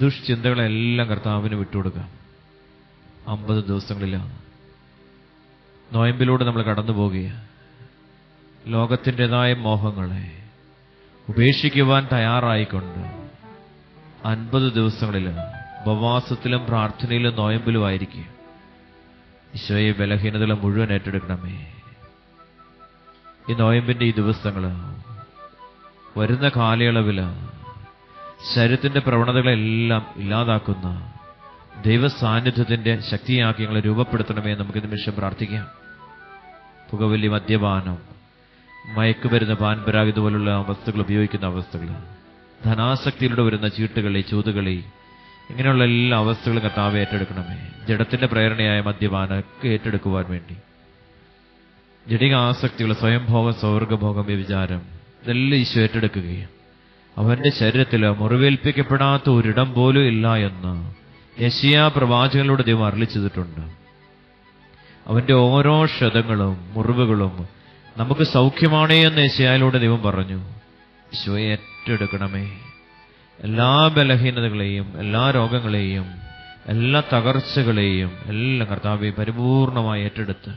ദുഷ്ചിന്തകളെല്ലാം കർത്താവിന് വിട്ടുകൊടുക്കാം. 50 ദിവസങ്ങളിലാണ് നോയമ്പിലൂടെ നമ്മൾ കടന്നു പോകുകയാണ്. ലോകത്തിൻ്റെതായ മോഹങ്ങളെ ഉപേക്ഷിക്കുവാൻ തയ്യാറായിക്കൊണ്ട് 50 ദിവസങ്ങളിൽ ഉപവാസത്തിലും പ്രാർത്ഥനയിലും നോയമ്പിലും ആയിരിക്കും. ഈശോയെ ബലഹീനതകളെ മുഴുവൻ ഏറ്റെടുക്കണമേ. ഈ നോയമ്പിൻ്റെ ഈ ദിവസങ്ങൾ വരുന്ന കാലയളവിൽ ശരീരത്തിൻ്റെ പ്രവണതകളെല്ലാം ഇല്ലാതാക്കുന്ന ദൈവ സാന്നിധ്യത്തിൻ്റെ ശക്തിയാക്കി ഞങ്ങളെ രൂപപ്പെടുത്തണമേ. നമുക്ക് നിമിഷം പ്രാർത്ഥിക്കാം. പുകവലി, മദ്യപാനം, മയക്കുമരുന്ന്, പാൻപരാഗ് ഇതുപോലുള്ള അവസ്ഥകൾ ഉപയോഗിക്കുന്ന അവസ്ഥകൾ, ധനാസക്തിയിലൂടെ വരുന്ന ചീട്ടുകളി, ചൂതുകളി, ഇങ്ങനെയുള്ള എല്ലാ അവസ്ഥകളും കർത്താവെ ഏറ്റെടുക്കണമേ. ജഡത്തിന്റെ പ്രേരണയായ മദ്യപാനമൊക്കെ ഏറ്റെടുക്കുവാൻ വേണ്ടി ജഡിക ആസക്തികൾ, സ്വയംഭോഗം, സ്വർഗഭോഗം, വ്യഭിചാരം, ഇതെല്ലാം ഈശോ ഏറ്റെടുക്കുകയും അവന്റെ ശരീരത്തിൽ മുറിവേൽപ്പിക്കപ്പെടാത്ത ഒരിടം പോലും ഇല്ല എന്ന് യെശയ്യാ പ്രവാചകനിലൂടെ ദൈവം അരുളിച്ചെയ്തിട്ടുണ്ട്. അവന്റെ ഓരോ ക്ഷതങ്ങളും മുറിവുകളും നമുക്ക് സൗഖ്യമാണേ എന്ന് യെശയ്യായിലൂടെ ദൈവം പറഞ്ഞു. ഈശോയെ ഏറ്റെടുക്കണമേ. എല്ലാ ബലഹീനതകളെയും, എല്ലാ രോഗങ്ങളെയും, എല്ലാ തകർച്ചകളെയും എല്ലാം കർത്താവെ പരിപൂർണമായി ഏറ്റെടുത്ത്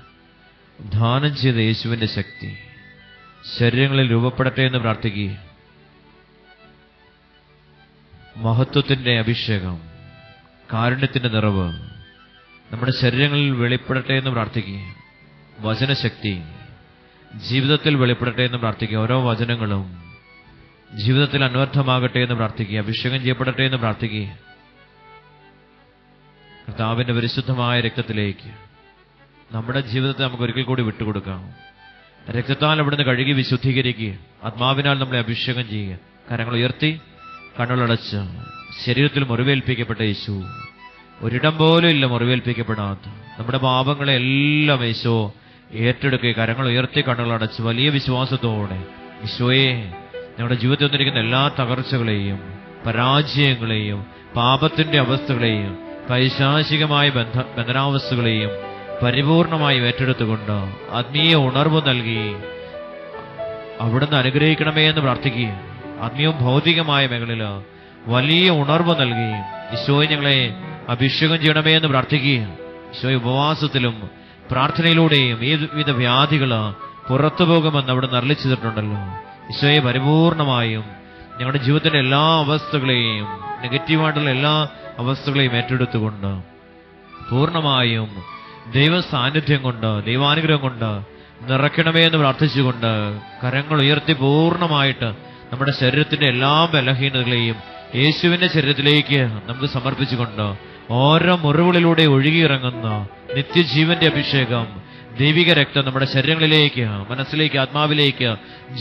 ദാനം ചെയ്ത യേശുവിന്റെ ശക്തി ശരീരങ്ങളിൽ രൂപപ്പെടട്ടെ എന്ന് പ്രാർത്ഥിക്കുക. മഹത്വത്തിന്റെ അഭിഷേകം, കാരുണ്യത്തിന്റെ നിറവ് നമ്മുടെ ശരീരങ്ങളിൽ വെളിപ്പെടട്ടെ എന്ന് പ്രാർത്ഥിക്കുക. വചനശക്തി ജീവിതത്തിൽ വെളിപ്പെടട്ടെ എന്ന് പ്രാർത്ഥിക്കുക. ഓരോ വചനങ്ങളും ജീവിതത്തിൽ അന്വർത്ഥമാകട്ടെ എന്ന് പ്രാർത്ഥിക്കുക. അഭിഷേകം ചെയ്യപ്പെടട്ടെ എന്ന് പ്രാർത്ഥിക്കുക. കർത്താവിന്റെ പരിശുദ്ധമായ രക്തത്തിലേക്ക് നമ്മുടെ ജീവിതത്തെ നമുക്ക് ഒരിക്കൽ കൂടി വിട്ടുകൊടുക്കാം. രക്തത്താൽ അവിടുന്ന് കഴുകി വിശുദ്ധീകരിക്കുക. ആത്മാവിനാൽ നമ്മളെ അഭിഷേകം ചെയ്യുക. കരങ്ങൾ ഉയർത്തി കണ്ണുകളടച്ച് ശരീരത്തിൽ മുറിവേൽപ്പിക്കപ്പെട്ട യേശു, ഒരിടം പോലും ഇല്ല മുറിവേൽപ്പിക്കപ്പെടാത്ത നമ്മുടെ പാപങ്ങളെ എല്ലാം യേശോ ഏറ്റെടുക്കുക. കരങ്ങൾ ഉയർത്തി കണ്ണുകളടച്ച് വലിയ വിശ്വാസത്തോടെ ഈശോയെ, ഞങ്ങളുടെ ജീവിതത്തിൽ വന്നിരിക്കുന്ന എല്ലാ തകർച്ചകളെയും, പരാജയങ്ങളെയും, പാപത്തിന്റെ അവസ്ഥകളെയും, പൈശാചികമായ ബന്ധനാവസ്ഥകളെയും പരിപൂർണമായി ഏറ്റെടുത്തുകൊണ്ട് ആത്മീയ ഉണർവ് നൽകി അവിടുന്ന് അനുഗ്രഹിക്കണമേ എന്ന് പ്രാർത്ഥിക്കുക. ആത്മീയവും ഭൗതികമായ മേഖലയിൽ വലിയ ഉണർവ് നൽകി ഈശോയെ ഞങ്ങളെ അഭിഷേകം ചെയ്യണമേ എന്ന് പ്രാർത്ഥിക്കുക. ഈശോയെ ഉപവാസത്തിലും പ്രാർത്ഥനയിലൂടെയും ഈ വിവിധ വ്യാധികൾ പുറത്തു പോകുമെന്ന് അവിടെ അരുളിച്ചെയ്തിട്ടുണ്ടല്ലോ. ഈശോയെ പരിപൂർണമായും ഞങ്ങളുടെ ജീവിതത്തിലെ എല്ലാ അവസ്ഥകളെയും, നെഗറ്റീവായിട്ടുള്ള എല്ലാ അവസ്ഥകളെയും ഏറ്റെടുത്തുകൊണ്ട് പൂർണ്ണമായും ദൈവ സാന്നിധ്യം കൊണ്ട്, ദൈവാനുഗ്രഹം കൊണ്ട് നിറയ്ക്കണമേ എന്ന് പ്രാർത്ഥിച്ചുകൊണ്ട് കരങ്ങൾ ഉയർത്തി പൂർണ്ണമായിട്ട് നമ്മുടെ ശരീരത്തിന്റെ എല്ലാ ബലഹീനതകളെയും യേശുവിന്റെ ശരീരത്തിലേക്ക് നമുക്ക് സമർപ്പിച്ചുകൊണ്ട് ഓരോ മുറിവുകളിലൂടെ ഒഴുകിയിറങ്ങുന്ന നിത്യജീവന്റെ അഭിഷേകം, ദൈവിക രക്തം നമ്മുടെ ശരീരങ്ങളിലേക്ക്, മനസ്സിലേക്ക്, ആത്മാവിലേക്ക്,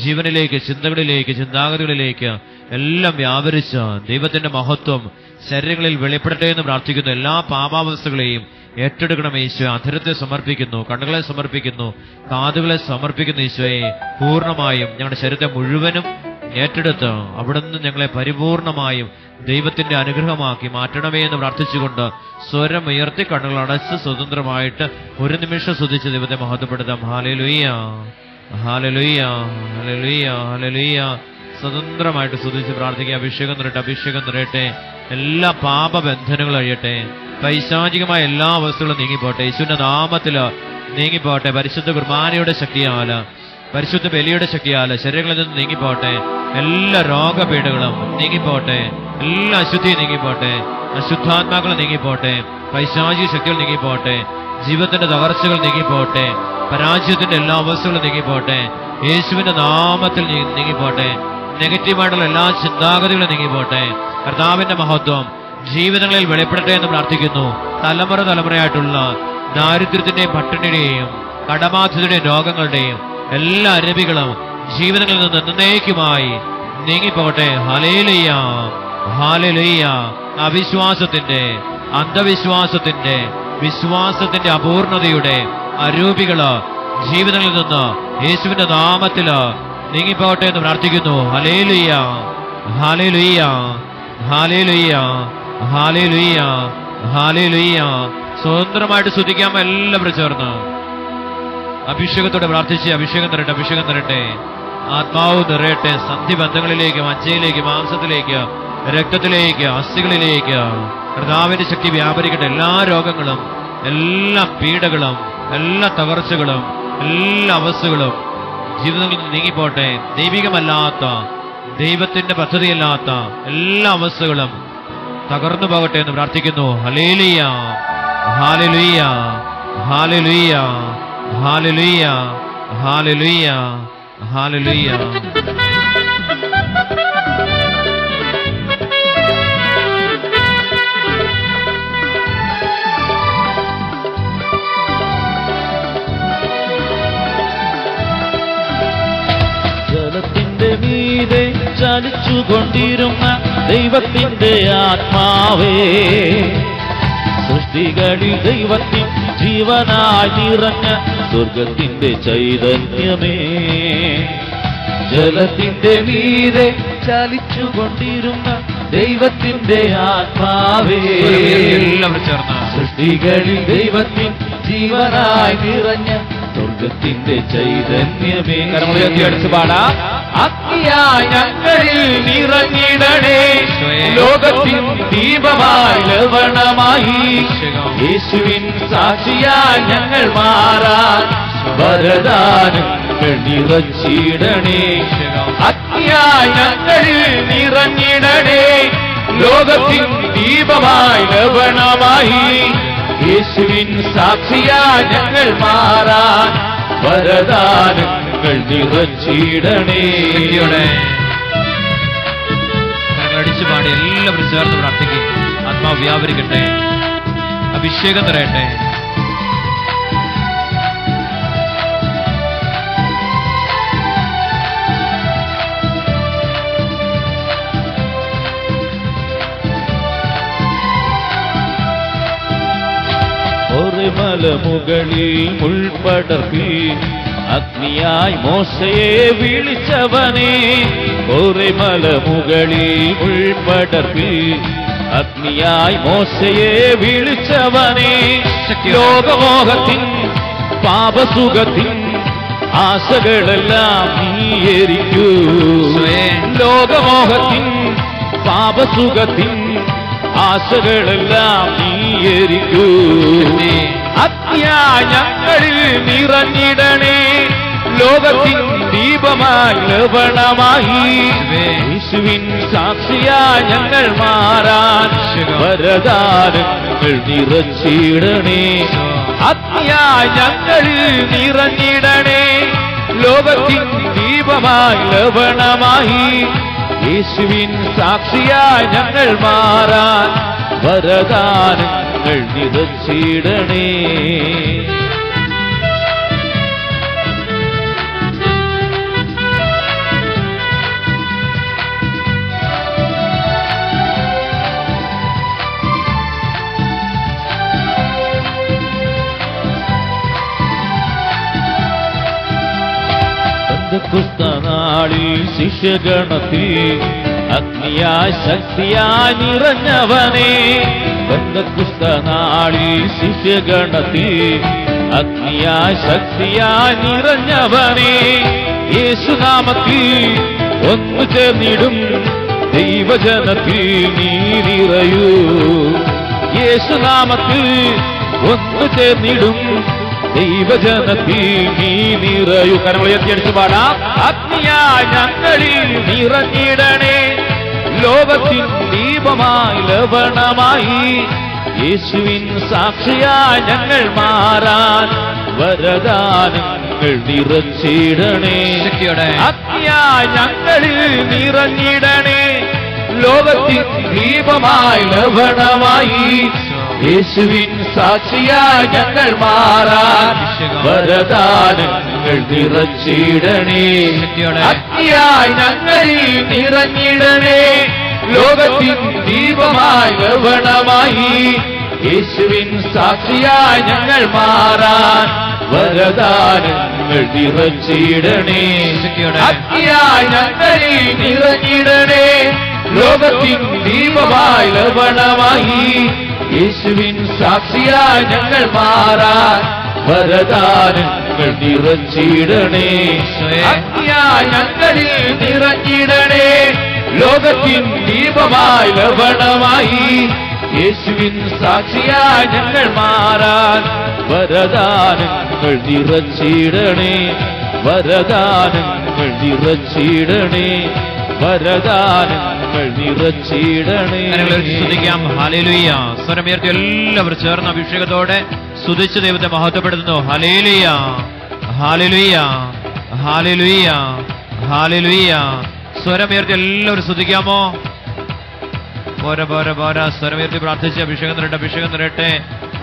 ജീവനിലേക്ക്, ചിന്തകളിലേക്ക്, ചിന്താഗതികളിലേക്ക് എല്ലാം വ്യാപരിച്ച് ദൈവത്തിന്റെ മഹത്വം ശരീരങ്ങളിൽ വെളിപ്പെടട്ടെ എന്ന് പ്രാർത്ഥിക്കുന്നു. എല്ലാ പാപാവസ്ഥകളെയും ഏറ്റെടുക്കണം ഈശോ. അധരത്തെ സമർപ്പിക്കുന്നു, കണ്ണുകളെ സമർപ്പിക്കുന്നു, കാതുകളെ സമർപ്പിക്കുന്നു ഈശോയെ. പൂർണ്ണമായും ഞങ്ങളുടെ ശരീരത്തെ മുഴുവനും ഏറ്റെടുത്ത് അവിടുന്ന് ഞങ്ങളെ പരിപൂർണമായും ദൈവത്തിന്റെ അനുഗ്രഹമാക്കി മാറ്റണമേ എന്ന് പ്രാർത്ഥിച്ചുകൊണ്ട് സ്വരം ഉയർത്തി കണ്ണുകൾ അടച്ച് സ്വതന്ത്രമായിട്ട് ഒരു നിമിഷം സ്തുതിച്ച് ദൈവത്തെ മഹത്വപ്പെടുത്താം. ഹല്ലേലൂയ, ഹല്ലേലൂയ, ഹല്ലേലൂയ, ഹല്ലേലൂയ. സ്വതന്ത്രമായിട്ട് സ്തുതിച്ച് പ്രാർത്ഥിക്കുക. അഭിഷേകം നിറയട്ടെ, അഭിഷേകം നിറയട്ടെ. എല്ലാ പാപബന്ധനങ്ങളും അഴിയട്ടെ. പൈശാചികമായ എല്ലാ അവസ്ഥകളും നീങ്ങിപ്പോട്ടെ. യേശുവിന്റെ നാമത്തില് നീങ്ങിപ്പോട്ടെ. പരിശുദ്ധ കുർബാനയുടെ ശക്തിയാല്, പരിശുദ്ധ ബലിയുടെ ശക്തിയാല് ശരീരങ്ങളിൽ നിന്ന് നീങ്ങിപ്പോട്ടെ. എല്ലാ രോഗപീഠകളും നീങ്ങിപ്പോട്ടെ. എല്ലാ അശുദ്ധിയും നീങ്ങിപ്പോട്ടെ. അശുദ്ധാത്മാക്കൾ നീങ്ങിപ്പോട്ടെ. പൈശാചിക ശക്തികൾ നീങ്ങിപ്പോട്ടെ. ജീവിതത്തിന്റെ തകർച്ചകൾ നീങ്ങിപ്പോട്ടെ. പരാജയത്തിന്റെ എല്ലാ അവസ്ഥകളും നീങ്ങിപ്പോട്ടെ. യേശുവിന്റെ നാമത്തിൽ നീങ്ങിപ്പോട്ടെ. നെഗറ്റീവായിട്ടുള്ള എല്ലാ ചിന്താഗതികളും നീങ്ങിപ്പോട്ടെ. കർത്താവിന്റെ മഹത്വം ജീവിതങ്ങളിൽ വെളിപ്പെടട്ടെ എന്ന് പ്രാർത്ഥിക്കുന്നു. തലമുറ തലമുറയായിട്ടുള്ള ദാരിദ്ര്യത്തിന്റെയും പട്ടിണിയുടെയും കടബാധ്യതയുടെയും രോഗങ്ങളുടെയും എല്ലാ അരബികളും ജീവിതങ്ങളിൽ നിന്ന് എന്നേക്കുമായി നീങ്ങിപ്പോകട്ടെ. Hallelujah, hallelujah. അവിശ്വാസത്തിന്റെ, അന്ധവിശ്വാസത്തിന്റെ, വിശ്വാസത്തിന്റെ അപൂർണതയുടെ അരൂപികള് ജീവിതങ്ങളിൽ നിന്ന് യേശുവിന്റെ നാമത്തില് നീങ്ങിപ്പോകട്ടെ എന്ന് പ്രാർത്ഥിക്കുന്നു. ഹല്ലേലൂയ, ഹല്ലേലൂയ, ഹല്ലേലൂയ, ഹല്ലേലൂയ, ഹല്ലേലൂയ. സ്വതന്ത്രമായിട്ട് സ്തുതിക്കാം എല്ലാവരും ചേർന്ന്. അഭിഷേകത്തോടെ പ്രാർത്ഥിച്ച് അഭിഷേകം തരട്ടെ, അഭിഷേകം തരട്ടെ. ആത്മാവ് നിറയട്ടെ. സന്ധിബന്ധങ്ങളിലേക്ക്, മജ്ജയിലേക്ക്, മാംസത്തിലേക്ക് രക്തത്തിലേക്ക്, അസ്ഥികളിലേക്ക് കർത്താവിന്റെ ശക്തി വ്യാപരിക്കട്ടെ. എല്ലാ രോഗങ്ങളും, എല്ലാ പീഡകളും, എല്ലാ തകർച്ചകളും, എല്ലാ അവസ്ഥകളും ജീവിതങ്ങളിൽ നിന്ന് നീങ്ങിപ്പോട്ടെ. ദൈവികമല്ലാത്ത, ദൈവത്തിന്റെ പദ്ധതിയല്ലാത്ത എല്ലാ അവസ്ഥകളും തകർന്നു പോകട്ടെ എന്ന് പ്രാർത്ഥിക്കുന്നു. ഹല്ലേലൂയ, ഹല്ലേലൂയ, ഹല്ലേലൂയ, ഹല്ലേലൂയ, ഹല്ലേലൂയ, ഹല്ലേലൂയ. ജലത്തിന്റെ മീതെ ചലിച്ചുകൊണ്ടിരുന്ന ദൈവത്തിന്റെ ആത്മാവേ, സൃഷ്ടികളിൽ ദൈവത്തിൻ ജീവനായി നിറഞ്ഞ സ്വർഗത്തിന്റെ ചൈതന്യമേ, ജലത്തിന്റെ മീതെ ചലിച്ചുകൊണ്ടിരുന്ന ദൈവത്തിന്റെ ആത്മാവേ, സൃഷ്ടികളിൽ ദൈവത്തിൻ ജീവനായി നിറഞ്ഞ സ്വർഗത്തിന്റെ ചൈതന്യമേ. കരമുയർത്തി പാടാ. അഗ്നിയായി ഞങ്ങളിൽ നിറഞ്ഞിടണേ, ലോകത്തിൻ ദീപമായി ലവണമായി, യേശുവിൻ സാക്ഷിയായി ഞങ്ങൾ മാറാൻ വരദാനങ്ങൾ നിറച്ചിടണേ. അഗ്നിയായി ഞങ്ങളിൽ നിറഞ്ഞിടണേ, ലോകത്തിൻ ദീപമായി ലവണമായി, യേശുവിൻ സാക്ഷിയായി ഞങ്ങൾ മാറാൻ വരദാനങ്ങൾ നിറച്ചിടണേ. അടിച്ചു പാടി എല്ലാവരും ചേർന്ന് പ്രാർത്ഥിക്കും. ആത്മാവ് വ്യാപരിക്കട്ടെ, അഭിഷേകം തരട്ടെ. മലമുകളിൽ മുൾപടർപ്പിൽ അഗ്നിയായി മോശയെ വിളിച്ചവനെ, ഓരേ മലമുകളിൽ മുൾപടർപ്പിൽ അഗ്നിയായി മോശയെ വിളിച്ചവനെ, ലോകമോഹത്തിൻ പാപസുഖത്തിൻ ആശകളെല്ലാം നീയെരിക്കൂ, ലോകമോഹത്തിൻ പാപസുഖത്തിൻ ആശകളെല്ലാം നീയെരിക്കൂ. അഗ്നിയായി ഞങ്ങളിൽ നിറഞ്ഞിടണേ, ലോകത്തിൻ ദീപമായി ലവണമായി, യേശുവിൻ സാക്ഷിയായി ഞങ്ങൾ മാറാൻ വരദാനങ്ങൾ നിറച്ചിടണേ. അഗ്നിയായി ഞങ്ങളിൽ നിറഞ്ഞിടണേ, ലോകത്തിൻ ദീപമായി ലവണമായി, യേശുവിൻ സാക്ഷിയായി ഞങ്ങൾ മാറാൻ വരദാനങ്ങൾ നിറച്ചിടണേ. നാളിൽ ശിഷ്യഗണത്തിൽ അഗ്നിയായി ശക്തിയായി നിറഞ്ഞവനെ, പെന്തക്കോസ്താനാളിൽ ശിഷ്യഗണത്തിൽ അഗ്നിയായി ശക്തിയായി നിറഞ്ഞവനെ, യേശുനാമത്തിൽ ഒന്നു ചേർന്നിടും ദൈവജനത്തിൽ നീ നിറയൂ, യേശുനാമത്തിൽ ഒന്നു ചേർന്നിടും ദൈവജനത്തിൽ നീ നിറയൂ. കരമുയർത്തിയടിച്ചു പാടാം. അഗ്നിയായി ഞങ്ങളിൽ നിറഞ്ഞിടണേ, ലോകത്തിൻ ദീപമായി ലവണമായി, യേശുവിൻ സാക്ഷിയായി ഞങ്ങൾ മാറാൻ വരദാനങ്ങൾ നിറച്ചിടണേ. അഗ്നിയായി ഞങ്ങളിൽ നിറഞ്ഞിടണേ, ലോകത്തിൻ ദീപമായി ലവണമായി, യേശുവിൻ സാക്ഷിയായി ഞങ്ങൾ മാറാൻ വരദാനങ്ങൾ നിറച്ചിടണേ. അഗ്നിയായി ഞങ്ങളിൽ നിറഞ്ഞിടണേ, ലോകത്തിൻ ദീപമായി ലവണമായി, യേശുവിൻ സാക്ഷിയായി ഞങ്ങൾ മാറാൻ വരദാനങ്ങൾ നിറച്ചിടണേ. അഗ്നിയായി ഞങ്ങളിൽ നിറഞ്ഞിടണേ, ലോകത്തിൻ ദീപമായി ലവണമായി, യേശുവിൻ സാക്ഷിയായി ഞങ്ങൾ മാറാൻ വരദാനങ്ങൾ നിറച്ചിടണേ. അഗ്നിയായി ഞങ്ങളിൽ നിറഞ്ഞിടണേ, ലോകത്തിൻ ദീപമായി ലവണമായി യേശുവിൻ സാക്ഷിയായി ഞങ്ങൾ മാറാൻ വരദാനങ്ങൾ നിറച്ചിടണേ, വരദാനങ്ങൾ നിറച്ചിടണേ, വരദാനങ്ങൾ നിറച്ചിടണേ. സ്തുതിക്കാം. ഹല്ലേലൂയ. സ്വരമുയർത്തി എല്ലാവരും ചേർന്ന അഭിഷേകത്തോടെ സ്തുതിച്ച് ദൈവത്തെ മഹത്വപ്പെടുത്തുന്നു. ഹല്ലേലൂയ, ഹല്ലേലൂയ, ഹല്ലേലൂയ, ഹല്ലേലൂയ. സ്വരമുയർത്തി എല്ലാവരും സ്തുതിക്കാമോ? പോരാ പോരാ പോരാ. സ്വരമുയർത്തി പ്രാർത്ഥിച്ച് അഭിഷേകം നിറയട്ടെ, അഭിഷേകം നിറയട്ടെ,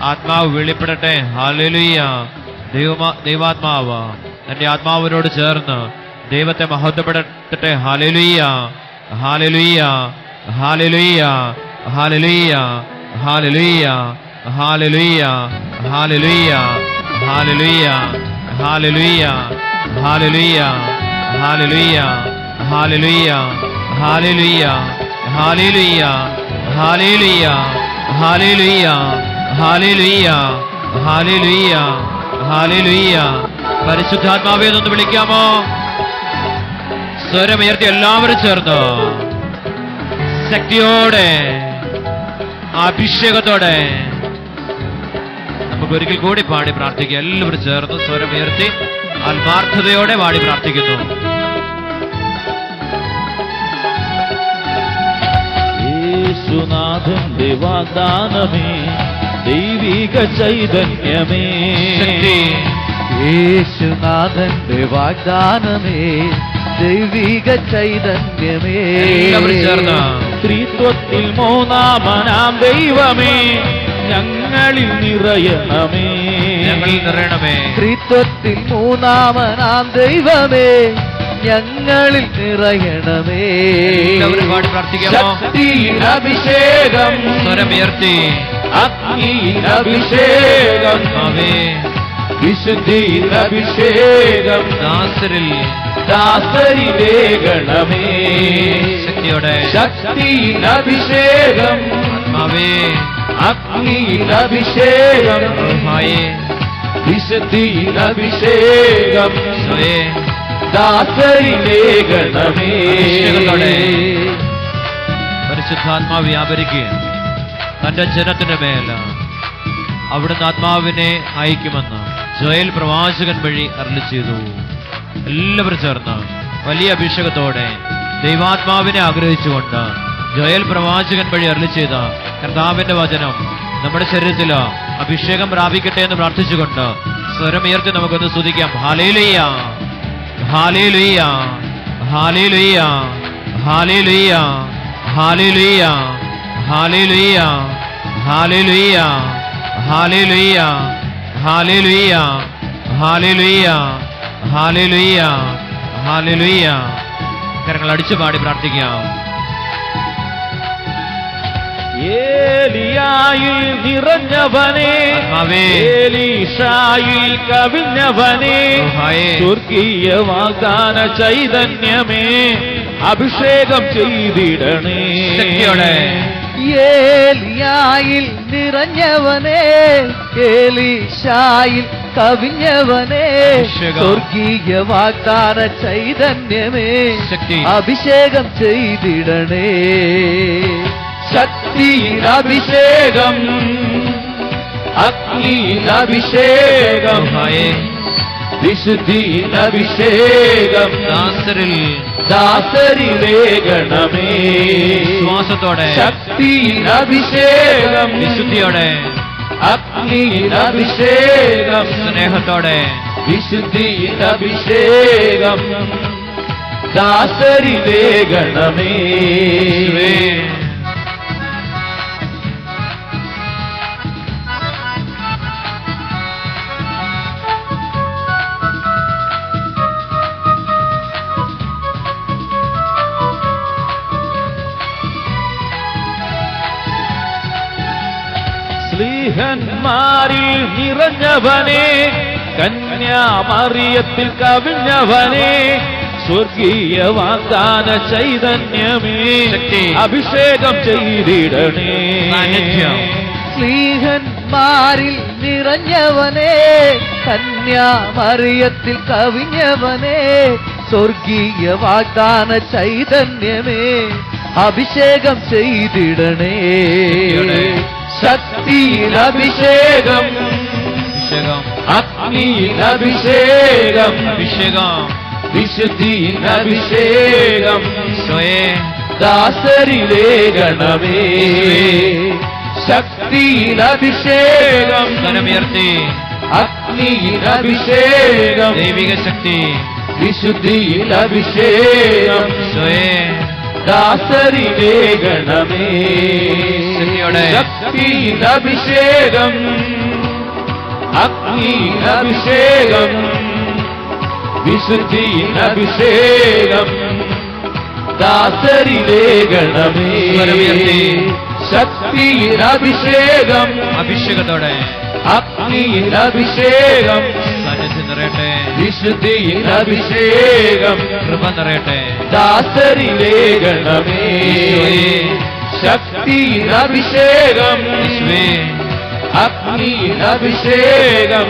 ആത്മാവ് വെളിപ്പെടട്ടെ. ഹല്ലേലൂയ. ദൈവാത്മാവ് തന്റെ ആത്മാവിനോട് ചേർന്ന് ദൈവത്തെ മഹത്വപ്പെടട്ടെ. ഹല്ലേലൂയ, ഹല്ലേലൂയ, ഹല്ലേലൂയ, ഹല്ലേലൂയ, ഹല്ലേലൂയ, ഹല്ലേലൂയ, ഹല്ലേലൂയ, ഹല്ലേലൂയ, ഹല്ലേലൂയ, ഹല്ലേലൂയ, ഹല്ലേലൂയ, ഹല്ലേലൂയ, ഹല്ലേലൂയ, ഹല്ലേലൂയ, ഹല്ലേലൂയ, ഹല്ലേലൂയ, ഹല്ലേലൂയ, ഹല്ലേലൂയ, ഹല്ലേലൂയ. പരിശുദ്ധാത്മാവേ ഒന്ന് വിളിക്കാമോ? സ്വരമുയർത്തി എല്ലാവരും ചേർന്ന് ശക്തിയോടെ അഭിഷേകത്തോടെ നമുക്ക് ഒരിക്കൽ കൂടി പാടി പ്രാർത്ഥിക്കുക. എല്ലാവരും ചേർന്ന് സ്വരമുയർത്തി ആത്മാർത്ഥതയോടെ പാടി പ്രാർത്ഥിക്കുന്നു. യേശുനാഥന്റെ വാഗ്ദാനമേ, ദൈവിക ചൈതന്യമേ, യേശുനാഥന്റെ വാഗ്ദാനമേ, ദൈവിക ചൈതന്യമേ, ത്രിത്വത്തിൽ മൂന്നാമനാം ദൈവമേ, ഞങ്ങളിൽ നിറയണമേ, ഞങ്ങളിൽ നിറയണമേ. ത്രിത്വത്തിൽ മൂന്നാമനാം ദൈവമേ, ഞങ്ങളിൽ നിറയണമേ. ശക്തിയിൽ അഭിഷേകം, സ്വരമുയർത്തി അഗ്നിയിൽ അഭിഷേകം, വിശുദ്ധിയിൽ അഭിഷേകം, ദാസരിലേകണമേ. ശക്തിയോടെ ശക്തിയിൽ അഭിഷേകം, അഗ്നിയിൽ അഭിഷേകം, വിശുദ്ധിയിൽ അഭിഷേകം, ദാസരിലേകണമേ. പരിശുദ്ധാത്മാവ് വ്യാപരിക്കുക തന്റെ ജനത്തിന്റെ മേൽ അവിടുന്ന് ആത്മാവിനെ അയക്കുമെന്ന് ജോയൽ പ്രവാചകൻ വഴി അരുളി ചെയ്തു. എല്ലാവരും ചേർന്ന് വലിയ അഭിഷേകത്തോടെ ദൈവാത്മാവിനെ ആഗ്രഹിച്ചുകൊണ്ട് ജോയൽ പ്രവാചകൻ വഴി അരുളി ചെയ്ത കർത്താവിന്റെ വചനം നമ്മുടെ ശരീരത്തിൽ അഭിഷേകം പ്രാപിക്കട്ടെ എന്ന് പ്രാർത്ഥിച്ചുകൊണ്ട് സ്വരമുയർത്തി നമുക്കൊന്ന് സ്തുതിക്കാം. ഹല്ലേലൂയ, ഹല്ലേലൂയ, ഹല്ലേലൂയ, ഹല്ലേലൂയ, ഹല്ലേലൂയ, ഹല്ലേലൂയ, ഹല്ലേലൂയ, ഹല്ലേലൂയ, ഹല്ലേലൂയ, ഹല്ലേലൂയ, ഹല്ലേലൂയ, ഹല്ലേലൂയ. കരങ്ങൾ അടിച്ചു പാടി പ്രാർത്ഥിക്കാം. ഏലിയായിൽ നിറഞ്ഞവനെ, ഏലീശായിൽ കവിഞ്ഞവനെ, സ്വർഗീയ വാഗ്ദാന ചൈതന്യമേ, അഭിഷേകം ചെയ്തിടണേ. ശക്തിയോടെ ഏലിയായിൽ നിറഞ്ഞവനെ, ഏലീശായിൽ കവിഞ്ഞവനെ, സ്വർഗീയ വാഗ്ദാന ചൈതന്യമേ, അഭിഷേകം ചെയ്തിടണേ. ശക്തിയിൽ അഭിഷേകം, അഗ്നിയിൽ അഭിഷേകം, വിശുദ്ധിയിൽ അഭിഷേകം, ദാസരിലേകണമേ. ശ്വാസത്തോടെ ശക്തിയിൽ അഭിഷേകം, വിശുദ്ധിയോടെ അഗ്നിയിൽ അഭിഷേകം, സ്നേഹത്തോടെ വിശുദ്ധിയിൽ അഭിഷേകം, ദാസരിലേകണമേ. സ്ലീഹന്മാരിൽ നിറഞ്ഞവനെ, കന്യാമറിയത്തിൽ കവിഞ്ഞവനെ, സ്വർഗീയ വാഗ്ദാന ചൈതന്യമേ, അഭിഷേകം ചെയ്തിടണേ. സ്ലീഹന്മാരിൽ നിറഞ്ഞവനെ, കന്യാമറിയത്തിൽ കവിഞ്ഞവനെ, സ്വർഗീയ വാഗ്ദാന ചൈതന്യമേ അഭിഷേകം ചെയ്തിടണേ. ശക്തിയിൽ അഭിഷേകം, അഗ്നിയിൽ അഭിഷേകം, വിശുദ്ധിയിൽ അഭിഷേകം, ദാസരിലേകണമേ. ശക്തിയിൽ അഭിഷേകം, അഗ്നിയിൽ അഭിഷേകം, ദൈവിക ശക്തി, വിശുദ്ധിയിൽ അഭിഷേകം, ദാസരിലേകണമേ. ശക്തിയിൽ അഭിഷേകം, അഗ്നിയിൽ അഭിഷേകം, വിശുദ്ധിയിൽ അഭിഷേകം, ദാസരിലേകണമേ. ശക്തിയിൽ അഭിഷേകം, അഭിഷേകത്തോടെ അഗ്നിയിൽ അഭിഷേകം, സാന്നിധ്യം നിറയട്ടെ, വിശുദ്ധിയിൽ അഭിഷേകം, കൃപ നിറയട്ടെ, ദാസരിലേകണമേ. ശക്തിയിൽ അഭിഷേകം, അഗ്നിയിൽ അഭിഷേകം,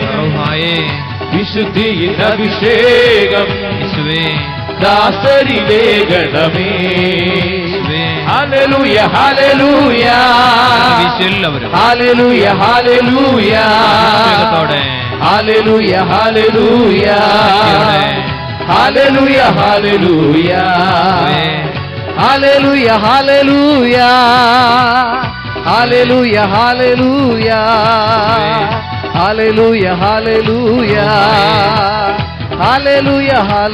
വിശുദ്ധിയിൽ അഭിഷേകം, ദാസരിലേകണമേ. ഹല്ലേലൂയ ഹല്ലേലൂയ ഹല്ലേലൂയ ഹല്ലേലൂയ ഹല്ലേലൂയ ഹല്ലേലൂയ ഹല്ലേലൂയ ഹല്ലേലൂയ ഹല്ലേലൂയ ഹല്ലേലൂയ ഹല്ലേലൂയ ഹല്ലേലൂയ ഹല്ലേലൂയ ഹല്ലേലൂയ ഹല്ലേലൂയ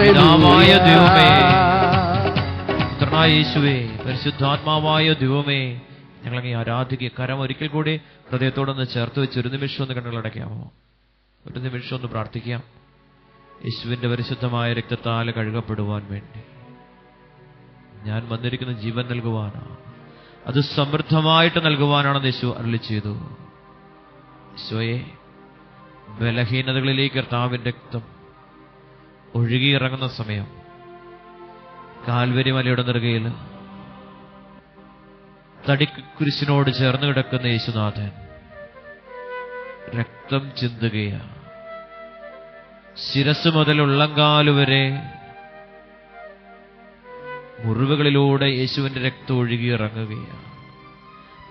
പിതാവായ ദൈവമേ, ഹല്ലേലൂയ. പുത്രനായ യേശുവേ, പരിശുദ്ധാത്മാവായ ദൈവമേ, ഞങ്ങളങ്ങ് ആരാധിക്കുക. കരം ഒരിക്കൽ കൂടി ഹൃദയത്തോടൊന്ന് ചേർത്ത് വെച്ച് ഒരു നിമിഷം ഒന്ന് കണ്ണുകളടയ്ക്കാമോ? ഒരു നിമിഷം ഒന്ന് പ്രാർത്ഥിക്കാം. യേശുവിന്റെ പരിശുദ്ധമായ രക്തത്താൽ കഴുകപ്പെടുവാൻ വേണ്ടി ഞാൻ വന്നിരിക്കുന്ന ജീവൻ നൽകുവാനാണ്, അത് സമൃദ്ധമായിട്ട് നൽകുവാനാണെന്ന് യേശു അരുളി ചെയ്തു. യേശുവേ, ബലഹീനതകളിലേക്ക് കർത്താവിന്റെ രക്തം ഒഴുകിയിറങ്ങുന്ന സമയം കാൽവരി മലയുടെ നെറുകയിൽ തടിക്കുരിശിനോട് ചേർന്ന് കിടക്കുന്ന യേശുനാഥൻ രക്തം ചിന്തുകയാണ്. ശിരസ് മുതൽ ഉള്ളങ്കാലുവരെ മുറിവുകളിലൂടെ യേശുവിന്റെ രക്തം ഒഴുകിയിറങ്ങുകയാണ്.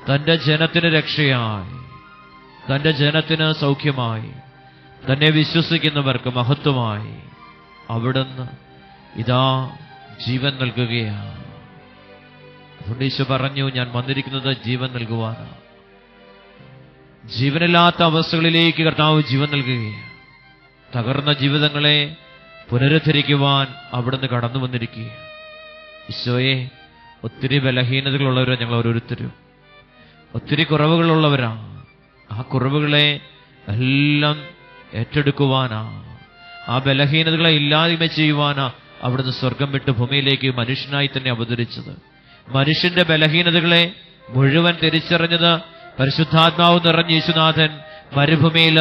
തന്റെ ജനത്തിന് രക്ഷയായി, തന്റെ ജനത്തിന് സൗഖ്യമായി, തന്നെ വിശ്വസിക്കുന്നവർക്ക് മഹത്വമായി അവിടുന്ന് ഇതാ ജീവൻ നൽകുകയാണ്. അതുകൊണ്ട് യേശു പറഞ്ഞു, ഞാൻ വന്നിരിക്കുന്നത് ജീവൻ നൽകുവാനാണ്. ജീവനില്ലാത്ത അവസ്ഥകളിലേക്ക് കർത്താവ് ജീവൻ നൽകുകയാണ്. തകർന്ന ജീവിതങ്ങളെ പുനരുദ്ധരിക്കുവാൻ അവിടുന്ന് കടന്നു വന്നിരിക്കുകയാണ്. ഈശോയെ, ഒത്തിരി ബലഹീനതകളുള്ളവരാണ് ഞങ്ങൾ ഓരോരുത്തരും, ഒത്തിരി കുറവുകളുള്ളവരാണ്. ആ കുറവുകളെ എല്ലാം ഏറ്റെടുക്കുവാനാ, ആ ബലഹീനതകളെ ഇല്ലായ്മ ചെയ്യുവാനാ അവിടുന്ന് സ്വർഗം വിട്ട് ഭൂമിയിലേക്ക് മനുഷ്യനായി തന്നെ അവതരിച്ചത്. മനുഷ്യന്റെ ബലഹീനതകളെ മുഴുവൻ തിരിച്ചറിഞ്ഞത് പരിശുദ്ധാത്മാവ് നിറഞ്ഞ യേശുനാഥൻ മരുഭൂമിയിൽ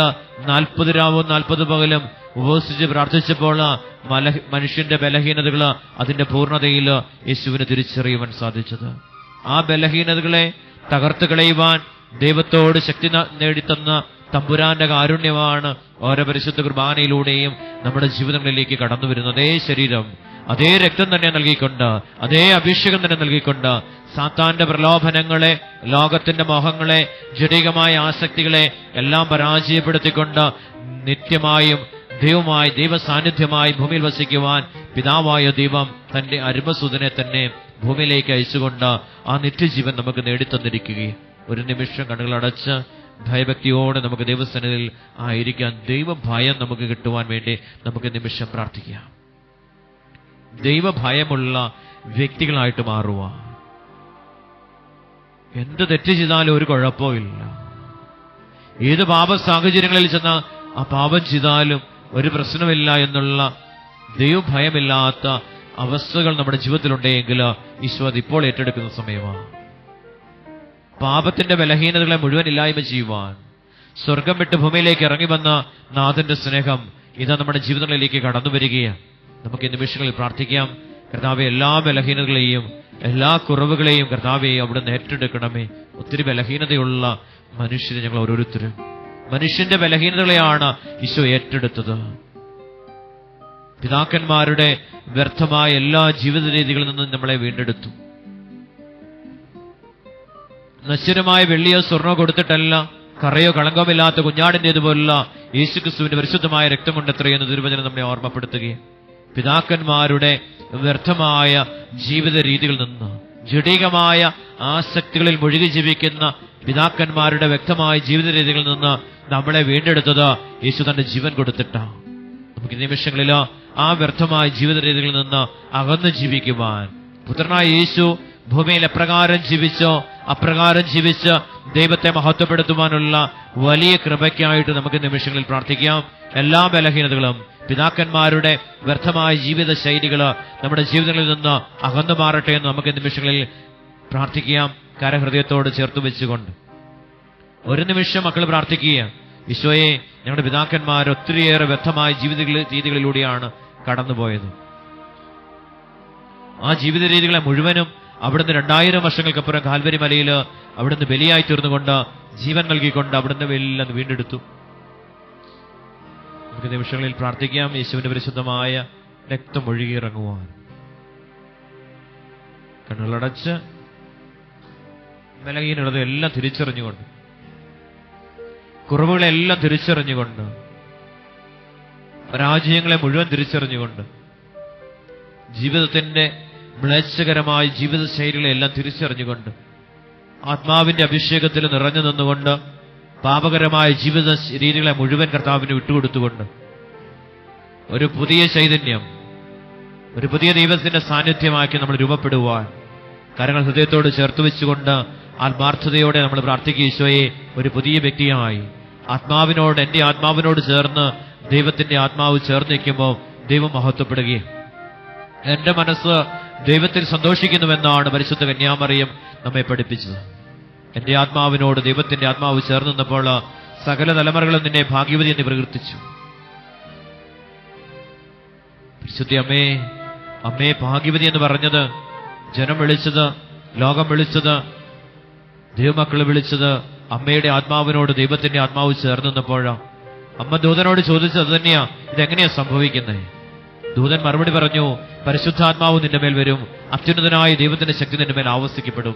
40 രാവും 40 പകലും ഉപവസിച്ച് പ്രാർത്ഥിച്ചപ്പോൾ മനുഷ്യന്റെ ബലഹീനതകൾ അതിന്റെ പൂർണ്ണതയിൽ യേശുവിന് തിരിച്ചറിയുവാൻ സാധിച്ചത്. ആ ബലഹീനതകളെ തകർത്ത് കളയുവാൻ ദൈവത്തോട് ശക്തി നേടിത്തന്ന തമ്പുരാന്റെ കാരുണ്യമാണ് ഓരോ പരിശുദ്ധ കുർബാനയിലൂടെയും നമ്മുടെ ജീവിതങ്ങളിലേക്ക് കടന്നു വരുന്നത്. അതേ ശരീരം, അതേ രക്തം തന്നെ നൽകിക്കൊണ്ട്, അതേ അഭിഷേകം തന്നെ നൽകിക്കൊണ്ട് സാത്താന്റെ പ്രലോഭനങ്ങളെ, ലോകത്തിന്റെ മോഹങ്ങളെ, ജഡികമായ ആസക്തികളെ എല്ലാം പരാജയപ്പെടുത്തിക്കൊണ്ട് നിത്യമായും ദൈവമായി, ദൈവ സാന്നിധ്യമായി ഭൂമിയിൽ വസിക്കുവാൻ പിതാവായ ദൈവം തന്റെ അരുമസുതനെ തന്നെ ഭൂമിയിലേക്ക് അയച്ചുകൊണ്ട് ആ നിത്യജീവൻ നമുക്ക് നേടിത്തന്നിരിക്കുകയും ഒരു നിമിഷം കണ്ണുകളടച്ച് ഭയഭക്തിയോടെ നമുക്ക് ദൈവസന്നിധിയിൽ ആയിരിക്കാൻ, ദൈവഭയം നമുക്ക് കിട്ടുവാൻ വേണ്ടി നമുക്ക് നിമിഷം പ്രാർത്ഥിക്കാം. ദൈവഭയമുള്ള വ്യക്തികളായിട്ട് മാറുക. എന്ത് തെറ്റ് ചെയ്താലും ഒരു കുഴപ്പമില്ല. ഏത് പാപ സാഹചര്യങ്ങളിൽ ചെന്ന് ആ പാപം ചെയ്താലും ഒരു പ്രശ്നമില്ല എന്നുള്ള ദൈവഭയമില്ലാത്ത അവസ്ഥകൾ നമ്മുടെ ജീവിതത്തിലുണ്ടെങ്കിൽ ഈശോ അത് ഇപ്പോൾ ഏറ്റെടുക്കുന്ന സമയമാണ്. പാപത്തിന്റെ ബലഹീനതകളെ മുഴുവൻ ഇല്ലായ്മ ചെയ്യുവാൻ സ്വർഗം വിട്ട് ഭൂമിയിലേക്ക് ഇറങ്ങി വന്ന നാഥന്റെ സ്നേഹം ഇതാ നമ്മുടെ ജീവിതങ്ങളിലേക്ക് കടന്നു വരികയാണ്. നമുക്ക് ഈ നിമിഷങ്ങളിൽ പ്രാർത്ഥിക്കാം. കർത്താവെ, എല്ലാ ബലഹീനതകളെയും, എല്ലാ കുറവുകളെയും കർത്താവെ അവിടുന്ന് ഏറ്റെടുക്കണമേ. ഒത്തിരി ബലഹീനതയുള്ള മനുഷ്യരെ ഞങ്ങൾ ഓരോരുത്തരും, മനുഷ്യന്റെ ബലഹീനതകളെയാണ് ഈശോ ഏറ്റെടുത്തത്. പിതാക്കന്മാരുടെ വ്യർത്ഥമായ എല്ലാ ജീവിത രീതികളിൽ നിന്നും നമ്മളെ വീണ്ടെടുത്തു. നശ്വരമായ വെള്ളിയോ സ്വർണ്ണോ കൊടുത്തിട്ടല്ല, കറയോ കളങ്കമില്ലാത്ത കുഞ്ഞാടിൻ്റെതുപോലുള്ള യേശുക്രിസ്തുവിന്റെ പരിശുദ്ധമായ രക്തം കൊണ്ട് എത്രയെന്ന് തിരുവചനം നമ്മെ ഓർമ്മപ്പെടുത്തുകയും പിതാക്കന്മാരുടെ വ്യർത്ഥമായ ജീവിത രീതികളിൽ നിന്ന്, ജഡികമായ ആസക്തികളിൽ മുഴുകി ജീവിക്കുന്ന പിതാക്കന്മാരുടെ വ്യക്തമായ ജീവിത രീതികളിൽ നിന്ന് നമ്മളെ വീണ്ടെടുത്തത് യേശു തന്റെ ജീവൻ കൊടുത്തിട്ടാണ്. നമുക്ക് നിമിഷങ്ങളിൽ ആ വ്യർത്ഥമായ ജീവിത രീതികളിൽ നിന്ന് അകന്ന് ജീവിക്കുവാൻ പുത്രനായ യേശു ഭൂമിയിൽ എപ്രകാരം ജീവിച്ചോ അപ്രകാരം ജീവിച്ച് ദൈവത്തെ മഹത്വപ്പെടുത്തുവാനുള്ള വലിയ കൃപയ്ക്കായിട്ട് നമുക്ക് നിമിഷങ്ങളിൽ പ്രാർത്ഥിക്കാം. എല്ലാ ബലഹീനതകളും, പിതാക്കന്മാരുടെ വ്യർത്ഥമായ ജീവിത ശൈലികള് നമ്മുടെ ജീവിതങ്ങളിൽ നിന്ന് അകന്നു മാറട്ടെ എന്ന് നമുക്ക് നിമിഷങ്ങളിൽ പ്രാർത്ഥിക്കാം. കരഹൃദയത്തോട് ചേർത്ത് വെച്ചുകൊണ്ട് ഒരു നിമിഷം മക്കൾ പ്രാർത്ഥിക്കുക. ഈശോയെ, ഞങ്ങളുടെ പിതാക്കന്മാർ ഒത്തിരിയേറെ വ്യർത്ഥമായ ജീവിത രീതികളിലൂടെയാണ് കടന്നുപോയത്. ആ ജീവിത രീതികളെ മുഴുവനും അവിടുന്ന് 2000 വർഷങ്ങൾക്കപ്പുറം കാൽവരി മലയിൽ അവിടുന്ന് ബലിയായി തീർന്നുകൊണ്ട് ജീവൻ നൽകിക്കൊണ്ട് അവിടുന്ന് എല്ലാം വീണ്ടെടുത്തു. നമുക്ക് നിമിഷങ്ങളിൽ പ്രാർത്ഥിക്കാം. യേശുവിന്റെ പരിശുദ്ധമായ രക്തം ഒഴുകിയിറങ്ങുവാൻ കണ്ണുകളടച്ച് ബലഹീനത എല്ലാം തിരിച്ചറിഞ്ഞുകൊണ്ട്, കുറവുകളെല്ലാം തിരിച്ചറിഞ്ഞുകൊണ്ട്, പരാജയങ്ങളെ മുഴുവൻ തിരിച്ചറിഞ്ഞുകൊണ്ട്, ജീവിതത്തിന്റെ മ്ലേച്ഛകരമായ ജീവിത ശൈലികളെല്ലാം തിരിച്ചറിഞ്ഞുകൊണ്ട്, ആത്മാവിന്റെ അഭിഷേകത്തിൽ നിറഞ്ഞു നിന്നുകൊണ്ട്, പാപകരമായ ജീവിത രീതികളെ മുഴുവൻ കർത്താവിന് വിട്ടുകൊടുത്തുകൊണ്ട് ഒരു പുതിയ ചൈതന്യം, ഒരു പുതിയ ദൈവത്തിന്റെ സാന്നിധ്യമാക്കി നമ്മൾ രൂപപ്പെടുവാൻ കരങ്ങൾ ഹൃദയത്തോട് ചേർത്ത് വെച്ചുകൊണ്ട് ആത്മാർത്ഥതയോടെ നമ്മൾ പ്രാർത്ഥിക്കുക. ഈശോയെ, ഒരു പുതിയ വ്യക്തിയായി ആത്മാവിനോട്, എന്റെ ആത്മാവിനോട് ചേർന്ന് ദൈവത്തിന്റെ ആത്മാവ് ചേർന്ന് നിൽക്കുമ്പോൾ ദൈവം മഹത്വപ്പെടുകയും എന്റെ മനസ്സ് ദൈവത്തിൽ സന്തോഷിക്കുന്നുവെന്നാണ് പരിശുദ്ധ കന്യാമറിയം നമ്മെ പഠിപ്പിച്ചത്. എന്റെ ആത്മാവിനോട് ദൈവത്തിന്റെ ആത്മാവ് ചേർന്ന് നിന്നപ്പോൾ സകല തലമുറകളും നിന്നെ ഭാഗ്യവതി എന്ന് പ്രകീർത്തിച്ചു. പരിശുദ്ധ അമ്മേ, അമ്മേ ഭാഗ്യവതി എന്ന് പറഞ്ഞത് ജനം വിളിച്ചത്, ലോകം വിളിച്ചത്, ദൈവമക്കൾ വിളിച്ചത് അമ്മയുടെ ആത്മാവിനോട് ദൈവത്തിന്റെ ആത്മാവ് ചേർന്ന് നിന്നപ്പോഴാ. അമ്മ ദൂതനോട് ചോദിച്ചത് തന്നെയാ, ഇതെങ്ങനെയാ സംഭവിക്കുന്നത്? ദൂതൻ മറുപടി പറഞ്ഞു, പരിശുദ്ധാത്മാവ് നിന്റെ മേൽ വരും, അത്യുന്നതനായ ദൈവത്തിന്റെ ശക്തി നിന്റെ മേൽ ആവസിക്കപ്പെടും.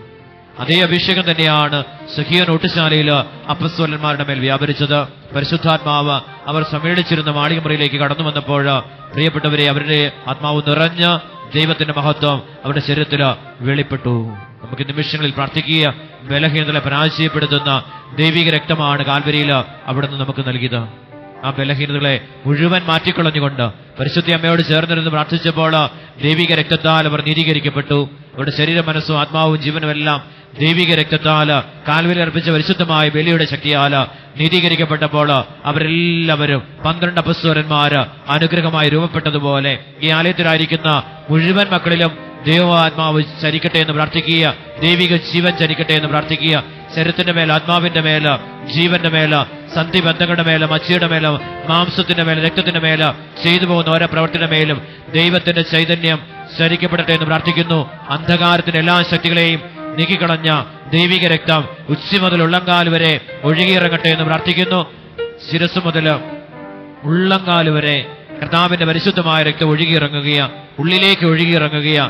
അതേ അഭിഷേകം തന്നെയാണ് സഖിയ നോട്ടുശാലയിൽ അപ്പസ്തോലന്മാരുടെ മേൽ വ്യാപരിച്ചത്. പരിശുദ്ധാത്മാവ് അവർ സമ്മേളിച്ചിരുന്ന മാളികമുറിയിലേക്ക് കടന്നു വന്നപ്പോൾ പ്രിയപ്പെട്ടവരെ, അവരുടെ ആത്മാവ് നിറഞ്ഞ് ദൈവത്തിന്റെ മഹത്വം അവരുടെ ശരീരത്തിൽ വെളിപ്പെട്ടു. നമുക്ക് നിമിഷങ്ങളിൽ പ്രാർത്ഥിക്കുക. ബലഹീനതകളെ പരാജയപ്പെടുത്തുന്ന ദൈവിക രക്തമാണ് കാൽവരിയിൽ അവിടുന്ന് നമുക്ക് നൽകിയത്. ആ ബലഹീനതകളെ മുഴുവൻ മാറ്റിക്കളഞ്ഞുകൊണ്ട് പരിശുദ്ധ അമ്മയോട് ചേർന്നിരുന്ന് പ്രാർത്ഥിച്ചപ്പോൾ ദൈവിക രക്തത്താൽ അവർ നീതീകരിക്കപ്പെട്ടു. അവരുടെ ശരീരം, മനസ്സും ആത്മാവും ജീവനും എല്ലാം ദൈവിക രക്തത്താൽ കാൽവരിയിൽ അർപ്പിച്ച പരിശുദ്ധമായ ബലിയുടെ ശക്തിയാൽ നീതീകരിക്കപ്പെട്ടപ്പോൾ അവരെല്ലാവരും 12 അപ്പസ്തോലന്മാര് അനുഗ്രഹമായി രൂപപ്പെട്ടതുപോലെ ഈ ആലയത്തിലായിരിക്കുന്ന മുഴുവൻ മക്കളിലും ദൈവാത്മാവ് ചരിക്കട്ടെ എന്ന് പ്രാർത്ഥിക്കുക. ദൈവിക ജീവൻ ചരിക്കട്ടെ എന്ന് പ്രാർത്ഥിക്കുക. ശരീരത്തിന്റെ മേൽ, ആത്മാവിന്റെ മേല്, ജീവന്റെ മേല്, സന്ധി ബന്ധങ്ങളുടെ മേല്, മച്ചിയുടെ മേല്, മാംസത്തിന്റെ മേല്, രക്തത്തിന്റെ മേല് ചെയ്തു പോകുന്ന ഓരോ പ്രവർത്തന മേലും ദൈവത്തിന്റെ ചൈതന്യം ചരിക്കപ്പെടട്ടെ എന്ന് പ്രാർത്ഥിക്കുന്നു. അന്ധകാരത്തിന്റെ എല്ലാ ശക്തികളെയും നീക്കിക്കളഞ്ഞ ദൈവിക രക്തം ഉച്ചി മുതൽ ഉള്ളംകാൽ വരെ ഒഴുകിയിറങ്ങട്ടെ എന്ന് പ്രാർത്ഥിക്കുന്നു. ശിരസ് മുതൽ ഉള്ളംകാൽ വരെ കർത്താവിന്റെ പരിശുദ്ധമായ രക്തം ഒഴുകിയിറങ്ങുകയാ, ഉള്ളിലേക്ക് ഒഴുകിയിറങ്ങുകയാ,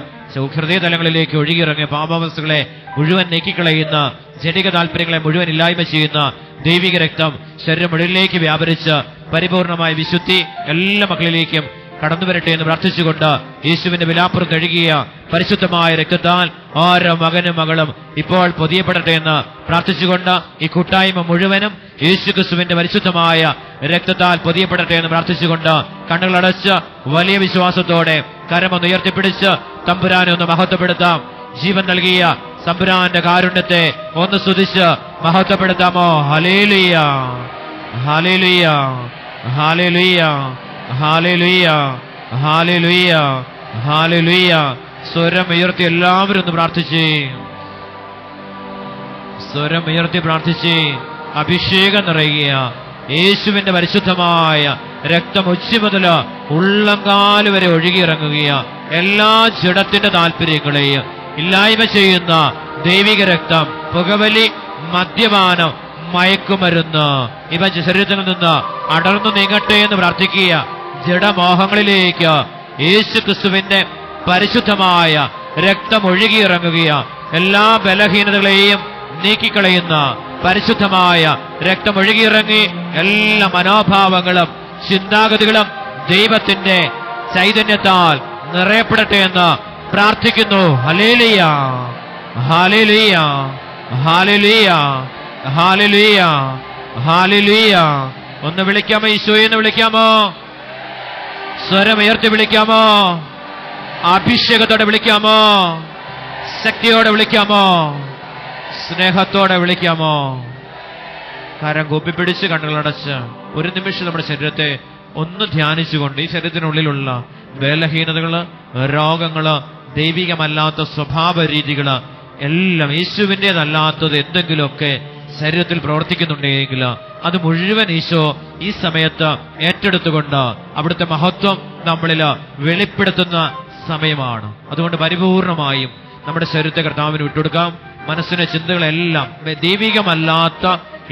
ഹൃദയതലങ്ങളിലേക്ക് ഒഴുകിയിറങ്ങിയ പാപാവസ്ഥകളെ മുഴുവൻ നീക്കിക്കളയുന്ന, ജനിക താല്പര്യങ്ങളെ മുഴുവൻ ഇല്ലായ്മ ചെയ്യുന്ന ദൈവിക രക്തം ശരീരം മുഴുവനിലേക്ക് വ്യാപരിച്ച് പരിപൂർണമായ വിശുദ്ധി എല്ലാ മക്കളിലേക്കും കടന്നു വരട്ടെ എന്ന് പ്രാർത്ഥിച്ചുകൊണ്ട് യേശുവിന്റെ വിലാപ്പുറം കഴുകിയ പരിശുദ്ധമായ രക്തത്താൽ ഓരോ മകനും മകളും ഇപ്പോൾ പൊതിയപ്പെടട്ടെ എന്ന് പ്രാർത്ഥിച്ചുകൊണ്ട് ഈ കൂട്ടായ്മ മുഴുവനും യേശുക്രിസ്തുവിന്റെ പരിശുദ്ധമായ രക്തത്താൽ പൊതിയപ്പെടട്ടെ എന്ന് പ്രാർത്ഥിച്ചുകൊണ്ട് കണ്ണുകളടച്ച് വലിയ വിശ്വാസത്തോടെ കരമൊന്ന് ഉയർത്തിപ്പിടിച്ച് തമ്പുരാനെ ഒന്ന് മഹത്വപ്പെടുത്താം. ജീവൻ നൽകിയ തമ്പുരാന്റെ കാരുണ്യത്തെ ഒന്ന് സ്തുതിച്ച് മഹത്വപ്പെടുത്താമോ? ഹല്ലേലൂയ, ഹല്ലേലൂയ, ഹല്ലേലൂയ, ഹല്ലേലൂയ, ഹല്ലേലൂയ, ഹല്ലേലൂയ. സ്വരം ഉയർത്തി എല്ലാവരും ഒന്ന് പ്രാർത്ഥിച്ചേ, സ്വരം ഉയർത്തി പ്രാർത്ഥിച്ചേ. അഭിഷേകം നിറയുക. യേശുവിന്റെ പരിശുദ്ധമായ രക്തം ഉച്ചി മുതൽ ഉള്ളംകാല് വരെ ഒഴുകിയിറങ്ങുക. എല്ലാ ജഡത്തിന്റെ താല്പര്യങ്ങളെയും ഇല്ലായ്മ ചെയ്യുന്ന ദൈവിക രക്തം, പുകവലി, മദ്യപാനം, മയക്കുമരുന്ന് ഇവ ശരീരത്തിൽ നിന്ന് അടർന്നു നീങ്ങട്ടെ എന്ന് പ്രാർത്ഥിക്കുക. ജഡമോഹങ്ങളിലേക്ക് യേശു ക്രിസ്തുവിന്റെ പരിശുദ്ധമായ രക്തം ഒഴുകിയിറങ്ങുകയാ. എല്ലാ ബലഹീനതകളെയും നീക്കിക്കളയുന്ന പരിശുദ്ധമായ രക്തം ഒഴുകിയിറങ്ങി എല്ലാ മനോഭാവങ്ങളും ചിന്താഗതികളും ദൈവത്തിന്റെ ചൈതന്യത്താൽ നിറയപ്പെടട്ടെ എന്ന് പ്രാർത്ഥിക്കുന്നു. ഹല്ലേലൂയ, ഹല്ലേലൂയ, ഹല്ലേലൂയ, ഹല്ലേലൂയ, ഹല്ലേലൂയ. ഒന്ന് വിളിക്കാമോ? ഈശോയെ എന്ന് വിളിക്കാമോ? സ്വരമുയർത്തി വിളിക്കാമോ? അഭിഷേകത്തോടെ വിളിക്കാമോ? ശക്തിയോടെ വിളിക്കാമോ? സ്നേഹത്തോടെ വിളിക്കാമോ? കരം കൂപ്പിപ്പിടിച്ച് കണ്ണുകളടച്ച് ഒരു നിമിഷം നമ്മുടെ ശരീരത്തെ ഒന്ന് ധ്യാനിച്ചുകൊണ്ട് ഈ ശരീരത്തിനുള്ളിലുള്ള ബലഹീനതകള്, രോഗങ്ങള്, ദൈവികമല്ലാത്ത സ്വഭാവ രീതികള് എല്ലാം യേശുവിൻ്റെതല്ലാത്തത് എന്തെങ്കിലുമൊക്കെ ശരീരത്തിൽ പ്രവർത്തിക്കുന്നുണ്ടെങ്കിൽ അത് മുഴുവൻ ഈശോ ഈ സമയത്ത് ഏറ്റെടുത്തുകൊണ്ട് അവിടുത്തെ മഹത്വം നമ്മളിൽ വെളിപ്പെടുത്തുന്ന സമയമാണ്. അതുകൊണ്ട് പരിപൂർണമായും നമ്മുടെ ശരീരത്തെ കർത്താവിന് വിട്ടുകൊടുക്കാം. മനസ്സിന്റെ ചിന്തകളെല്ലാം ദൈവികമല്ലാത്ത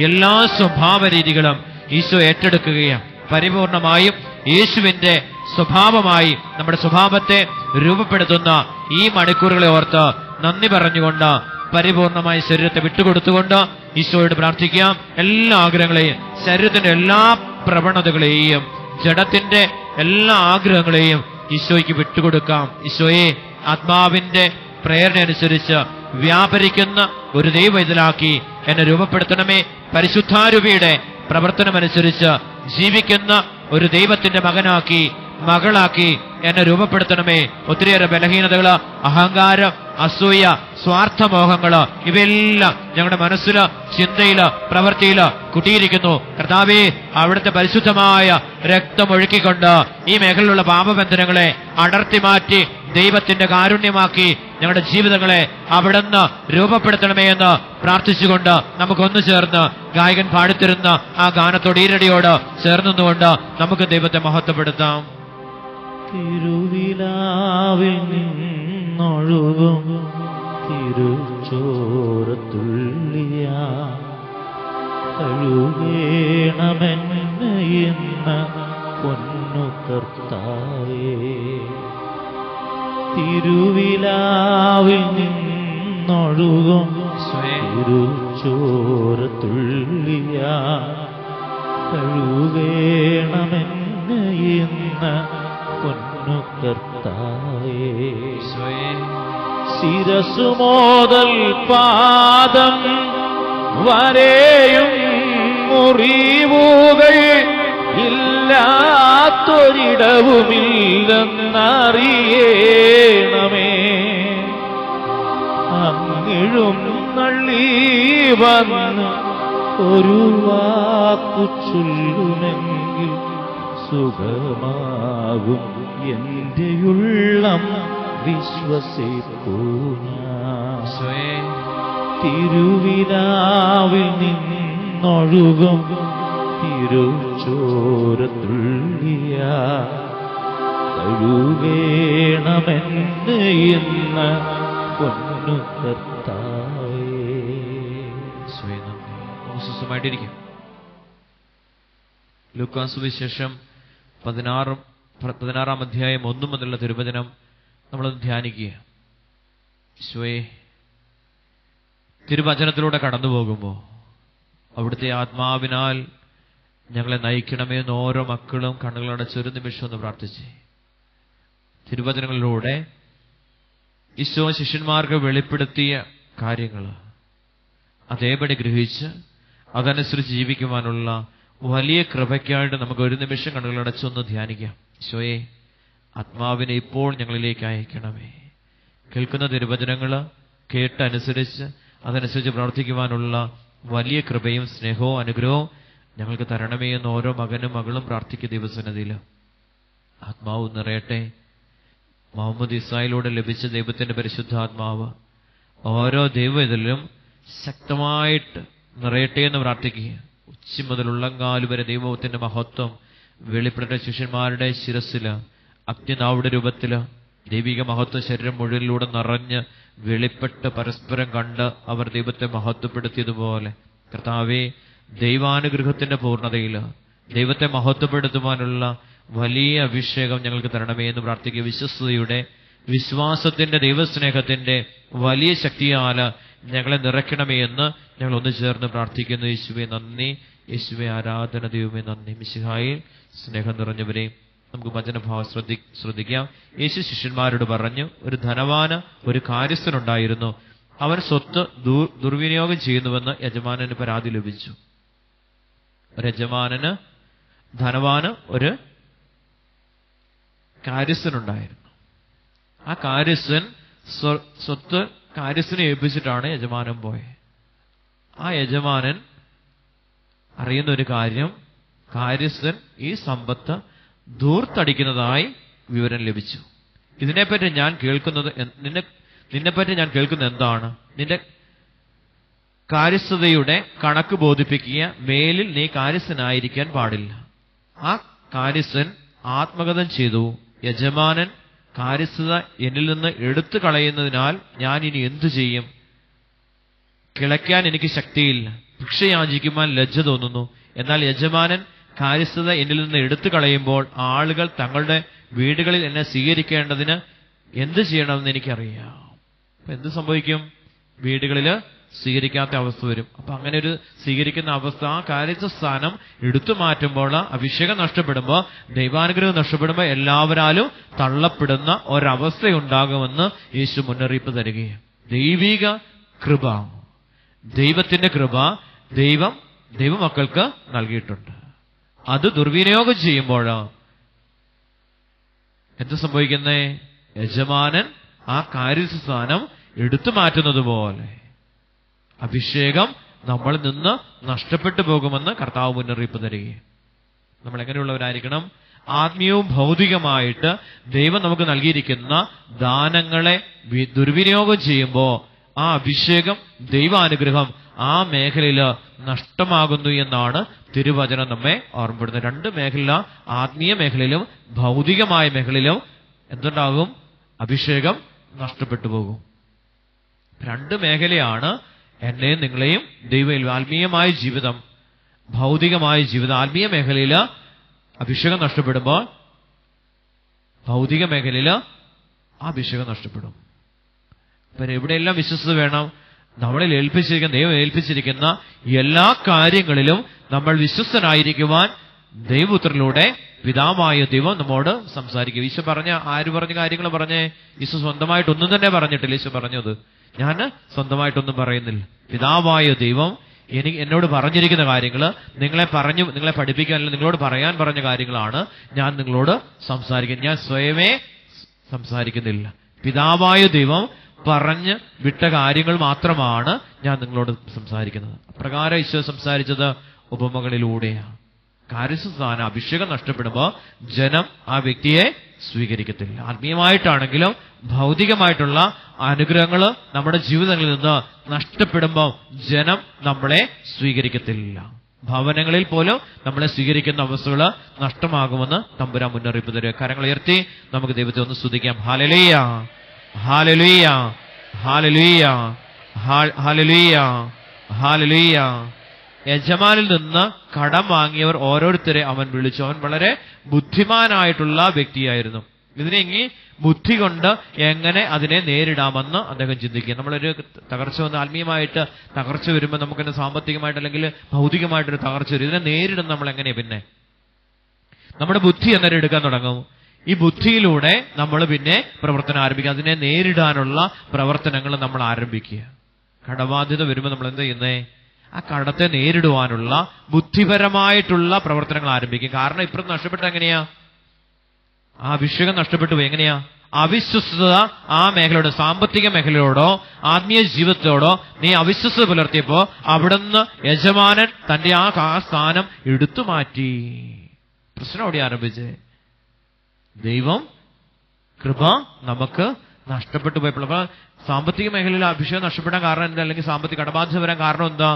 എല്ലാ സ്വഭാവ രീതികളും ഈശോ ഏറ്റെടുക്കുകയാണ്. പരിപൂർണമായും യേശുവിന്റെ സ്വഭാവമായി നമ്മുടെ സ്വഭാവത്തെ രൂപപ്പെടുത്തുന്ന ഈ മണിക്കൂറുകളെ ഓർത്ത് നന്ദി പറഞ്ഞുകൊണ്ട് പരിപൂർണമായി ശരീരത്തെ വിട്ടുകൊടുത്തുകൊണ്ട് ഈശോയോട് പ്രാർത്ഥിക്കാം. എല്ലാ ആഗ്രഹങ്ങളെയും, ശരീരത്തിന്റെ എല്ലാ പ്രവണതകളെയും, ജഡത്തിന്റെ എല്ലാ ആഗ്രഹങ്ങളെയും ഈശോയ്ക്ക് വിട്ടുകൊടുക്കാം. ഈശോയെ, ആത്മാവിന്റെ പ്രേരണ അനുസരിച്ച് വ്യാപരിക്കുന്ന ഒരു ദൈവത്തിലാക്കി എന്നെ രൂപപ്പെടുത്തണമേ. പരിശുദ്ധാരൂപിയുടെ പ്രവർത്തനമനുസരിച്ച് ജീവിക്കുന്ന ഒരു ദൈവത്തിന്റെ മകനാക്കി, മകളാക്കി എന്നെ രൂപപ്പെടുത്തണമേ. ഒത്തിരിയേറെ ബലഹീനതകള്, അഹങ്കാരം, അസൂയ, സ്വാർത്ഥമോഹങ്ങള് ഇവയെല്ലാം ഞങ്ങളുടെ മനസ്സില്, ചിന്തയില്, പ്രവൃത്തിയില് കുട്ടിയിരിക്കുന്നു. കർത്താവേ, അവിടുത്തെ പരിശുദ്ധമായ രക്തമൊഴുക്കിക്കൊണ്ട് ഈ മേഖലയിലുള്ള പാപബന്ധനങ്ങളെ അടർത്തി മാറ്റി ദൈവത്തിന്റെ കാരുണ്യമാക്കി ഞങ്ങളുടെ ജീവിതങ്ങളെ അവിടുന്ന് രൂപപ്പെടുത്തണമേ എന്ന് പ്രാർത്ഥിച്ചുകൊണ്ട് നമുക്കൊന്നു ചേർന്ന് ഗായകൻ പാടിത്തരുന്ന ആ ഗാനത്തോട്, ഈരടിയോട് ചേർന്നുകൊണ്ട് നമുക്ക് ദൈവത്തെ മഹത്വപ്പെടുത്താം. തിരുവിലാവിൽ നിന്നൊഴുകും തിരുച്ചോരത്തുള്ളിയ കഴുകേണമെന്ന് എന്ന പൊന്നു കർത്താവേ. തിരുവിലാവിൽ നിന്നൊഴുകും തിരുച്ചോരത്തുള്ളിയ കഴുകേണമെന്ന് എന്ന പൊന്നു കർത്താവേ. ശിരസു മുതൽ പാദം വരെയും മുറിവുകൾ ഇല്ലാത്തൊരിടവുമില്ലെന്നറിയണമേ. അങ്ങിഴും നള്ളി വന്ന് ഒരു വാക്കു ചൊല്ലുമെങ്കിൽ സുഖമാകും എന്റെ ഉള്ളം വിശ്വസിപ്പൂ ഞാൻ. തിരുവിലാവിൽ നിന്നൊഴുകും തിരുച്ചോരത്തുള്ളിയ കഴുകേണമെന്ന് എന്ന പൊന്നു കർത്താവേ. സുഖമായിട്ടിരിക്കും. ലൂക്കാസ് സുവിശേഷം 16 അധ്യായം 1 മുതലുള്ള തിരുവചനം നമ്മളത് ധ്യാനിക്കുക. ഈശോയെ, തിരുവചനത്തിലൂടെ കടന്നു പോകുമ്പോൾ അവിടുത്തെ ആത്മാവിനാൽ ഞങ്ങളെ നയിക്കണമേ എന്ന് ഓരോ മക്കളും കണ്ണുകളടച്ചൊരു നിമിഷം ഒന്ന് പ്രാർത്ഥിച്ച് തിരുവചനങ്ങളിലൂടെ ഈശോ ശിഷ്യന്മാർക്ക് വെളിപ്പെടുത്തിയ കാര്യങ്ങൾ അതേപടി ഗ്രഹിച്ച് അതനുസരിച്ച് ജീവിക്കുവാനുള്ള വലിയ കൃപയ്ക്കായിട്ട് നമുക്ക് ഒരു നിമിഷം കണ്ണുകളടച്ചൊന്ന് ധ്യാനിക്കാം. ഈശോയെ, ആത്മാവിനെ ഇപ്പോൾ ഞങ്ങളിലേക്ക് അയക്കണമേ. കേൾക്കുന്ന തിരുവചനങ്ങൾ കേട്ടനുസരിച്ച് അതനുസരിച്ച് പ്രവർത്തിക്കുവാനുള്ള വലിയ കൃപയും സ്നേഹവും അനുഗ്രഹവും ഞങ്ങൾക്ക് തരണമേ എന്ന് ഓരോ മകനും മകളും പ്രാർത്ഥിക്കുന്ന ദിവസനതിൽ ആത്മാവ് നിറയട്ടെ. മുഹമ്മദ് ഇസ്രായേലിലൂടെ ലഭിച്ച ദൈവത്തിന്റെ പരിശുദ്ധാത്മാവ് ഓരോ ദൈവത്തിലും ശക്തമായിട്ട് നിറയട്ടെ എന്ന് പ്രാർത്ഥിക്കുക. ഉച്ച മുതൽ ഉള്ളങ്കാല് വരെ ദൈവത്തിന്റെ മഹത്വം വെളിപ്പെട്ട ശിഷ്യന്മാരുടെ ശിരസില് അഗ്നിനാവുടെ രൂപത്തില് ദൈവിക മഹത്വ ശരീരം മുഴുവനിലൂടെ നിറഞ്ഞ് വെളിപ്പെട്ട് പരസ്പരം കണ്ട് അവർ ദൈവത്തെ മഹത്വപ്പെടുത്തിയതുപോലെ കർത്താവേ, ദൈവാനുഗ്രഹത്തിന്റെ പൂർണ്ണതയില് ദൈവത്തെ മഹത്വപ്പെടുത്തുവാനുള്ള വലിയ അഭിഷേകം ഞങ്ങൾക്ക് തരണമേ എന്ന് പ്രാർത്ഥിക്കുക. വിശ്വസ്തയുടെ, വിശ്വാസത്തിന്റെ, ദൈവസ്നേഹത്തിന്റെ വലിയ ശക്തിയാൽ ഞങ്ങളെ നിറയ്ക്കണമേ എന്ന് ഞങ്ങൾ ഒന്ന് ചേർന്ന് പ്രാർത്ഥിക്കുന്നു. യേശുവേ നന്ദി, യേശുവേ ആരാധന, ദൈവമേ നന്ദി. മിശിഹായിൽ സ്നേഹം നിറഞ്ഞവരെ, നമുക്ക് വചനഭാവം ശ്രദ്ധിക്കാം. യേശു ശിഷ്യന്മാരോട് പറഞ്ഞു, ഒരു ധനവാന് ഒരു കാര്യസ്ഥനുണ്ടായിരുന്നു. അവൻ സ്വത്ത് ദുർവിനിയോഗം ചെയ്യുന്നുവെന്ന് യജമാനന് പരാതി ലഭിച്ചു. ഒരു യജമാനന്, ധനവാന് ഒരു കാര്യസ്ഥനുണ്ടായിരുന്നു. ആ കാര്യസ്ഥൻ സ്വത്ത് കാര്യസ്ഥനെ ഏൽപ്പിച്ചിട്ടാണ് യജമാനൻ പോയത്. ആ യജമാനൻ അറിയുന്ന ഒരു കാര്യം, കാര്യസ്ഥൻ ഈ സമ്പത്ത് ധൂർത്തടിക്കുന്നതായി വിവരം ലഭിച്ചു. ഇതിനെപ്പറ്റി ഞാൻ കേൾക്കുന്നത്, നിന്നെപ്പറ്റി ഞാൻ കേൾക്കുന്നത് എന്താണ്? നിന്റെ കാര്യസ്ഥതയുടെ കണക്ക് ബോധിപ്പിക്കുക, മേലിൽ നീ കാര്യസ്ഥനായിരിക്കാൻ പാടില്ല. ആ കാര്യസ്ഥൻ ആത്മകഥം ചെയ്തു, യജമാനൻ കാര്യസ്ഥത എന്നിൽ നിന്ന് എടുത്തു കളയുന്നതിനാൽ ഞാൻ ഇനി എന്തു ചെയ്യും? കിളയ്ക്കാൻ എനിക്ക് ശക്തിയില്ല, ഭിക്ഷ യാചിക്കുവാൻ ലജ്ജ തോന്നുന്നു. എന്നാൽ യജമാനൻ കാര്യസ്ഥത എന്നിൽ നിന്ന് എടുത്തു കളയുമ്പോൾ ആളുകൾ തങ്ങളുടെ വീടുകളിൽ എന്നെ സ്വീകരിക്കേണ്ടതിന് എന്ത് ചെയ്യണമെന്ന് എനിക്കറിയാം. അപ്പൊ എന്ത് സംഭവിക്കും? വീടുകളിൽ സ്വീകരിക്കാത്ത അവസ്ഥ വരും. അപ്പൊ അങ്ങനെ ഒരു സ്വീകരിക്കുന്ന അവസ്ഥ, ആ കാര്യസ്ഥ സ്ഥാനം എടുത്തു മാറ്റുമ്പോൾ, അഭിഷേകം നഷ്ടപ്പെടുമ്പോൾ, ദൈവാനുഗ്രഹം നഷ്ടപ്പെടുമ്പോൾ എല്ലാവരാലും തള്ളപ്പെടുന്ന ഒരവസ്ഥയുണ്ടാകുമെന്ന് യേശു മുന്നറിയിപ്പ് തരികയാണ്. ദൈവിക കൃപ, ദൈവത്തിന്റെ കൃപ ദൈവമക്കൾക്ക് നൽകിയിട്ടുണ്ട്. അത് ദുർവിനിയോഗം ചെയ്യുമ്പോൾ എന്ത് സംഭവിക്കുന്നേ? യജമാനൻ ആ കാര്യസ്ഥാനം എടുത്തു മാറ്റുന്നത് പോലെ അഭിഷേകം നമ്മളിൽ നിന്ന് നഷ്ടപ്പെട്ടു പോകുമെന്ന് കർത്താവ് മുന്നറിയിപ്പ് തരികയും. നമ്മൾ എങ്ങനെയുള്ളവരായിരിക്കണം? ആത്മീയവും ഭൗതികമായിട്ട് ദൈവം നമുക്ക് നൽകിയിരിക്കുന്ന ദാനങ്ങളെ ദുർവിനിയോഗം ചെയ്യുമ്പോൾ ആ അഭിഷേകം, ദൈവാനുഗ്രഹം ആ മേഖലയിൽ നഷ്ടമാകുന്നു എന്നാണ് തിരുവചനം നമ്മെ ഓർമ്മപ്പെടുന്നത്. രണ്ട് മേഖല, ആത്മീയ മേഖലയിലും ഭൗതികമായ മേഖലയിലും എന്തുണ്ടാകും? അഭിഷേകം നഷ്ടപ്പെട്ടു പോകും. രണ്ട് മേഖലയാണ് എന്നെയും നിങ്ങളെയും ദൈവം, ആത്മീയമായ ജീവിതം, ഭൗതികമായ ജീവിതം. ആത്മീയ മേഖലയിൽ അഭിഷേകം നഷ്ടപ്പെടുമ്പോൾ ഭൗതിക മേഖലയിൽ ആ അഭിഷേകം നഷ്ടപ്പെടും. അപ്പം എവിടെയെല്ലാം വിശ്വസ്തത വേണം? നമ്മളിൽ ദൈവം ഏൽപ്പിച്ചിരിക്കുന്ന എല്ലാ കാര്യങ്ങളിലും നമ്മൾ വിശ്വസ്തനായിരിക്കുവാൻ ദൈവപുത്രനിലൂടെ പിതാവായ ദൈവം നമ്മോട് സംസാരിക്കും. ഈശോ ആര് പറഞ്ഞ കാര്യങ്ങൾ പറഞ്ഞേ? ഈശോ സ്വന്തമായിട്ടൊന്നും തന്നെ പറഞ്ഞിട്ടില്ല. ഈശോ പറഞ്ഞത്, ഞാൻ സ്വന്തമായിട്ടൊന്നും പറയുന്നില്ല. പിതാവായ ദൈവം എന്നോട് പറഞ്ഞിരിക്കുന്ന കാര്യങ്ങൾ, നിങ്ങളെ പഠിപ്പിക്കാൻ, നിങ്ങളോട് പറയാൻ പറഞ്ഞ കാര്യങ്ങളാണ് ഞാൻ നിങ്ങളോട് സംസാരിക്കുന്നത്. ഞാൻ സ്വയമേ സംസാരിക്കുന്നില്ല. പിതാവായ ദൈവം പറഞ്ഞ് വിട്ട കാര്യങ്ങൾ മാത്രമാണ് ഞാൻ നിങ്ങളോട് സംസാരിക്കുന്നത്. അപ്രകാരം ഈശോ സംസാരിച്ചത് ഉപമകളിലൂടെയാണ്. കാര്യസ്ഥാന അഭിഷേകം നഷ്ടപ്പെടുമ്പോൾ ജനം ആ വ്യക്തിയെ സ്വീകരിക്കത്തില്ല. ആത്മീയമായിട്ടാണെങ്കിലും ഭൗതികമായിട്ടുള്ള അനുഗ്രഹങ്ങൾ നമ്മുടെ ജീവിതങ്ങളിൽ നിന്ന് നഷ്ടപ്പെടുമ്പോൾ ജനം നമ്മളെ സ്വീകരിക്കത്തില്ല. ഭവനങ്ങളിൽ പോലും നമ്മളെ സ്വീകരിക്കുന്ന അവസ്ഥകൾ നഷ്ടമാകുമെന്ന് തമ്പുരാൻ മുന്നറിയിപ്പ് തരിക. കരങ്ങളുയർത്തി നമുക്ക് ദൈവത്തെ ഒന്ന് സ്തുതിക്കാം. ഹല്ലേലൂയ, ഹല്ലേലൂയ, ഹല്ലേലൂയ, ഹല്ലേലൂയ, ഹല്ലേലൂയ. യജമാനിൽ നിന്ന് കടം വാങ്ങിയവർ ഓരോരുത്തരെ അവൻ വിളിച്ചു. അവൻ വളരെ ബുദ്ധിമാനായിട്ടുള്ള വ്യക്തിയായിരുന്നു. ഇതിനെ ഇനി ബുദ്ധി കൊണ്ട് എങ്ങനെ അതിനെ നേരിടാമെന്ന് അദ്ദേഹം ചിന്തിക്കുക. നമ്മളൊരു തകർച്ച വന്ന്, ആത്മീയമായിട്ട് തകർച്ച വരുമ്പോൾ നമുക്കെന്നെ സാമ്പത്തികമായിട്ട് അല്ലെങ്കിൽ ഭൗതികമായിട്ടൊരു തകർച്ച വരും. ഇതിനെ നേരിടുന്ന നമ്മൾ എങ്ങനെയാണ്? പിന്നെ നമ്മുടെ ബുദ്ധി അന്നേരം എടുക്കാൻ തുടങ്ങും. ഈ ബുദ്ധിയിലൂടെ നമ്മൾ പിന്നെ പ്രവർത്തനം ആരംഭിക്കുക. അതിനെ നേരിടാനുള്ള പ്രവർത്തനങ്ങൾ നമ്മൾ ആരംഭിക്കുക. കടബാധ്യത വരുമ്പോൾ നമ്മൾ എന്താ ചെയ്യുന്നേ? ആ കടത്തെ നേരിടുവാനുള്ള ബുദ്ധിപരമായിട്ടുള്ള പ്രവർത്തനങ്ങൾ ആരംഭിക്കും. കാരണം ഇപ്പുറത്ത് നഷ്ടപ്പെട്ട എങ്ങനെയാ? ആ അഭിഷേകം നഷ്ടപ്പെട്ടു പോയി. എങ്ങനെയാ? അവിശ്വസ്തത ആ മേഖലയോട്, സാമ്പത്തിക മേഖലയോടോ ആത്മീയ ജീവിതത്തോടോ നീ അവിശ്വസ്തത പുലർത്തിയപ്പോ അവിടുന്ന് യജമാനൻ തന്റെ ആ സ്ഥാനം എടുത്തു മാറ്റി. പ്രശ്നം അവിടെ ആരംഭിച്ചേ. ദൈവം കൃപ നമുക്ക് നഷ്ടപ്പെട്ടു പോയപ്പോൾ, അപ്പൊ സാമ്പത്തിക മേഖലയിൽ അഭിഷേകം നഷ്ടപ്പെടാൻ കാരണം എന്താ? അല്ലെങ്കിൽ സാമ്പത്തിക കടബാധ്യത വരാൻ കാരണം എന്താ?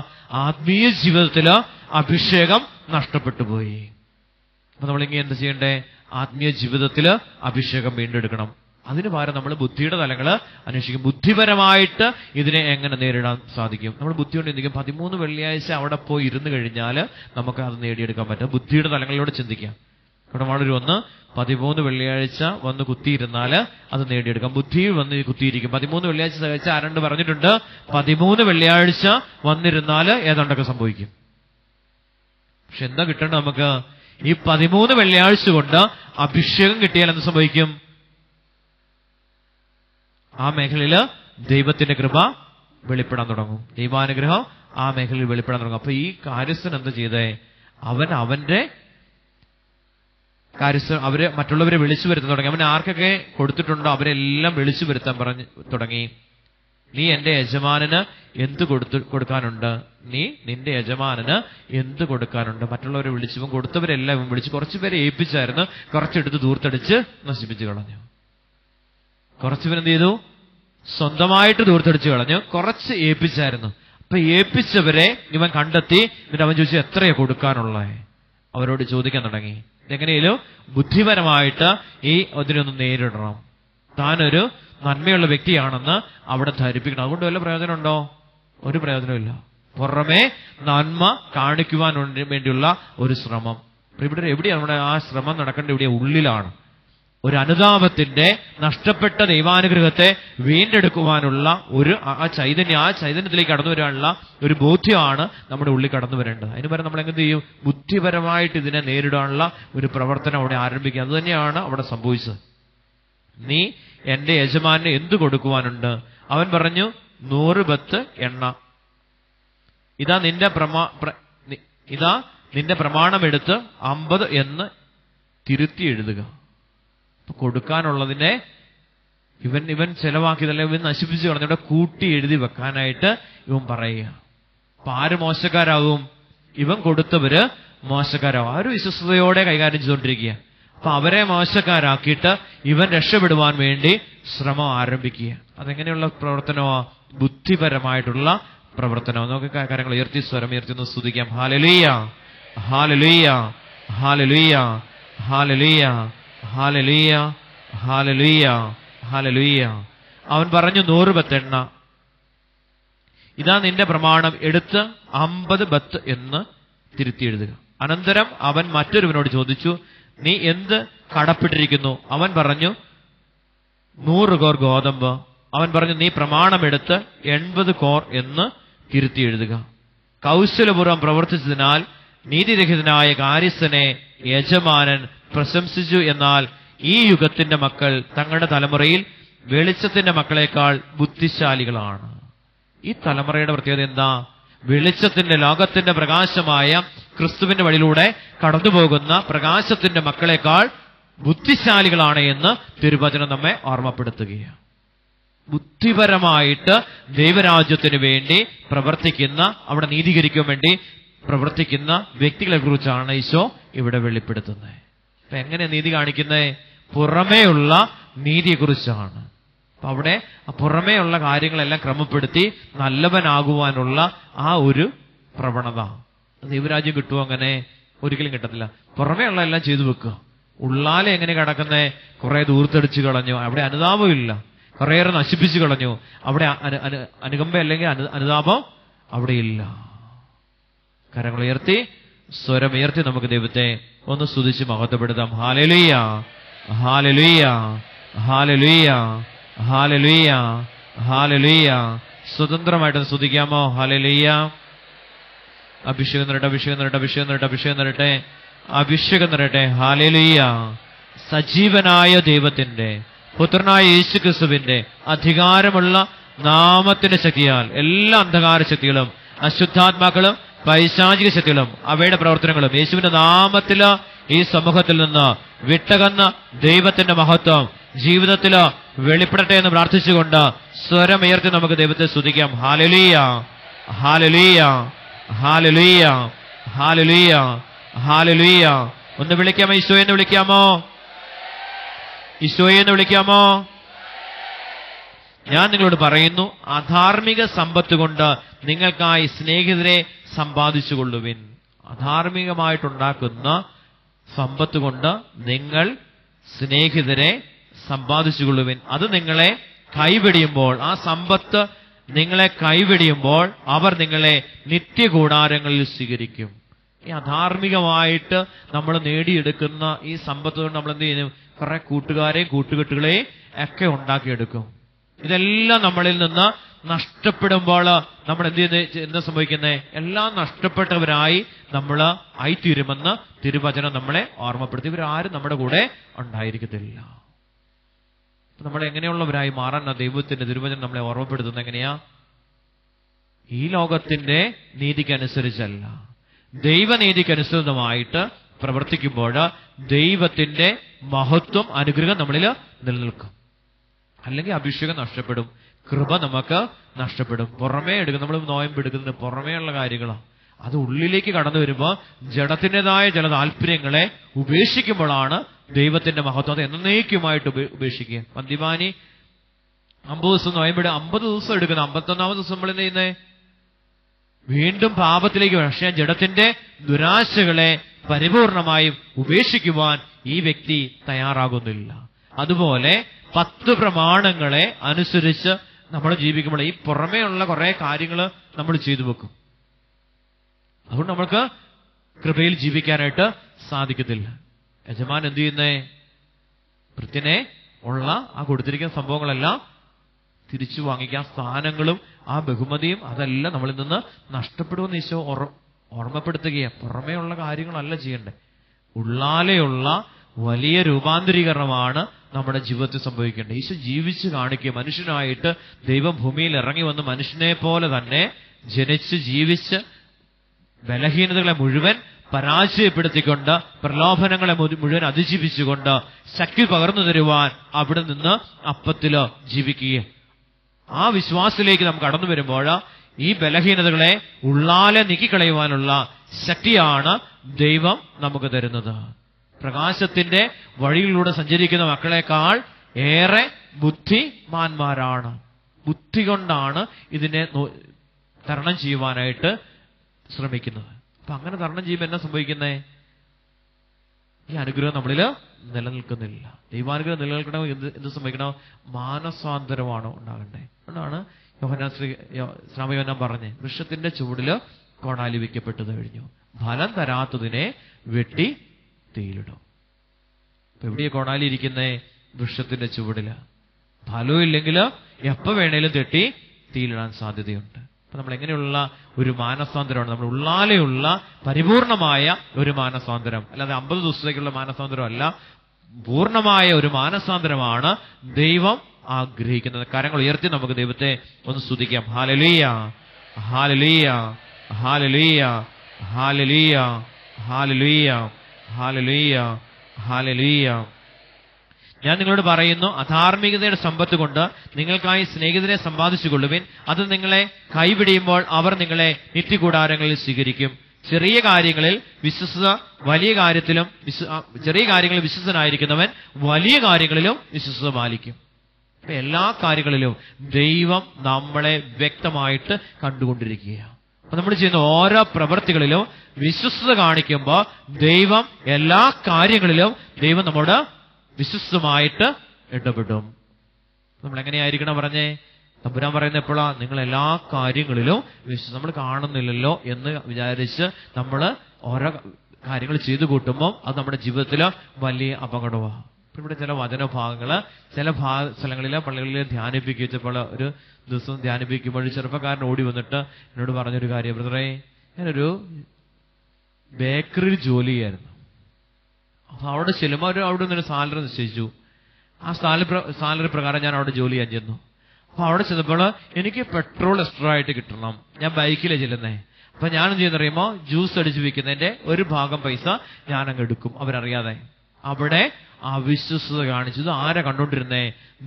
ആത്മീയ ജീവിതത്തില് അഭിഷേകം നഷ്ടപ്പെട്ടു പോയി. അപ്പൊ നമ്മളിങ്ങനെ എന്താ ചെയ്യണ്ടേ? ആത്മീയ ജീവിതത്തില് അഭിഷേകം വീണ്ടെടുക്കണം. അതിന് പകരം നമ്മൾ ബുദ്ധിയുടെ തലങ്ങള് അന്വേഷിക്കും. ബുദ്ധിപരമായിട്ട് ഇതിനെ എങ്ങനെ നേരിടാൻ സാധിക്കും? നമ്മൾ ബുദ്ധി കൊണ്ട് ചിന്തിക്കും. 13 വെള്ളിയാഴ്ച അവിടെ പോയി ഇരുന്ന് കഴിഞ്ഞാൽ നമുക്ക് അത് നേടിയെടുക്കാൻ പറ്റും. ബുദ്ധിയുടെ തലങ്ങളിലൂടെ ചിന്തിക്കാം. കുടമാളൂർ വന്ന് 13 വെള്ളിയാഴ്ച വന്ന് കുത്തിയിരുന്നാൽ അത് നേടിയെടുക്കാം. ബുദ്ധിയിൽ വന്ന് കുത്തിയിരിക്കും. 13 വെള്ളിയാഴ്ച സഹിച്ച ആരണ്ട് പറഞ്ഞിട്ടുണ്ട്, 13 വെള്ളിയാഴ്ച വന്നിരുന്നാൽ ഏതാണ്ടൊക്കെ സംഭവിക്കും. പക്ഷെ എന്താ കിട്ടേണ്ടത് നമുക്ക്? ഈ 13 വെള്ളിയാഴ്ച കൊണ്ട് അഭിഷേകം കിട്ടിയാൽ എന്ത് സംഭവിക്കും? ആ മേഖലയിൽ ദൈവത്തിന്റെ കൃപ വെളിപ്പെടാൻ തുടങ്ങും. ദൈവാനുഗ്രഹം ആ മേഖലയിൽ വെളിപ്പെടാൻ തുടങ്ങും. അപ്പൊ ഈ കാര്യസ്ഥൻ എന്ത് ചെയ്തേ? അവന്റെ കാര്യസ്ഥൻ അവരെ മറ്റുള്ളവരെ വിളിച്ചു വരുത്താൻ തുടങ്ങി. അവൻ ആർക്കൊക്കെ കൊടുത്തിട്ടുണ്ടോ അവരെല്ലാം വിളിച്ചു വരുത്താൻ പറഞ്ഞു തുടങ്ങി. നീ എന്റെ യജമാനന് എന്ത് കൊടുക്കാനുണ്ട്? നീ നിന്റെ യജമാനന് എന്ത് കൊടുക്കാനുണ്ട്? മറ്റുള്ളവരെ വിളിച്ചു. കൊടുത്തവരെല്ലാം ഇവൻ വിളിച്ചു. കുറച്ചുപേരെ ഏൽപ്പിച്ചായിരുന്നു, കുറച്ചെടുത്ത് ദൂർത്തടിച്ച് നശിപ്പിച്ചു കളഞ്ഞു. കുറച്ചുപേരെന്ത് ചെയ്തു? സ്വന്തമായിട്ട് ദൂർത്തടിച്ചു കളഞ്ഞു. കുറച്ച് ഏൽപ്പിച്ചായിരുന്നു. അപ്പൊ ഏൽപ്പിച്ചവരെ ഇവൻ കണ്ടെത്തി. എന്നിട്ട് അവൻ ചോദിച്ചു, എത്രയാ കൊടുക്കാനുള്ളത്? അവരോട് ചോദിക്കാൻ തുടങ്ങി. എങ്ങനെയും ബുദ്ധിപരമായിട്ട് ഈ അതിനൊന്ന് നേരിടണം. താനൊരു നന്മയുള്ള വ്യക്തിയാണെന്ന് അവിടെ ധരിപ്പിക്കണം. അതുകൊണ്ട് വല്ല പ്രയോജനമുണ്ടോ? ഒരു പ്രയോജനമില്ല. പുറമെ നന്മ കാണിക്കുവാൻ വേണ്ടിയുള്ള ഒരു ശ്രമം. ഇവിടെ എവിടെയാണ് നമ്മുടെ ആ ശ്രമം നടക്കേണ്ടത്? ഇവിടെ ഉള്ളിലാണ്. ഒരു അനുതാപത്തിന്റെ നഷ്ടപ്പെട്ട ദൈവാനുഗ്രഹത്തെ വീണ്ടെടുക്കുവാനുള്ള ഒരു ആ ചൈതന്യത്തിലേക്ക് കടന്നു വരാനുള്ള ഒരു ബോധ്യമാണ് നമ്മുടെ ഉള്ളിൽ കടന്നു വരേണ്ടത്. അതിന് പകരം നമ്മൾ എന്ത് ചെയ്യും? ബുദ്ധിപരമായിട്ട് ഇതിനെ നേരിടാനുള്ള ഒരു പ്രവർത്തനം അവിടെ ആരംഭിക്കുക. അത് തന്നെയാണ് അവിടെ സംഭവിച്ചത്. നീ എന്റെ യജമാനന് എന്ത് കൊടുക്കുവാനുണ്ട്? അവൻ പറഞ്ഞു, 100 ബത്ത് എണ്ണ. ഇതാ നിന്റെ പ്രമാണമെടുത്ത് 50 എന്ന് തിരുത്തി എഴുതുക. കൊടുക്കാനുള്ളതിനെ ഇവൻ ചെലവാക്കിയതല്ല, ഇവൻ നശിപ്പിച്ചു കളഞ്ഞ ഇവിടെ കൂട്ടി എഴുതി വെക്കാനായിട്ട് ഇവൻ പറയുക. അപ്പൊ ആര് മോശക്കാരാകും? ഇവൻ കൊടുത്തവര് മോശക്കാരാകും. ആരും വിശ്വസ്തയോടെ കൈകാര്യം ചെയ്തുകൊണ്ടിരിക്കുക. അപ്പൊ അവരെ മോശക്കാരാക്കിയിട്ട് ഇവൻ രക്ഷപ്പെടുവാൻ വേണ്ടി ശ്രമം ആരംഭിക്കുക. അതെങ്ങനെയുള്ള പ്രവർത്തനമോ? ബുദ്ധിപരമായിട്ടുള്ള പ്രവർത്തനം. നമുക്ക് കാര്യങ്ങൾ ഉയർത്തി സ്വരം ഉയർത്തി ഒന്ന് സ്തുതിക്കാം. ഹല്ലേലൂയ, ഹല്ലേലൂയ, ഹല്ലേലൂയ, ഹല്ലേലൂയ, ഹല്ലേലൂയ, ഹല്ലേലൂയ, ഹല്ലേലൂയ. അവൻ പറഞ്ഞു, 100 ബത്ത് എണ്ണ. ഇതാ നിന്റെ പ്രമാണം, എടുത്ത് 50 ബത്ത് എന്ന് തിരുത്തി എഴുതുക. അനന്തരം അവൻ മറ്റൊരുവനോട് ചോദിച്ചു, നീ എന്ത് കടപ്പെട്ടിരിക്കുന്നു? അവൻ പറഞ്ഞു, 100 കോർ ഗോതമ്പ്. അവൻ പറഞ്ഞു, നീ പ്രമാണമെടുത്ത് 80 കോർ എന്ന് തിരുത്തി എഴുതുക. കൗശലപൂർവ്വം പ്രവർത്തിച്ചതിനാൽ നീതിരഹിതനായ കാര്യസ്ഥനെ യജമാനൻ പ്രശംസിച്ചു. എന്നാൽ ഈ യുഗത്തിന്റെ മക്കൾ തങ്ങളുടെ തലമുറയിൽ വെളിച്ചത്തിന്റെ മക്കളെക്കാൾ ബുദ്ധിശാലികളാണ്. ഈ തലമുറയുടെ പ്രത്യേകത എന്താ? വെളിച്ചത്തിന്റെ ലോകത്തിന്റെ പ്രകാശമായ ക്രിസ്തുവിന്റെ വഴിയിലൂടെ കടന്നുപോകുന്ന പ്രകാശത്തിന്റെ മക്കളെക്കാൾ ബുദ്ധിശാലികളാണ് എന്ന് തിരുവചനം നമ്മെ ഓർമ്മപ്പെടുത്തുകയാണ്. ബുദ്ധിപരമായിട്ട് ദൈവരാജ്യത്തിന് വേണ്ടി പ്രവർത്തിക്കുന്ന, അവിടെ നീതീകരിക്കാൻ വേണ്ടി പ്രവർത്തിക്കുന്ന വ്യക്തികളെ കുറിച്ചാണ് ഈശോ ഇവിടെ വെളിപ്പെടുത്തുന്നത്. അപ്പൊ എങ്ങനെ നീതി കാണിക്കുന്നത്? പുറമേയുള്ള നീതിയെക്കുറിച്ചാണ്. അപ്പൊ അവിടെ പുറമേയുള്ള കാര്യങ്ങളെല്ലാം ക്രമപ്പെടുത്തി നല്ലവനാകുവാനുള്ള ആ ഒരു പ്രവണത. ദൈവരാജ്യം കിട്ടുമോ? അങ്ങനെ ഒരിക്കലും കിട്ടത്തില്ല. പുറമേയുള്ള എല്ലാം ചെയ്തു വെക്കുക. ഉള്ളാലെ എങ്ങനെ കിടക്കുന്നേ? കുറെ ദൂർത്തടിച്ചു കളഞ്ഞു, അവിടെ അനുതാപമില്ല. കുറേയേറെ നശിപ്പിച്ചു കളഞ്ഞു, അവിടെ അനുകമ്പ അല്ലെങ്കിൽ അനുതാപം അവിടെയില്ല. കരങ്ങളുയർത്തി സ്വരമുയർത്തി നമുക്ക് ദൈവത്തെ ഒന്ന് സ്തുതിച്ച് മഹത്വപ്പെടുത്താം. ഹല്ലേലൂയ, ഹല്ലേലൂയ, ഹല്ലേലൂയ, ഹല്ലേലൂയ, ഹല്ലേലൂയ. സ്വതന്ത്രമായിട്ട് സ്തുതിക്കാമോ? ഹല്ലേലൂയ. അഭിഷേകം നിറട്ടെ, അഭിഷേകം നിറട്ടെ, അഭിഷേകം നിറട്ടെ, അഭിഷേകം നിറട്ടെ, അഭിഷേകം നിറട്ടെ. ഹല്ലേലൂയ. സജീവനായ ദൈവത്തിന്റെ പുത്രനായ യേശുക്രിസ്തുവിന്റെ അധികാരമുള്ള നാമത്തിന്റെ ശക്തിയാൽ എല്ലാ അന്ധകാര ശക്തികളും അശുദ്ധാത്മാക്കളും പൈശാചിക ശക്തികളും അവയുടെ പ്രവർത്തനങ്ങളും യേശുവിന്റെ നാമത്തില് ഈ സമൂഹത്തിൽ നിന്ന് വിട്ടകന്ന ദൈവത്തിന്റെ മഹത്വം ജീവിതത്തില് വെളിപ്പെടട്ടെ എന്ന് പ്രാർത്ഥിച്ചുകൊണ്ട് സ്വരമുയർത്തി നമുക്ക് ദൈവത്തെ സ്തുതിക്കാം. ഹല്ലേലൂയ, ഹല്ലേലൂയ, ഹല്ലേലൂയ, ഹല്ലേലൂയ, ഹല്ലേലൂയ. ഒന്ന് വിളിക്കാമോ? ഈശോയെന്ന് വിളിക്കാമോ? ഈശോയെന്ന് വിളിക്കാമോ? ഞാൻ നിങ്ങളോട് പറയുന്നു, അധാർമിക സമ്പത്ത് കൊണ്ട് നിങ്ങൾക്കായി സ്നേഹിതരെ സമ്പാദിച്ചുകൊള്ളുവിൻ. അധാർമികമായിട്ടുണ്ടാക്കുന്ന സമ്പത്ത് കൊണ്ട് നിങ്ങൾ സ്നേഹിതരെ സമ്പാദിച്ചുകൊള്ളുവിൻ. അത് നിങ്ങളെ കൈവെടിയുമ്പോൾ, ആ സമ്പത്ത് നിങ്ങളെ കൈവെടിയുമ്പോൾ അവർ നിങ്ങളെ നിത്യകൂടാരങ്ങളിൽ സ്വീകരിക്കും. ഈ അധാർമികമായിട്ട് നമ്മൾ നേടിയെടുക്കുന്ന ഈ സമ്പത്ത് കൊണ്ട് നമ്മൾ എന്ത് ചെയ്യും? കുറെ കൂട്ടുകാരെയും കൂട്ടുകെട്ടുകളെയും ഒക്കെ ഉണ്ടാക്കിയെടുക്കും. ഇതെല്ലാം നമ്മളിൽ നിന്ന് നഷ്ടപ്പെടുമ്പോൾ നമ്മൾ എന്താ സംഭവിക്കുന്നത്? എല്ലാം നഷ്ടപ്പെട്ടവരായി നമ്മൾ ആയിത്തീരുമെന്ന് തിരുവചനം നമ്മളെ ഓർമ്മപ്പെടുത്തി. ഇവരാരും നമ്മുടെ കൂടെ ഉണ്ടായിരിക്കത്തില്ല. നമ്മൾ എങ്ങനെയുള്ളവരായി മാറാൻ ദൈവത്തിന്റെ തിരുവചനം നമ്മളെ ഓർമ്മപ്പെടുത്തുന്നത് എങ്ങനെയാ? ഈ ലോകത്തിന്റെ നീതിക്കനുസരിച്ചല്ല, ദൈവനീതിക്കനുസൃതമായിട്ട് പ്രവർത്തിക്കുമ്പോൾ ദൈവത്തിന്റെ മഹത്വം, അനുഗ്രഹം നമ്മളിൽ നിലനിൽക്കും. അല്ലെങ്കിൽ അഭിഷേകം നഷ്ടപ്പെടും, കൃപ നമുക്ക് നഷ്ടപ്പെടും. പുറമേ എടുക്കും, നമ്മൾ നോയമ്പെടുക്കുന്നത് പുറമേയുള്ള കാര്യങ്ങളാണ്. അത് ഉള്ളിലേക്ക് കടന്നു വരുമ്പോൾ ജഡത്തിൻ്റെതായ ചില താല്പര്യങ്ങളെ ഉപേക്ഷിക്കുമ്പോഴാണ് ദൈവത്തിന്റെ മഹത്വം. അത് എന്നേക്കുമായിട്ട് ഉപേക്ഷിക്കുക. പന്തിമാനി 50 ദിവസം നോയമ്പെടു, 50 ദിവസം എടുക്കുന്നത്, 51ാമത്തെ ദിവസം നമ്മൾ എന്ത് ചെയ്യുന്നേ? വീണ്ടും പാപത്തിലേക്ക്. പക്ഷേ ജഡത്തിന്റെ ദുരാശകളെ പരിപൂർണമായും ഉപേക്ഷിക്കുവാൻ ഈ വ്യക്തി തയ്യാറാകുന്നില്ല. അതുപോലെ 10 പ്രമാണങ്ങളെ അനുസരിച്ച് നമ്മൾ ജീവിക്കുമ്പോൾ ഈ പുറമേയുള്ള കുറെ കാര്യങ്ങൾ നമ്മൾ ചെയ്തു വെക്കും. അതുകൊണ്ട് നമ്മൾക്ക് കൃപയിൽ ജീവിക്കാനായിട്ട് സാധിക്കത്തില്ല. യജമാൻ എന്ത് ചെയ്യുന്നേ? ഭൃത്യനെ ഉള്ള ആ കൊടുത്തിരിക്കുന്ന സംഭവങ്ങളെല്ലാം തിരിച്ചു വാങ്ങിക്കാൻ സ്ഥാനങ്ങളും ആ ബഹുമതിയും അതെല്ലാം നമ്മളിൽ നിന്ന് നഷ്ടപ്പെടുമെന്ന് ഈശോ ഓർമ്മപ്പെടുത്തുകയാണ്. പുറമേയുള്ള കാര്യങ്ങളല്ല ചെയ്യണ്ടേ, ഉള്ളാലെയുള്ള വലിയ രൂപാന്തരീകരണമാണ് നമ്മുടെ ജീവിതത്തിൽ സംഭവിക്കേണ്ടത്. ഈശോ ജീവിച്ച് കാണിക്കുക. മനുഷ്യനായിട്ട് ദൈവം ഭൂമിയിൽ ഇറങ്ങി വന്ന് മനുഷ്യനെ പോലെ തന്നെ ജനിച്ച് ജീവിച്ച് ബലഹീനതകളെ മുഴുവൻ പരാജയപ്പെടുത്തിക്കൊണ്ട് പ്രലോഭനങ്ങളെ മുഴുവൻ അതിജീവിച്ചുകൊണ്ട് ശക്തി പകർന്നു തരുവാൻ അവിടെ നിന്ന് അപ്പത്തില് ജീവിക്കുക. ആ വിശ്വാസത്തിലേക്ക് നാം കടന്നു വരുമ്പോൾ ഈ ബലഹീനതകളെ ഉള്ളാലെ നീക്കിക്കളയുവാനുള്ള ശക്തിയാണ് ദൈവം നമുക്ക് തരുന്നത്. പ്രകാശത്തിന്റെ വഴിയിലൂടെ സഞ്ചരിക്കുന്ന മക്കളെക്കാൾ ഏറെ ബുദ്ധിമാന്മാരാണ്. ബുദ്ധി കൊണ്ടാണ് ഇതിനെ തരണം ചെയ്യുവാനായിട്ട് ശ്രമിക്കുന്നത്. അപ്പൊ അങ്ങനെ തരണം ചെയ്യുമ്പോൾ എന്നാ സംഭവിക്കുന്നേ? ഈ അനുഗ്രഹം നമ്മളിൽ നിലനിൽക്കുന്നില്ല. ദൈവാനുഗ്രഹം നിലനിൽക്കണമെങ്കിൽ എന്ത് സംഭവിക്കണം? മാനസാന്തരമാണ് ഉണ്ടാകണ്ടേ. അതുകൊണ്ടാണ് യോഹന്നാൻ പറഞ്ഞേ, വൃക്ഷത്തിന്റെ ചുവടില് കോടാലി വെക്കപ്പെട്ടത് കഴിഞ്ഞു, ഫലം തരാത്തതിനെ വെട്ടി തീയിലിടും. ഇപ്പൊ എവിടെയാ കോടാലി ഇരിക്കുന്നേ? വൃക്ഷത്തിന്റെ ചുവടില്. ഫലവും ഇല്ലെങ്കിൽ എപ്പോ വേണേലും തെട്ടി തീയിലിടാൻ സാധ്യതയുണ്ട്. അപ്പൊ നമ്മൾ എങ്ങനെയുള്ള ഒരു മാനസാന്തരമാണ്? നമ്മൾ ഉള്ളാലെയുള്ള പരിപൂർണമായ ഒരു മാനസാന്തരം, അല്ലാതെ 50 ദിവസത്തേക്കുള്ള മാനസാന്തരം അല്ല. പൂർണ്ണമായ ഒരു മാനസാന്തരമാണ് ദൈവം ആഗ്രഹിക്കുന്നത്. കരങ്ങൾ ഉയർത്തി നമുക്ക് ദൈവത്തെ ഒന്ന് സ്തുതിക്കാം. ഹല്ലേലൂയ, ഹല്ലേലൂയ, ഹല്ലേലൂയ, ഹല്ലേലൂയ, ഹല്ലേലൂയ, ഹല്ലേലൂയ, ഹല്ലേലൂയ. ഞാൻ നിങ്ങളോട് പറയുന്നു, അധാർമികതയുടെ സമ്പത്ത് കൊണ്ട് നിങ്ങൾക്കായി സ്നേഹിതരെ സമ്പാദിച്ചുകൊള്ളുവിൻ. അത് നിങ്ങളെ കൈപിടിയുമ്പോൾ അവർ നിങ്ങളെ നിത്യകൂടാരങ്ങളിൽ സ്വീകരിക്കും. ചെറിയ കാര്യങ്ങളിൽ വിശ്വസ്തനായിരിക്കുന്നവൻ വലിയ കാര്യങ്ങളിലും വിശ്വസ്തത പാലിക്കും. എല്ലാ കാര്യങ്ങളിലും ദൈവം നമ്മളെ വ്യക്തമായിട്ട് കണ്ടുകൊണ്ടിരിക്കുകയാണ്. അപ്പൊ നമ്മൾ ചെയ്യുന്ന ഓരോ പ്രവൃത്തികളിലും വിശ്വസ്തത കാണിക്കുമ്പോൾ ദൈവം എല്ലാ കാര്യങ്ങളിലും ദൈവം നമ്മോട് വിശ്വസ്തമായിട്ട് ഇടപെടും. നമ്മൾ എങ്ങനെയായിരിക്കണം പറഞ്ഞേ? തമ്പുരാൻ പറയുന്ന എപ്പോഴാ? നിങ്ങൾ എല്ലാ കാര്യങ്ങളിലും നമ്മൾ കാണുന്നില്ലല്ലോ എന്ന് വിചാരിച്ച് നമ്മൾ ഓരോ കാര്യങ്ങൾ ചെയ്തു കൂട്ടുമ്പോൾ അത് നമ്മുടെ ജീവിതത്തിൽ വലിയ അപകടമാണ്. ഇവിടെ ചില വചനഭാഗങ്ങള് ചില സ്ഥലങ്ങളിലെ പള്ളികളിൽ ധ്യാനിപ്പിച്ചപ്പോൾ ഒരു ദിവസം ധ്യാനിപ്പിക്കുമ്പോൾ ചെറുപ്പക്കാരൻ ഓടി വന്നിട്ട് എന്നോട് പറഞ്ഞൊരു കാര്യം, ബ്രദറെ, ഞാനൊരു ബേക്കറിയിൽ ജോലി ചെയ്യായിരുന്നു. അപ്പൊ അവിടെ ചെല്ലുമ്പോൾ അവിടെ നിന്നൊരു സാലറി നിശ്ചയിച്ചു. ആ സാലറി പ്രകാരം ഞാൻ അവിടെ ജോലി ചെയ്യാൻ ചെന്നു. അപ്പൊ അവിടെ ചെന്നപ്പോൾ എനിക്ക് പെട്രോൾ എക്സ്ട്രാ ആയിട്ട് കിട്ടണം. ഞാൻ ബൈക്കിലേ ചെല്ലുന്നേ. അപ്പൊ ഞാൻ എന്ത് ചെയ്യുന്നറിയുമോ? ജ്യൂസ് അടിച്ചു വെക്കുന്നതിന്റെ ഒരു ഭാഗം പൈസ ഞാൻ അങ്ങ് എടുക്കും അവരറിയാതെ. അവിടെ അവിശ്വസ്തത കാണിച്ചത് ആരാ കണ്ടോണ്ടിരുന്നേ?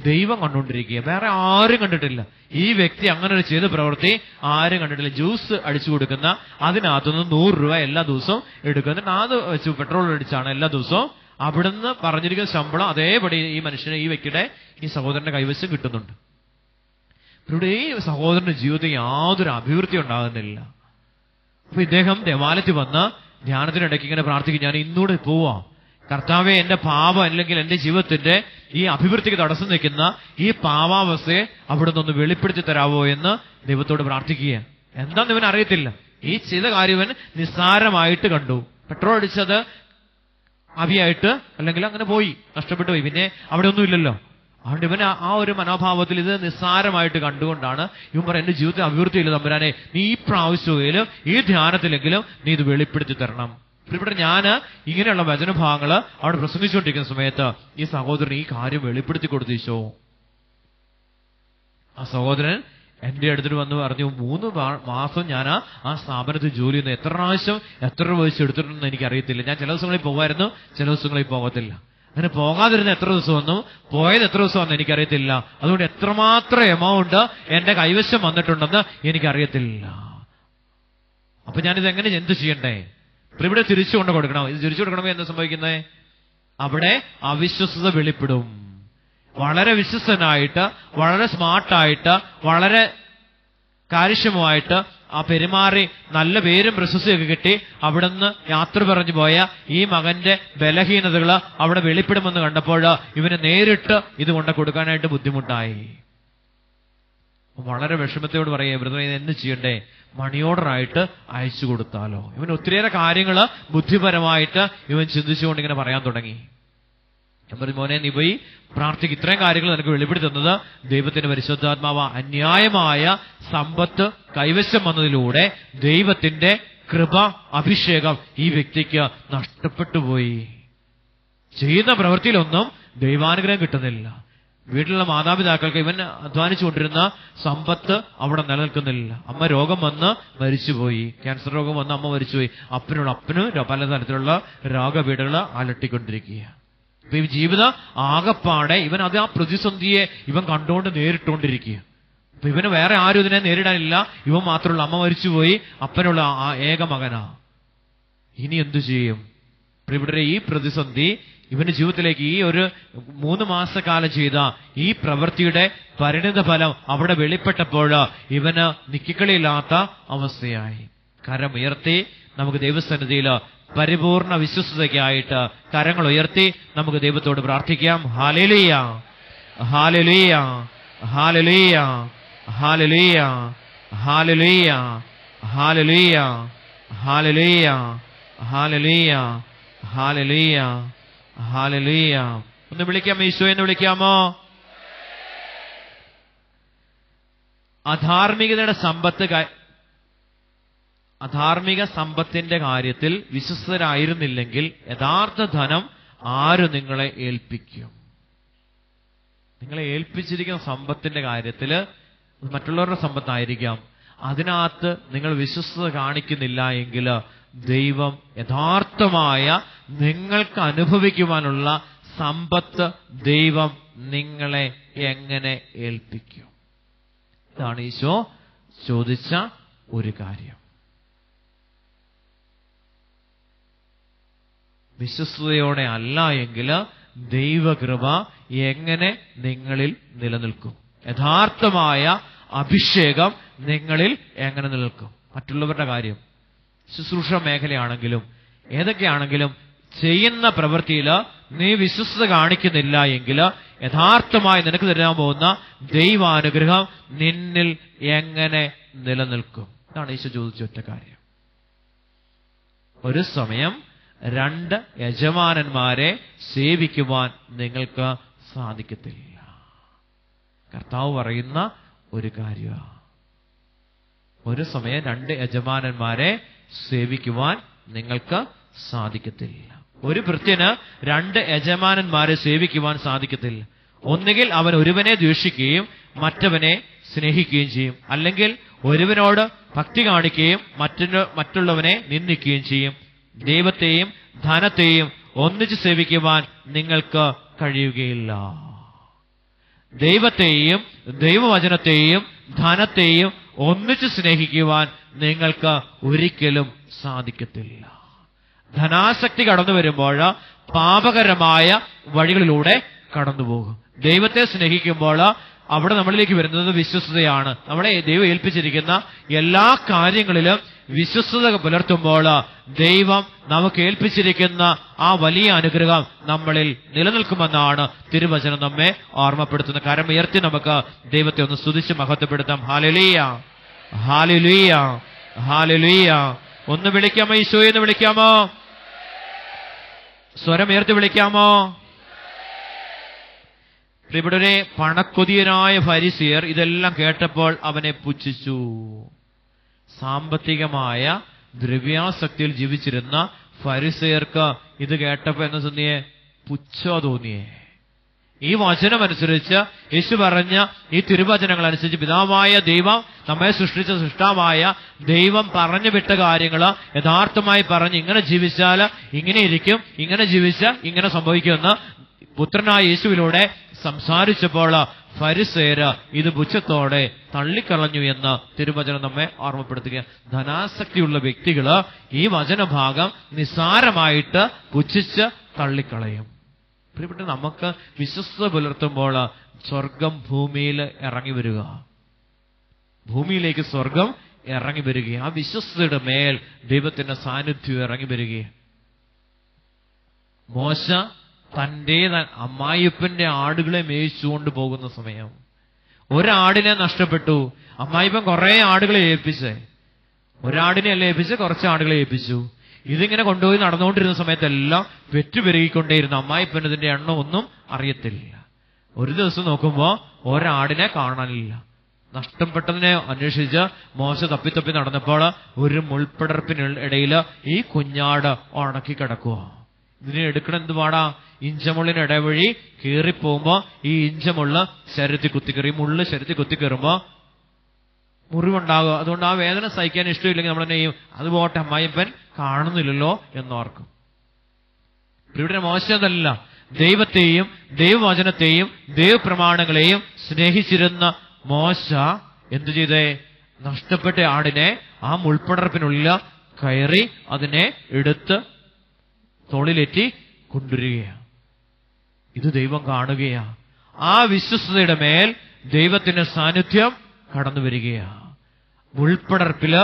ദൈവം കണ്ടോണ്ടിരിക്കുക, വേറെ ആരും കണ്ടിട്ടില്ല. ഈ വ്യക്തി അങ്ങനെ ഒരു ചെയ്ത പ്രവൃത്തി ആരും കണ്ടിട്ടില്ല. ജ്യൂസ് അടിച്ചു കൊടുക്കുന്ന അതിനകത്തുനിന്ന് 100 രൂപ എല്ലാ ദിവസവും എടുക്കുന്നിട്ട് അത് വെച്ച് പെട്രോൾ അടിച്ചാണ് എല്ലാ ദിവസവും അവിടുന്ന് പറഞ്ഞിരിക്കുന്ന ശമ്പളം അതേപടി ഈ മനുഷ്യന്, ഈ വ്യക്തിയുടെ, ഈ സഹോദരന്റെ കൈവശം കിട്ടുന്നുണ്ട്. ഇവിടെ ഈ സഹോദരന്റെ ജീവിതത്തിൽ യാതൊരു അഭിവൃദ്ധി ഉണ്ടാകുന്നില്ല. അപ്പൊ ഇദ്ദേഹം ദേവാലയത്തിൽ വന്ന് ധ്യാനത്തിനിടയ്ക്ക് ഇങ്ങനെ പ്രാർത്ഥിക്കും, ഞാൻ ഇന്നൂടെ പോവാ, കർത്താവെ, എന്റെ പാപം അല്ലെങ്കിൽ എന്റെ ജീവിതത്തിന്റെ ഈ അഭിവൃദ്ധിക്ക് തടസ്സം നിൽക്കുന്ന ഈ പാവാവസ്ഥയെ അവിടെ നിന്ന് വെളിപ്പെടുത്തി തരാവോ എന്ന് ദൈവത്തോട് പ്രാർത്ഥിക്കുക. എന്താന്ന് ഇവൻ അറിയത്തില്ല. ഈ ചെയ്ത കാര്യം ഇവൻ നിസ്സാരമായിട്ട് കണ്ടു. പെട്രോൾ അടിച്ചത് അവിയായിട്ട് അല്ലെങ്കിൽ അങ്ങനെ പോയി, നഷ്ടപ്പെട്ടു പോയി, പിന്നെ അവിടെ ഒന്നും ഇല്ലല്ലോ. അതുകൊണ്ട് ഇവൻ ആ ഒരു മനോഭാവത്തിൽ ഇത് നിസ്സാരമായിട്ട് കണ്ടുകൊണ്ടാണ് ഇവൻ പറയാം, എന്റെ ജീവിതത്തിൽ അഭിവൃദ്ധിയില്ല തമ്പുരാനെ, നീ ഈ പ്രാവശ്യമെങ്കിലും ഈ ധ്യാനത്തിലെങ്കിലും നീ ഇത് വെളിപ്പെടുത്തി തരണം. ഇവിടെ ഞാൻ ഇങ്ങനെയുള്ള വചനഭാഗങ്ങള് അവിടെ പ്രസംഗിച്ചുകൊണ്ടിരിക്കുന്ന സമയത്ത് ഈ സഹോദരൻ ഈ കാര്യം വെളിപ്പെടുത്തി കൊടുത്തിച്ചോ. ആ സഹോദരൻ എന്റെ അടുത്തിട്ട് വന്ന് പറഞ്ഞു, 3 മാസം ഞാൻ ആ സ്ഥാപനത്തിൽ ജോലി ചെയ്യുന്നു, എത്ര പ്രാവശ്യം എത്ര രൂപ വെച്ച് എടുത്തിട്ടുണ്ടെന്ന് എനിക്കറിയത്തില്ല. ഞാൻ ചില ദിവസങ്ങളിൽ പോകുമായിരുന്നു, ചില ദിവസങ്ങളിൽ പോകത്തില്ല. അങ്ങനെ പോകാതിരുന്ന എത്ര ദിവസം വന്നു, പോയത് എത്ര ദിവസം വന്നു എനിക്കറിയത്തില്ല. അതുകൊണ്ട് എത്രമാത്രം എമൗണ്ട് എന്റെ കൈവശം വന്നിട്ടുണ്ടെന്ന് എനിക്കറിയത്തില്ല. അപ്പൊ ഞാനിത് എങ്ങനെ എന്ത് ചെയ്യണ്ടേ? ഇവിടെ തിരിച്ചു കൊണ്ട് കൊടുക്കണം. ഇത് തിരിച്ചു കൊടുക്കണമോ എന്താ സംഭവിക്കുന്നത്? അവിടെ അവിശ്വസത വെളിപ്പെടും. വളരെ വിശ്വസ്തനായിട്ട്, വളരെ സ്മാർട്ടായിട്ട്, വളരെ കാര്യക്ഷമമായിട്ട് ആ പെരുമാറി നല്ല പേരും പ്രശസ്തിയൊക്കെ കിട്ടി അവിടുന്ന് യാത്ര പറഞ്ഞു പോയ ഈ മകന്റെ ബലഹീനതകൾ അവിടെ വെളിപ്പെടുമെന്ന് കണ്ടപ്പോൾ ഇവന് നേരിട്ട് ഇത് കൊണ്ട് കൊടുക്കാനായിട്ട് ബുദ്ധിമുട്ടായി. വളരെ വിഷമത്തോട് പറയുക, ബ്രദർ ഇത് എന്ത് ചെയ്യണ്ടേ? മണി ഓർഡറായിട്ട് അയച്ചു കൊടുത്താലോ? ഇവന് ഒത്തിരിയേറെ കാര്യങ്ങൾ ബുദ്ധിപരമായിട്ട് ഇവൻ ചിന്തിച്ചുകൊണ്ട് ഇങ്ങനെ പറയാൻ തുടങ്ങി. ഞാൻ പറഞ്ഞു, മോനെ നീ പോയി പ്രാർത്ഥിക്കും. ഇത്രയും കാര്യങ്ങൾ നിനക്ക് വെളിപ്പെടുത്തി തന്നത് ദൈവത്തിന്റെ പരിശുദ്ധാത്മാവ്. അന്യായമായ സമ്പത്ത് കൈവശം വന്നതിലൂടെ ദൈവത്തിന്റെ കൃപ, അഭിഷേകം ഈ വ്യക്തിക്ക് നഷ്ടപ്പെട്ടു പോയി. ചെയ്യുന്ന പ്രവൃത്തിയിലൊന്നും ദൈവാനുഗ്രഹം കിട്ടുന്നില്ല. വീട്ടിലുള്ള മാതാപിതാക്കൾക്ക് ഇവൻ അധ്വാനിച്ചുകൊണ്ടിരുന്ന സമ്പത്ത് അവിടെ നിലനിൽക്കുന്നില്ല. അമ്മ രോഗം വന്ന് മരിച്ചുപോയി, ക്യാൻസർ രോഗം വന്ന് അമ്മ മരിച്ചുപോയി. അപ്പനും പലതരത്തിലുള്ള രോഗപീഠകൾ അലട്ടിക്കൊണ്ടിരിക്കുക. അപ്പൊ ഈ ജീവിതം ആകപ്പാടെ ഇവൻ അത് ആ പ്രതിസന്ധിയെ ഇവൻ കണ്ടുകൊണ്ട് നേരിട്ടുകൊണ്ടിരിക്കുക. അപ്പൊ ഇവന് വേറെ ആരും ഇതിനെ നേരിടാനില്ല. ഇവൻ മാത്രമുള്ള, അമ്മ മരിച്ചുപോയി, അപ്പനുള്ള ആ ഏക മകനാ. ഇനി എന്തു ചെയ്യും? ഇവിടെ ഈ പ്രതിസന്ധി ഇവന്റെ ജീവിതത്തിലേക്ക് ഈ ഒരു 3 മാസക്കാലം ചെയ്ത ഈ പ്രവൃത്തിയുടെ പരിണിത ഫലം അവിടെ വെളിപ്പെട്ടപ്പോൾ ഇവന് നിക്കിക്കളിയില്ലാത്ത അവസ്ഥയായി. കരമുയർത്തി നമുക്ക് ദൈവസന്നിധിയിൽ പരിപൂർണ വിശ്വസ്തതയ്ക്കായിട്ട് കരങ്ങൾ ഉയർത്തി നമുക്ക് ദൈവത്തോട് പ്രാർത്ഥിക്കാം. ഹല്ലേലൂയ, ഹല്ലേലൂയ, ഹല്ലേലൂയ, ഹല്ലേലൂയ, ഹല്ലേലൂയ, ഹല്ലേലൂയ, ഹല്ലേലൂയ, ഹല്ലേലൂയ, ഹല്ലേലൂയ, ഹല്ലേലൂയ. ഒന്ന് വിളിക്കാം, ഈശോ എന്ന് വിളിക്കാമോ? അധാർമിക സമ്പത്തിന്റെ കാര്യത്തിൽ വിശ്വസ്തരായിരുന്നില്ലെങ്കിൽ യഥാർത്ഥ ധനം ആര് നിങ്ങളെ ഏൽപ്പിക്കും? നിങ്ങളെ ഏൽപ്പിച്ചിരിക്കുന്ന സമ്പത്തിന്റെ കാര്യത്തില് മറ്റുള്ളവരുടെ സമ്പത്തായിരിക്കാം. അതിനകത്ത് നിങ്ങൾ വിശ്വസ്തത കാണിക്കുന്നില്ല എങ്കിൽ ദൈവം യഥാർത്ഥമായ നിങ്ങൾക്ക് അനുഭവിക്കുവാനുള്ള സമ്പത്ത് ദൈവം നിങ്ങളെ എങ്ങനെ ഏൽപ്പിക്കും? ഇതാണ് ഈശോ ചോദിച്ച ഒരു കാര്യം. വിശ്വസ്തയോടെ അല്ല എങ്കിൽ ദൈവകൃപ എങ്ങനെ നിങ്ങളിൽ നിലനിൽക്കും? യഥാർത്ഥമായ അഭിഷേകം നിങ്ങളിൽ എങ്ങനെ നിലനിൽക്കും? മറ്റുള്ളവരുടെ കാര്യം, ശുശ്രൂഷ മേഖലയാണെങ്കിലും ഏതൊക്കെയാണെങ്കിലും ചെയ്യുന്ന പ്രവൃത്തിയിൽ നീ വിശ്വസ്തത കാണിക്കുന്നില്ല എങ്കിൽ യഥാർത്ഥമായി നിനക്ക് തരാൻ പോകുന്ന ദൈവാനുഗ്രഹം നിന്നിൽ എങ്ങനെ നിലനിൽക്കും? ഇതാണ് ഈശോ ചോദിച്ച ഒറ്റ കാര്യം. ഒരു സമയം 2 യജമാനന്മാരെ സേവിക്കുവാൻ നിങ്ങൾക്ക് സാധിക്കത്തില്ല. കർത്താവ് പറയുന്ന ഒരു കാര്യമാണ്. ഒരു സമയം 2 യജമാനന്മാരെ സേവിക്കുവാൻ നിങ്ങൾക്ക് സാധിക്കത്തില്ല. ഒരു ഭൃത്യന് 2 യജമാനന്മാരെ സേവിക്കുവാൻ സാധിക്കത്തില്ല. ഒന്നുകിൽ അവൻ ഒരുവനെ ദ്വേഷിക്കുകയും മറ്റവനെ സ്നേഹിക്കുകയും ചെയ്യും, അല്ലെങ്കിൽ ഒരുവനോട് ഭക്തി കാണിക്കുകയും മറ്റുള്ളവനെ നിന്ദിക്കുകയും ചെയ്യും. ദൈവത്തെയും ധനത്തെയും ഒന്നിച്ച് സേവിക്കുവാൻ നിങ്ങൾക്ക് കഴിയുകയില്ല. ദൈവത്തെയും ദൈവവചനത്തെയും ധനത്തെയും ഒന്നിച്ച് സ്നേഹിക്കുവാൻ നിങ്ങൾക്ക് ഒരിക്കലും സാധിക്കത്തില്ല. ധനാസക്തി കടന്നു വരുമ്പോൾ പാപകരമായ വഴികളിലൂടെ കടന്നുപോകും. ദൈവത്തെ സ്നേഹിക്കുമ്പോൾ അവിടെ നമ്മളിലേക്ക് വരുന്നത് വിശ്വസ്തതയാണ്. നമ്മളെ ദൈവം ഏൽപ്പിച്ചിരിക്കുന്ന എല്ലാ കാര്യങ്ങളിലും വിശ്വസ്തത പുലർത്തുമ്പോൾ ദൈവം നമുക്ക് ഏൽപ്പിച്ചിരിക്കുന്ന ആ വലിയ അനുഗ്രഹം നമ്മളിൽ നിലനിൽക്കുമെന്നാണ് തിരുവചനം നമ്മെ ഓർമ്മപ്പെടുത്തുന്ന. കരമുയർത്തി നമുക്ക് ദൈവത്തെ ഒന്ന് സ്തുതിച്ച് മഹത്വപ്പെടുത്താം. ഹല്ലേലൂയ, ഹല്ലേലൂയ, ഹല്ലേലൂയ. ഒന്ന് വിളിക്കാമോ? ഈശോയെ എന്ന് വിളിക്കാമോ? സ്വരമുയർത്തി വിളിക്കാമോ? പ്രിയപ്പെട്ടവരെ, പണക്കൊതിയനായ ഫരിസയർ ഇതെല്ലാം കേട്ടപ്പോൾ അവനെ പുച്ഛിച്ചു. സാമ്പത്തികമായ ദ്രവ്യാസക്തിയിൽ ജീവിച്ചിരുന്ന ഫരിസയർക്ക് ഇത് കേട്ടപ്പോ എന്ന് തോന്നിയേ? പുച്ഛം തോന്നിയേ. ഈ വചനമനുസരിച്ച്, യേശു പറഞ്ഞ ഈ തിരുവചനങ്ങൾ അനുസരിച്ച്, പിതാവായ ദൈവം, നമ്മെ സൃഷ്ടിച്ച സൃഷ്ടാവായ ദൈവം പറഞ്ഞു വിട്ട കാര്യങ്ങൾ യഥാർത്ഥമായി പറഞ്ഞ് ഇങ്ങനെ ജീവിച്ചാൽ ഇങ്ങനെ ഇരിക്കും, ഇങ്ങനെ ജീവിച്ചാൽ ഇങ്ങനെ സംഭവിക്കുമെന്ന് പുത്രനായ യേശുവിലൂടെ സംസാരിച്ചപ്പോൾ ഫരിസേയര് ഇത് പുച്ഛത്തോടെ തള്ളിക്കളഞ്ഞു എന്ന് തിരുവചനം നമ്മെ ഓർമ്മപ്പെടുത്തുക. ധനാസക്തിയുള്ള വ്യക്തികള് ഈ വചനഭാഗം നിസ്സാരമായിട്ട് പുച്ഛിച്ച് തള്ളിക്കളയും. പ്രിയപ്പെട്ട, നമുക്ക് വിശ്വസ്തത പുലർത്തുമ്പോൾ സ്വർഗം ഭൂമിയിൽ ഇറങ്ങി വരിക, ഭൂമിയിലേക്ക് സ്വർഗം ഇറങ്ങി വരിക, ആ വിശ്വസ്തയുടെ മേൽ ദൈവത്തിന്റെ സാന്നിധ്യം ഇറങ്ങി വരിക. മോശ തന്റെ അമ്മായിപ്പന്റെ ആടുകളെ മേയിച്ചുകൊണ്ട് പോകുന്ന സമയം ഒരാടിനെ നഷ്ടപ്പെട്ടു. അമ്മായിപ്പൻ കുറെ ആടുകളെ ഏൽപ്പിച്ചേ, ഒരാടിനെ അല്ല ഏൽപ്പിച്ച്, കുറച്ച് ആടുകളെ ഏൽപ്പിച്ചു. ഇതിങ്ങനെ കൊണ്ടുപോയി നടന്നുകൊണ്ടിരുന്ന സമയത്തെല്ലാം പെറ്റുപെരുകിക്കൊണ്ടേയിരുന്നു. അമ്മായിപ്പൻ ഇതിന്റെ എണ്ണം ഒന്നും അറിയത്തില്ല. ഒരു ദിവസം നോക്കുമ്പോ ഒരാടിനെ കാണാനില്ല. നഷ്ടപ്പെട്ടതിനെ അന്വേഷിച്ച് മോശ തപ്പി നടന്നപ്പോൾ ഒരു മുൾപ്പടർപ്പിനിടയിൽ ഈ കുഞ്ഞാട് ഉണക്കി കിടക്കുക. ഇതിനെ എടുക്കണം എന്ത് പാടാ? ഇഞ്ചമുള്ളിന് ഇടവഴി കീറിപ്പോകുമ്പോ ഈ ഇഞ്ചമുള്ള ശരീരത്തിൽ കുത്തിക്കയറി, മുള്ള് ശരീരത്തിൽ കുത്തിക്കയറുമ്പോ മുറിവുണ്ടാകുക. അതുകൊണ്ട് ആ വേദന സഹിക്കാൻ ഇഷ്ടമില്ലെങ്കിൽ നമ്മൾ തന്നെ ചെയ്യും, അത് പോട്ടെ, അമ്മായിപ്പൻ കാണുന്നില്ലല്ലോ എന്നോർക്കും. ഇവിടെ മോശമല്ല, ദൈവത്തെയും ദൈവവചനത്തെയും ദൈവപ്രമാണങ്ങളെയും സ്നേഹിച്ചിരുന്ന മോശ എന്തു ചെയ്തേ? നഷ്ടപ്പെട്ട ആടിനെ ആ മുൾപ്പടർപ്പിനുള്ളിൽ കയറി അതിനെ എടുത്ത് തോളിലേറ്റി കൊണ്ടുവരികയാണ്. ഇത് ദൈവം കാണുകയാ. ആ വിശ്വസ്തയുടെ മേൽ ദൈവത്തിന്റെ സാന്നിധ്യം കടന്നു വരികയാ. മുൾപ്പടർപ്പില്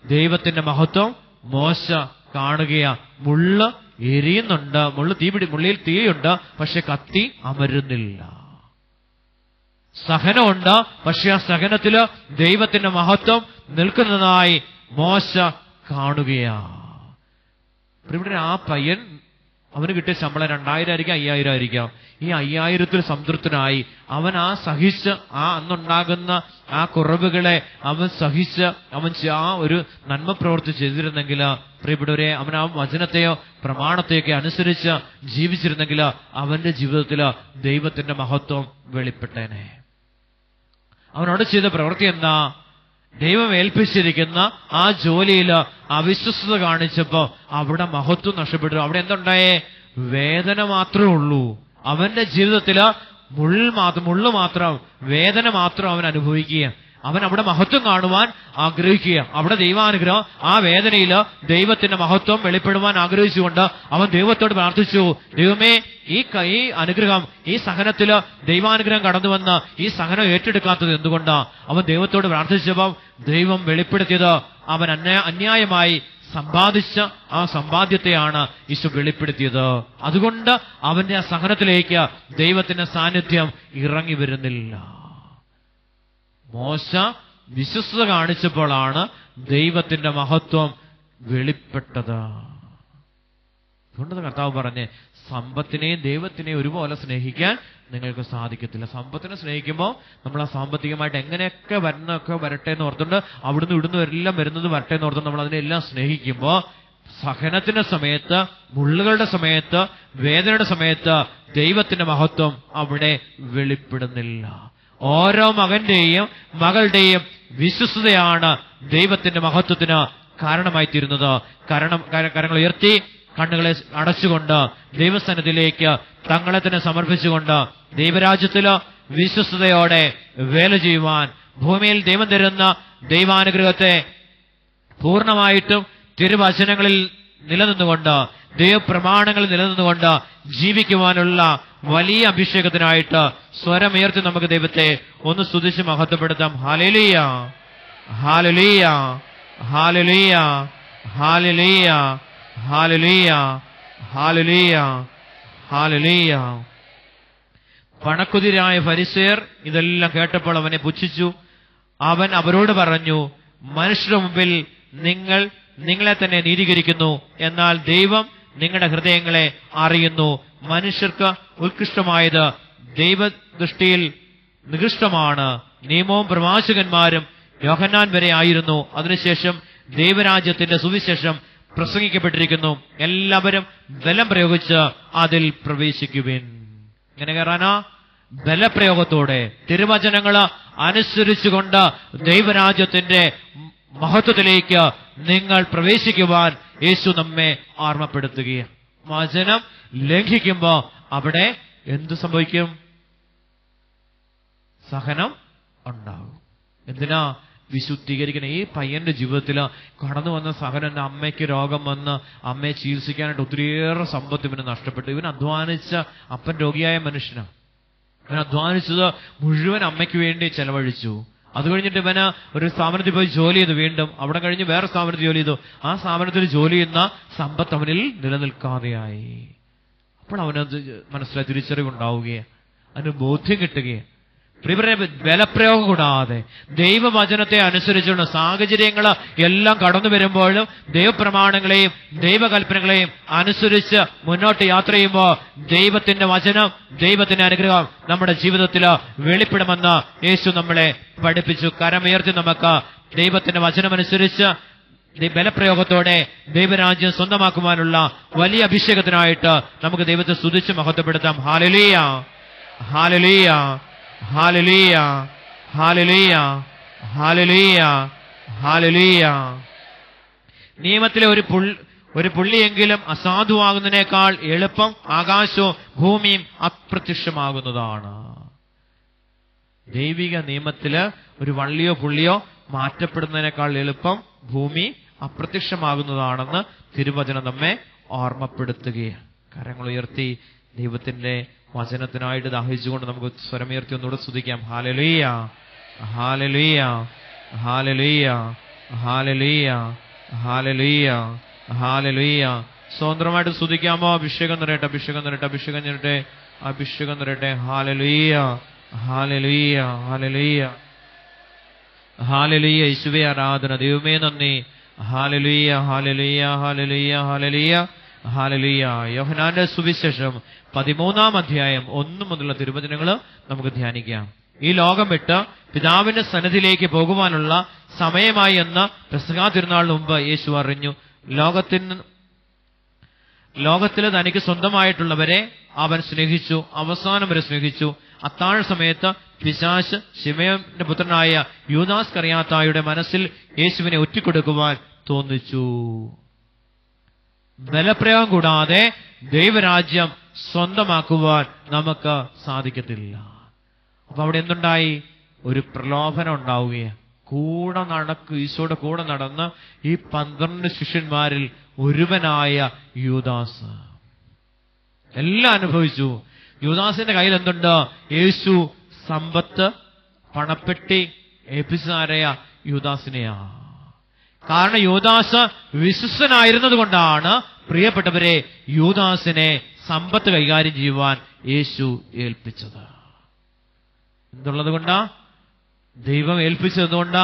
ദൈവത്തിന്റെ മഹത്വം മോശ കാണുകയാ. മുള്ള് എരിയുന്നുണ്ട്, മുള്ളിൽ തീയുണ്ട്, പക്ഷെ കത്തി അമരുന്നില്ല. സഹനമുണ്ട്, പക്ഷെ ആ സഹനത്തില് ദൈവത്തിന്റെ മഹത്വം നിൽക്കുന്നതായി മോശ കാണുകയാ. ഇവിടെ ആ പയ്യൻ, അവന് കിട്ടിയ ശമ്പളം 2000 ആയിരിക്കാം, 5000 ആയിരിക്കാം. ഈ 5000 സംതൃപ്തനായി അവൻ ആ സഹിച്ച്, ആ അന്നുണ്ടാകുന്ന ആ കുറവുകളെ അവൻ സഹിച്ച്, അവൻ ആ ഒരു നന്മ പ്രവൃത്തി ചെയ്തിരുന്നെങ്കിൽ, പ്രിയപ്പെട്ടവരെ, അവൻ ആ വചനത്തെയോ പ്രമാണത്തെയൊക്കെ അനുസരിച്ച് ജീവിച്ചിരുന്നെങ്കിൽ അവന്റെ ജീവിതത്തിൽ ദൈവത്തിന്റെ മഹത്വം വെളിപ്പെട്ടേനെ. അവനോട് ചെയ്ത പ്രവൃത്തി എന്താ? ദൈവം ഏൽപ്പിച്ചിരിക്കുന്ന ആ ജോലിയിൽ അവിശ്വസ്തത കാണിച്ചപ്പോ അവിടെ മഹത്വം നഷ്ടപ്പെട്ടു. അവിടെ എന്തുണ്ടായേ? വേദന മാത്രമേ ഉള്ളൂ. അവന്റെ ജീവിതത്തില് മുള്ളു മാത്രം, വേദന മാത്രം അവൻ അനുഭവിക്കുക. അവൻ അവിടെ മഹത്വം കാണുവാൻ ആഗ്രഹിക്കുക. അവിടെ ദൈവാനുഗ്രഹം, ആ വേദനയിൽ ദൈവത്തിന്റെ മഹത്വം വെളിപ്പെടുവാൻ ആഗ്രഹിച്ചുകൊണ്ട് അവൻ ദൈവത്തോട് പ്രാർത്ഥിച്ചു, ദൈവമേ, ഈ അനുഗ്രഹം, ഈ സഹനത്തില് ദൈവാനുഗ്രഹം കടന്നു വന്ന് ഈ സഹനം ഏറ്റെടുക്കാത്തത് എന്തുകൊണ്ടാ? അവൻ ദൈവത്തോട് പ്രാർത്ഥിച്ചപ്പോൾ ദൈവം വെളിപ്പെടുത്തിയത് അവൻ അന്യായമായി സമ്പാദിച്ച ആ സമ്പാദ്യത്തെയാണ് ഈശോ വെളിപ്പെടുത്തിയത്. അതുകൊണ്ട് അവന്റെ ആ സഹനത്തിലേക്ക് ദൈവത്തിന്റെ സാന്നിധ്യം ഇറങ്ങി വരുന്നില്ല. മോശ വിശ്വസ്തത കാണിച്ചപ്പോഴാണ് ദൈവത്തിന്റെ മഹത്വം വെളിപ്പെട്ടത്. അതുകൊണ്ട് കർത്താവ് പറഞ്ഞേ, സമ്പത്തിനെയും ദൈവത്തിനെയും ഒരുപോലെ സ്നേഹിക്കാൻ നിങ്ങൾക്ക് സാധിക്കത്തില്ല. സമ്പത്തിനെ സ്നേഹിക്കുമ്പോൾ നമ്മൾ ആ സാമ്പത്തികമായിട്ട് എങ്ങനെയൊക്കെ വരട്ടെ എന്ന് ഓർത്തുകൊണ്ട്, അവിടുന്ന് ഇവിടുന്ന് എല്ലാം വരുന്നത് വരട്ടെ എന്ന് ഓർത്തുകൊണ്ട് നമ്മൾ അതിനെല്ലാം സ്നേഹിക്കുമ്പോൾ സഹനത്തിന്റെ സമയത്ത്, മുള്ളുകളുടെ സമയത്ത്, വേദനയുടെ സമയത്ത് ദൈവത്തിന്റെ മഹത്വം അവിടെ വെളിപ്പെടുന്നില്ല. ഓരോ മകന്റെയും മകളുടെയും വിശ്വസ്തതയാണ് ദൈവത്തിന്റെ മഹത്വത്തിന് കാരണമായി തീരുന്നത്. കരങ്ങൾ ഉയർത്തി കണ്ണുകളെ അടച്ചുകൊണ്ട് ദൈവസ്ഥാനത്തിലേക്ക് തങ്ങളെ തന്നെ സമർപ്പിച്ചുകൊണ്ട് ദൈവരാജ്യത്തില് വിശ്വസ്തയോടെ വേല ചെയ്യുവാൻ, ഭൂമിയിൽ ദൈവം തരുന്ന ദൈവാനുഗ്രഹത്തെ പൂർണ്ണമായിട്ടും തിരുവചനങ്ങളിൽ നിലനിന്നുകൊണ്ട്, ദൈവപ്രമാണങ്ങളിൽ നിലനിന്നുകൊണ്ട് ജീവിക്കുവാനുള്ള വലിയ അഭിഷേകത്തിനായിട്ട് സ്വരമുയർത്തി നമുക്ക് ദൈവത്തെ ഒന്ന് സ്തുതിച്ച് മഹത്വപ്പെടുത്താം. ഹല്ലേലൂയ, ഹല്ലേലൂയ, ഹല്ലേലൂയ, ഹല്ലേലൂയ, ഹല്ലേലൂയ, ഹല്ലേലൂയ, ഹല്ലേലൂയ. പണക്കുതിരായ ഫരിസേയർ ഇതെല്ലാം കേട്ടപ്പോൾ അവനെ പുച്ഛിച്ചു. അവൻ അവരോട് പറഞ്ഞു, മനുഷ്യരുടെ മുമ്പിൽ നിങ്ങൾ നിങ്ങളെ തന്നെ നീതീകരിക്കുന്നു. എന്നാൽ ദൈവം നിങ്ങളുടെ ഹൃദയങ്ങളെ അറിയുന്നു. മനുഷ്യർക്ക് ഉത്കൃഷ്ടമായത് ദൈവദൃഷ്ടിയിൽ നികൃഷ്ടമാണ്. നിയമവും പ്രവാചകന്മാരും യോഹന്നാൻ വരെ ആയിരുന്നു. അതിനുശേഷം ദൈവരാജ്യത്തിന്റെ സുവിശേഷം പ്രസംഗിക്കപ്പെട്ടിരിക്കുന്നു. എല്ലാവരും ബലം പ്രയോഗിച്ച് അതിൽ പ്രവേശിക്കുവിൻ. എങ്ങനെ കയറാനാ? ബലപ്രയോഗത്തോടെ, തിരുവചനങ്ങള് അനുസരിച്ചുകൊണ്ട് ദൈവരാജ്യത്തിന്റെ മഹത്വത്തിലേക്ക് നിങ്ങൾ പ്രവേശിക്കുവാൻ യേശു നമ്മെ ഓർമ്മപ്പെടുത്തുകയാണ്. വചനം ലംഘിക്കുമ്പോ അവിടെ എന്തു സംഭവിക്കും? സഹനം ഉണ്ടാകും. എന്തിനാ? വിശുദ്ധീകരിക്കണം. ഈ പയ്യന്റെ ജീവിതത്തിൽ കടന്നു വന്ന സഹനം. എൻ്റെ അമ്മയ്ക്ക് രോഗം വന്ന് അമ്മയെ ചികിത്സിക്കാനായിട്ട് ഒത്തിരിയേറെ സമ്പത്ത് ഇവന് നഷ്ടപ്പെട്ടു. ഇവൻ അധ്വാനിച്ച, അപ്പൻ രോഗിയായ മനുഷ്യനാണ്. ഇവൻ അധ്വാനിച്ചത് മുഴുവൻ അമ്മയ്ക്ക് വേണ്ടി ചെലവഴിച്ചു. അത് കഴിഞ്ഞിട്ട് ഇവന് ഒരു സ്ഥാപനത്തിൽ പോയി ജോലി ചെയ്തു. വീണ്ടും അവിടെ കഴിഞ്ഞ് വേറെ സ്ഥാപനത്തിൽ ജോലി ചെയ്തു. ആ സ്ഥാപനത്തിൽ ജോലി ചെയ്യുന്ന സമ്പത്ത് അവനിൽ നിലനിൽക്കാതെയായി. അപ്പോൾ അവനത് മനസ്സിലായി തിരിച്ചറിവുണ്ടാവുകയാണ്, അതിന് ബോധ്യം കിട്ടുകയാണ്. ബലപ്രയോഗം കൂടാതെ ദൈവവചനത്തെ അനുസരിച്ചുള്ള സാഹചര്യങ്ങൾ എല്ലാം കടന്നു വരുമ്പോഴും ദൈവപ്രമാണങ്ങളെയും ദൈവകൽപ്പനകളെയും അനുസരിച്ച് മുന്നോട്ട് യാത്ര ചെയ്യുമ്പോൾ ദൈവത്തിന്റെ വചനം, ദൈവത്തിന്റെ അനുഗ്രഹം നമ്മുടെ ജീവിതത്തിൽ വെളിപ്പെടുമെന്ന് യേശു നമ്മളെ പഠിപ്പിച്ചു. കരമുയർത്തി നമുക്ക് ദൈവത്തിന്റെ വചനമനുസരിച്ച് ബലപ്രയോഗത്തോടെ ദൈവരാജ്യം സ്വന്തമാക്കുവാനുള്ള വലിയ അഭിഷേകത്തിനായിട്ട് നമുക്ക് ദൈവത്തെ സ്തുതിച്ച് മഹത്വപ്പെടുത്താം. ഹല്ലേലൂയ, ഹല്ലേലൂയ, ഹല്ലേലൂയ, ഹല്ലേലൂയ, ഹല്ലേലൂയ, ഹല്ലേലൂയ. നിയമത്തിലെ ഒരു പുള്ളിയെങ്കിലും അസാധുവാകുന്നതിനേക്കാൾ എളുപ്പം ആകാശവും ഭൂമിയും അപ്രത്യക്ഷമാകുന്നതാണ്. ദൈവിക നിയമത്തില് ഒരു വള്ളിയോ പുള്ളിയോ മാറ്റപ്പെടുന്നതിനേക്കാൾ എളുപ്പം ഭൂമി അപ്രത്യക്ഷമാകുന്നതാണെന്ന് തിരുവചനം നമ്മെ ഓർമ്മപ്പെടുത്തുകയാണ്. കരങ്ങൾ ഉയർത്തി ദൈവത്തിന്റെ വചനത്തിനായിട്ട് ദാഹിച്ചുകൊണ്ട് നമുക്ക് സ്വരമുയർത്തി ഒന്നുകൂടെ സ്തുതിക്കാം. ഹല്ലേലൂയ, ഹല്ലേലൂയ, ഹല്ലേലൂയ, ഹല്ലേലൂയ, ഹല്ലേലൂയ, ഹല്ലേലൂയ. സ്വതന്ത്രമായിട്ട് സ്തുതിക്കാമോ? അഭിഷേകം നിറയട്ടെ, അഭിഷേകം നിറയട്ടെ, അഭിഷേകം നിറയട്ടെ, അഭിഷേകം നിറയട്ടെ. ഹല്ലേലൂയ, ഹല്ലേലൂയ, ഹല്ലേലൂയ, ഹല്ലേലൂയ. യേശുവേ ആരാധന, ദൈവമേ നന്ദി. ഹല്ലേലൂയ, ഹല്ലേലൂയ, ഹല്ലേലൂയ, ഹല്ലേലൂയ, ഹല്ലേലൂയ. യോഹന്നാന്റെ സുവിശേഷം 13-ാം അധ്യായം 1 മുതലുള്ള തിരുവചനങ്ങൾ നമുക്ക് ധ്യാനിക്കാം. ഈ ലോകം വിട്ട് പിതാവിന്റെ സന്നിധിയിലേക്ക് പോകുവാനുള്ള സമയമായി എന്ന് പെസഹാ തിരുനാളിന് മുമ്പ് യേശു അറിഞ്ഞു. ലോകത്തിൽ തനിക്ക് സ്വന്തമായിട്ടുള്ളവരെ അവൻ സ്നേഹിച്ചു, അവസാനം വരെ സ്നേഹിച്ചു. അത്താഴ സമയത്ത് പിശാച് ശിമയോന്റെ പുത്രനായ യൂദാസ് കറിയാത്തായുടെ മനസ്സിൽ യേശുവിനെ ഒറ്റിക്കൊടുക്കുവാൻ തോന്നിച്ചു. ബലപ്രയോഗം കൂടാതെ ദൈവരാജ്യം സ്വന്തമാക്കുവാൻ നമുക്ക് സാധിക്കത്തില്ല. അപ്പൊ അവിടെ എന്തുണ്ടായി? ഒരു പ്രലോഭനം ഉണ്ടാവുകയാണ്. ഈശോയുടെ കൂടെ നടന്ന് ഈ 12 ശിഷ്യന്മാരിൽ ഒരുവനായ യൂദാസ് എല്ലാം അനുഭവിച്ചു. യൂദാസിന്റെ കയ്യിൽ എന്തുണ്ട്? യേശു സമ്പത്ത്, പണപ്പെട്ടി ഏൽപ്പിച്ചതാരയ യൂദാസിനെയാ. കാരണം യൂദാസ് വിശ്വസ്തനായിരുന്നത് കൊണ്ടാണ് പ്രിയപ്പെട്ടവരെ യൂദാസിനെ സമ്പത്ത് കൈകാര്യം ചെയ്യുവാൻ യേശു ഏൽപ്പിച്ചത്. എന്തുള്ളത് കൊണ്ടാ? ദൈവം ഏൽപ്പിച്ചതുകൊണ്ടാ?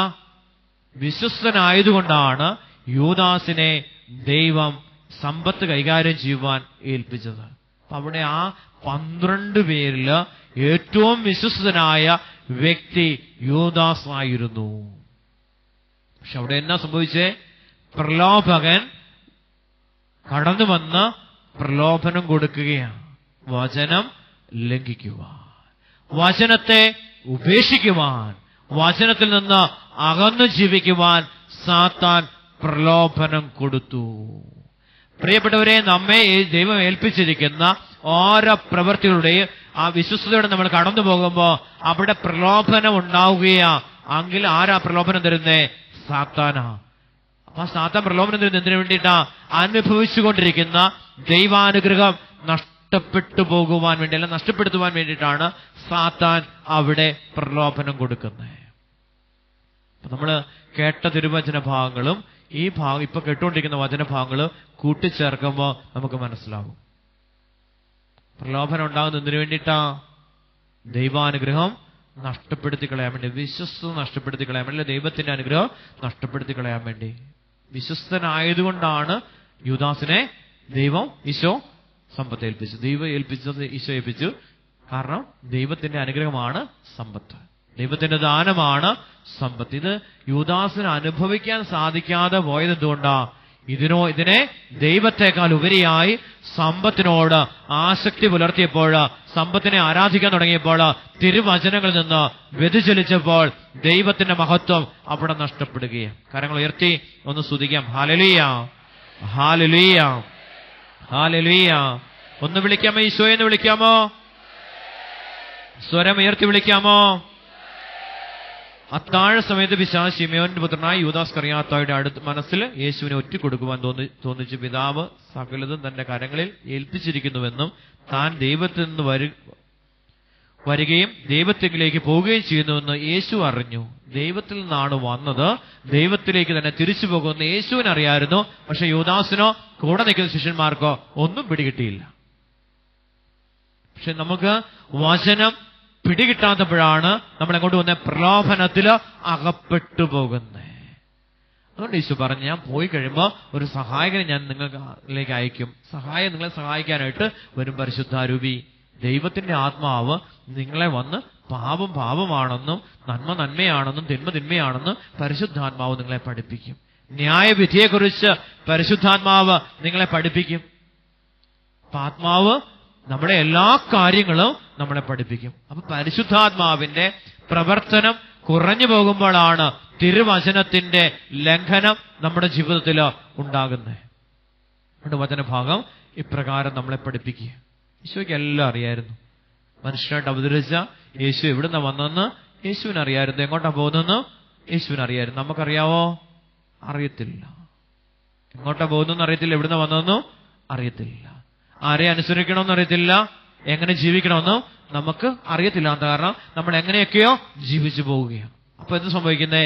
വിശ്വസ്തനായതുകൊണ്ടാണ് യൂദാസിനെ ദൈവം സമ്പത്ത് കൈകാര്യം ചെയ്യുവാൻ ഏൽപ്പിച്ചത്. അവിടെ ആ 12 പേരിൽ ഏറ്റവും വിശ്വസ്തനായ വ്യക്തി യൂദാസ് ആയിരുന്നു. പക്ഷെ അവിടെ എന്നാ സംഭവിച്ചേ? പ്രലോഭകൻ കടന്നു വന്ന് പ്രലോഭനം കൊടുക്കുകയാണ്. വചനം ലംഘിക്കുവാൻ, വചനത്തെ ഉപേക്ഷിക്കുവാൻ, വചനത്തിൽ നിന്ന് അകന്നു ജീവിക്കുവാൻ സാത്താൻ പ്രലോഭനം കൊടുത്തു. പ്രിയപ്പെട്ടവരെ, നമ്മെ ദൈവം ഏൽപ്പിച്ചിരിക്കുന്ന ഓരോ പ്രവൃത്തികളുടെയും ആ വിശ്വസ്തയോടെ നമ്മൾ കടന്നു പോകുമ്പോ അവിടെ പ്രലോഭനം ഉണ്ടാവുകയാ. എങ്കിൽ ആരാ പ്രലോഭനം തരുന്നേ? സാത്താനാ. അപ്പൊ സാത്താൻ പ്രലോഭനം തരുന്നത് എന്തിനു വേണ്ടിയിട്ടാ? അനുഭവിച്ചുകൊണ്ടിരിക്കുന്ന ദൈവാനുഗ്രഹം നഷ്ടപ്പെട്ടു പോകുവാൻ വേണ്ടി, അല്ല നഷ്ടപ്പെടുത്തുവാൻ വേണ്ടിയിട്ടാണ് സാത്താൻ അവിടെ പ്രലോഭനം കൊടുക്കുന്നത്. നമ്മള് കേട്ട തിരുവചന ഭാഗങ്ങളും ഈ ഇപ്പൊ കേട്ടുകൊണ്ടിരിക്കുന്ന വചനഭാഗങ്ങൾ കൂട്ടിച്ചേർക്കുമ്പോൾ നമുക്ക് മനസ്സിലാവും. പ്രലോഭനം ഉണ്ടാകുന്നത് എന്തിനു വേണ്ടിയിട്ടാ? ദൈവാനുഗ്രഹം നഷ്ടപ്പെടുത്തി കളയാൻ വേണ്ടി, വിശ്വസ്തത നഷ്ടപ്പെടുത്തി കളയാൻ വേണ്ടി, ദൈവത്തിന്റെ അനുഗ്രഹം നഷ്ടപ്പെടുത്തി കളയാൻ വേണ്ടി. വിശ്വസ്തനായതുകൊണ്ടാണ് യൂദാസിനെ ഈശോ സമ്പത്ത് ഏൽപ്പിച്ചു. ദൈവം ഏൽപ്പിച്ചത് ഈശോ ഏൽപ്പിച്ചു. കാരണം ദൈവത്തിന്റെ അനുഗ്രഹമാണ് സമ്പത്ത്, ദൈവത്തിന്റെ ദാനമാണ് സമ്പത്ത്. ഇത് യൂദാസിന് അനുഭവിക്കാൻ സാധിക്കാതെ പോയത് എന്തുകൊണ്ടാ? ഇതിനെ ദൈവത്തെക്കാൾ ഉപരിയായി സമ്പത്തിനോട് ആസക്തി പുലർത്തിയപ്പോൾ, സമ്പത്തിനെ ആരാധിക്കാൻ തുടങ്ങിയപ്പോൾ, തിരുവചനങ്ങളിൽ നിന്ന് വ്യതിചലിച്ചപ്പോൾ ദൈവത്തിന്റെ മഹത്വം അവിടെ നഷ്ടപ്പെടുകയാണ്. കരങ്ങൾ ഉയർത്തി ഒന്ന് സ്തുതിക്കാം. ഹല്ലേലൂയ, ഹല്ലേലൂയ, ഹല്ലേലൂയ. ഒന്ന് വിളിക്കാമോ? ഈശോയെന്ന് വിളിക്കാമോ? സ്വരം ഉയർത്തി വിളിക്കാമോ? അത്താഴ സമയത്ത് പിശാച് ശിമയോന്റെ പുത്രനായ യൂദാസ് കറിയാത്തായുടെ അടുത്ത് മനസ്സിൽ യേശുവിനെ ഒറ്റിക്കൊടുക്കുവാൻ തോന്നിച്ചു. പിതാവ് സകലതും തന്റെ കരങ്ങളിൽ ഏൽപ്പിച്ചിരിക്കുന്നുവെന്നും താൻ ദൈവത്തിൽ നിന്ന് വരികയും ദൈവത്തിലേക്ക് പോവുകയും ചെയ്യുന്നുവെന്ന് യേശു അറിഞ്ഞു. ദൈവത്തിൽ നിന്നാണ് വന്നത്, ദൈവത്തിലേക്ക് തന്നെ തിരിച്ചു പോകുമെന്ന് യേശുവിനറിയായിരുന്നു. പക്ഷെ യൂദാസിനോ കൂടെ നിൽക്കുന്ന ശിഷ്യന്മാർക്കോ ഒന്നും പിടികിട്ടിയില്ല. പക്ഷെ നമുക്ക് വചനം പിടികിട്ടാത്തപ്പോഴാണ് നമ്മൾ എങ്ങോട്ട് വന്ന പ്രലോഭനത്തിൽ അകപ്പെട്ടു പോകുന്നത്. അതുകൊണ്ട് ഈശോ പറഞ്ഞു, ഞാൻ പോയി കഴിയുമ്പോൾ ഒരു സഹായകനെ ഞാൻ നിങ്ങളിലേക്ക് അയക്കും. നിങ്ങളെ സഹായിക്കാനായിട്ട് വരും പരിശുദ്ധാരൂപി. ദൈവത്തിന്റെ ആത്മാവ് നിങ്ങളെ വന്ന് പാപം പാപമാണെന്നും നന്മ നന്മയാണെന്നും തിന്മ തിന്മയാണെന്നും പരിശുദ്ധാത്മാവ് നിങ്ങളെ പഠിപ്പിക്കും. ന്യായവിധിയെക്കുറിച്ച് പരിശുദ്ധാത്മാവ് നിങ്ങളെ പഠിപ്പിക്കും. ആത്മാവ് നമ്മുടെ എല്ലാ കാര്യങ്ങളും നമ്മളെ പഠിപ്പിക്കും. അപ്പൊ പരിശുദ്ധാത്മാവിന്റെ പ്രവർത്തനം കുറഞ്ഞു പോകുമ്പോഴാണ് തിരുവചനത്തിന്റെ ലംഘനം നമ്മുടെ ജീവിതത്തിൽ ഉണ്ടാകുന്നത്. വചനഭാഗം ഇപ്രകാരം നമ്മളെ പഠിപ്പിക്കുക. ഈശോയ്ക്ക് എല്ലാം അറിയായിരുന്നു. മനുഷ്യനായിട്ട് അവതരിച്ച യേശു എവിടുന്ന വന്നെന്ന് യേശുവിനറിയായിരുന്നു. എങ്ങോട്ടാ പോകുന്നെന്ന് യേശുവിനറിയായിരുന്നു. നമുക്കറിയാവോ? അറിയത്തില്ല. എങ്ങോട്ടാ പോകുന്നെന്ന് അറിയത്തില്ല, എവിടുന്ന വന്നെന്നും അറിയത്തില്ല. ആരെ അനുസരിക്കണമെന്ന് അറിയത്തില്ല, എങ്ങനെ ജീവിക്കണമെന്നും നമുക്ക് അറിയത്തില്ല. കാരണം നമ്മൾ എങ്ങനെയൊക്കെയോ ജീവിച്ചു പോവുകയാണ്. അപ്പൊ എന്ത് സംഭവിക്കുന്നേ?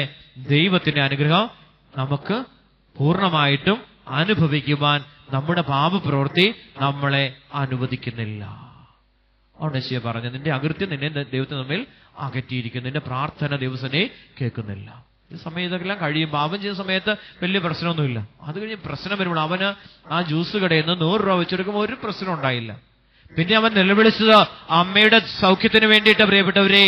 ദൈവത്തിന്റെ അനുഗ്രഹം നമുക്ക് പൂർണ്ണമായിട്ടും അനുഭവിക്കുവാൻ നമ്മുടെ പാപപ്രവൃത്തി നമ്മളെ അനുവദിക്കുന്നില്ല. അവിടെ യേശു പറഞ്ഞു, നിന്റെ അകൃത്യം നിന്നെ ദൈവത്തിന് തമ്മിൽ അകറ്റിയിരിക്കുന്നു, നിന്റെ പ്രാർത്ഥന ദൈവസനെ കേൾക്കുന്നില്ല. ഈ സമയം ഇതൊക്കെല്ലാം കഴിയും. പാപം ചെയ്യുന്ന സമയത്ത് വലിയ പ്രശ്നമൊന്നുമില്ല. അത് കഴിഞ്ഞ് പ്രശ്നം വരുമ്പോൾ അവന് ആ ജ്യൂസ് കടയിൽ നിന്ന് 100 രൂപ വെച്ചെടുക്കുമ്പോൾ ഒരു പ്രശ്നം ഉണ്ടായില്ല. പിന്നെ അവൻ നിലവിളിച്ചത് അമ്മയുടെ സൗഖ്യത്തിന് വേണ്ടിയിട്ട്. പ്രിയപ്പെട്ടവരെ,